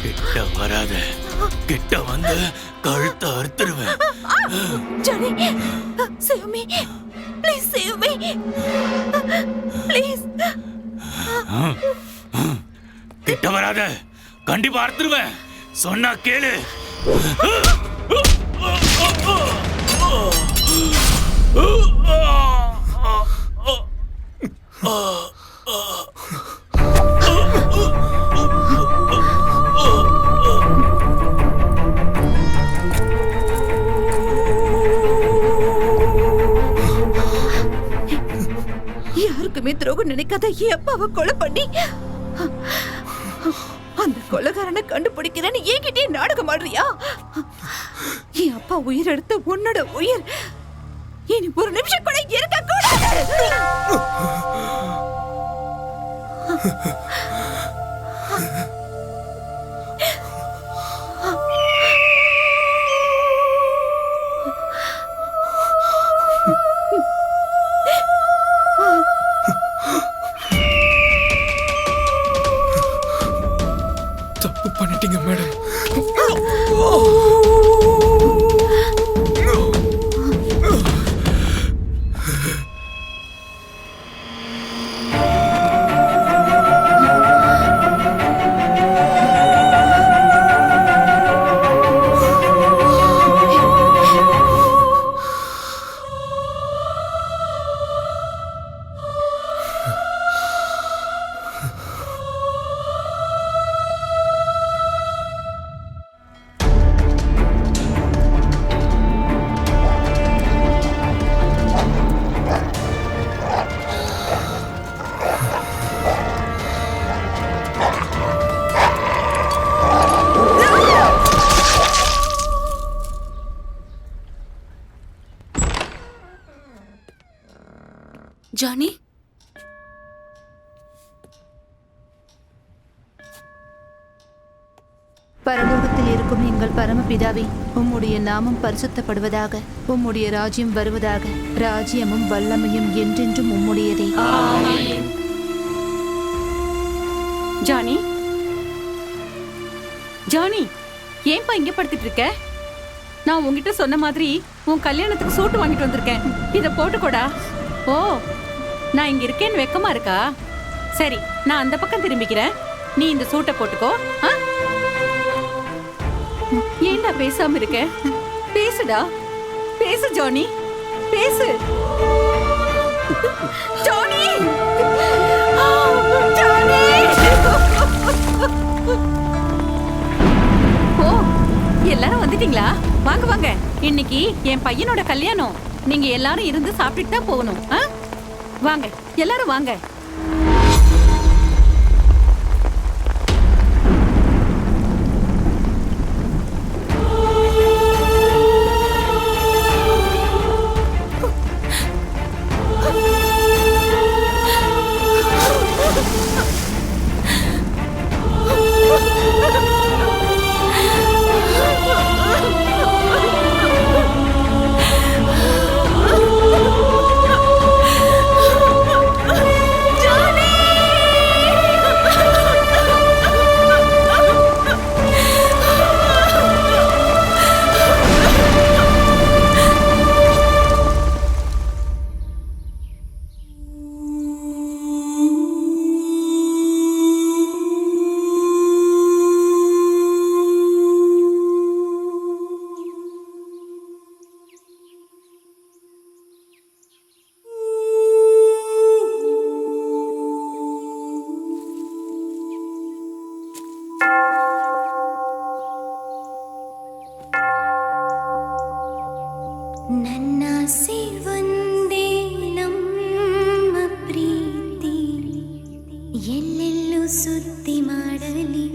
கிட்ட வராத, கிட்ட வந்து கழுத்தை அறுத்துருவேன். Johnny, save me. Please save me please. கிட்ட வராத, கண்டிப்பா அறுத்துருவேன். சொன்னா கேளு. யாருக்குமே துரோகம் நினைக்காத என் அப்பாவை கொலை பண்ணி அந்த கொலைகாரனை கண்டுபிடிக்கிறேன்னு என்கிட்டயே நாடகம் ஆடுறியா? என் அப்பா உயிர் எடுத்த உன்னோட உயிர் இனி ஒரு நிமிஷம் கூட இருக்க கூடாது. தப்பு பண்ணிட்டீங்க மேடம். ஜானி, பரலோகத்தில் இருக்கும் எங்கள் பரமபிதாவே, உம்முடைய நாமம் பரிசுத்தப்படுவதாக. உம்முடைய ராஜ்யம் வருவதாக. ராஜ்யமும் வல்லமையும் என்றென்றும் உம்முடையதே. ஜானி, ஜானி, ஏன்பா இங்க படுத்துட்டு இருக்க? நான் உன்கிட்ட சொன்ன மாதிரி உன் கல்யாணத்துக்கு சூட்டு வாங்கிட்டு வந்திருக்கேன். இத போட்டுக்கோடா. ஓ, நான் இங்க இருக்கேன்னு வெக்கமா இருக்கா? சரி, நான் அந்த பக்கம் திரும்பிக்கிறேன். நீ இந்த சூட்டை போட்டுக்கோ. ஏண்டா பேசாம இருக்க? பேசுடா, பேசு ஜானி, பேசு ஜானி. ஜானி, ஓ, எல்லாரும் வந்துட்டீங்களா? வாங்க வாங்க, இன்னைக்கு என் பையனோட கல்யாணம். நீங்க எல்லாரும் இருந்து சாப்பிட்டுட்டு தான் போகணும். வாங்க, எல்லாரும் வாங்க. ನನ್ನಾಸೆ ಒಂದೇ ನಮ್ಮ ಪ್ರೀತಿ ಎಲ್ಲೆಲ್ಲೂ ಸುದ್ದಿ ಮಾಡಲಿ.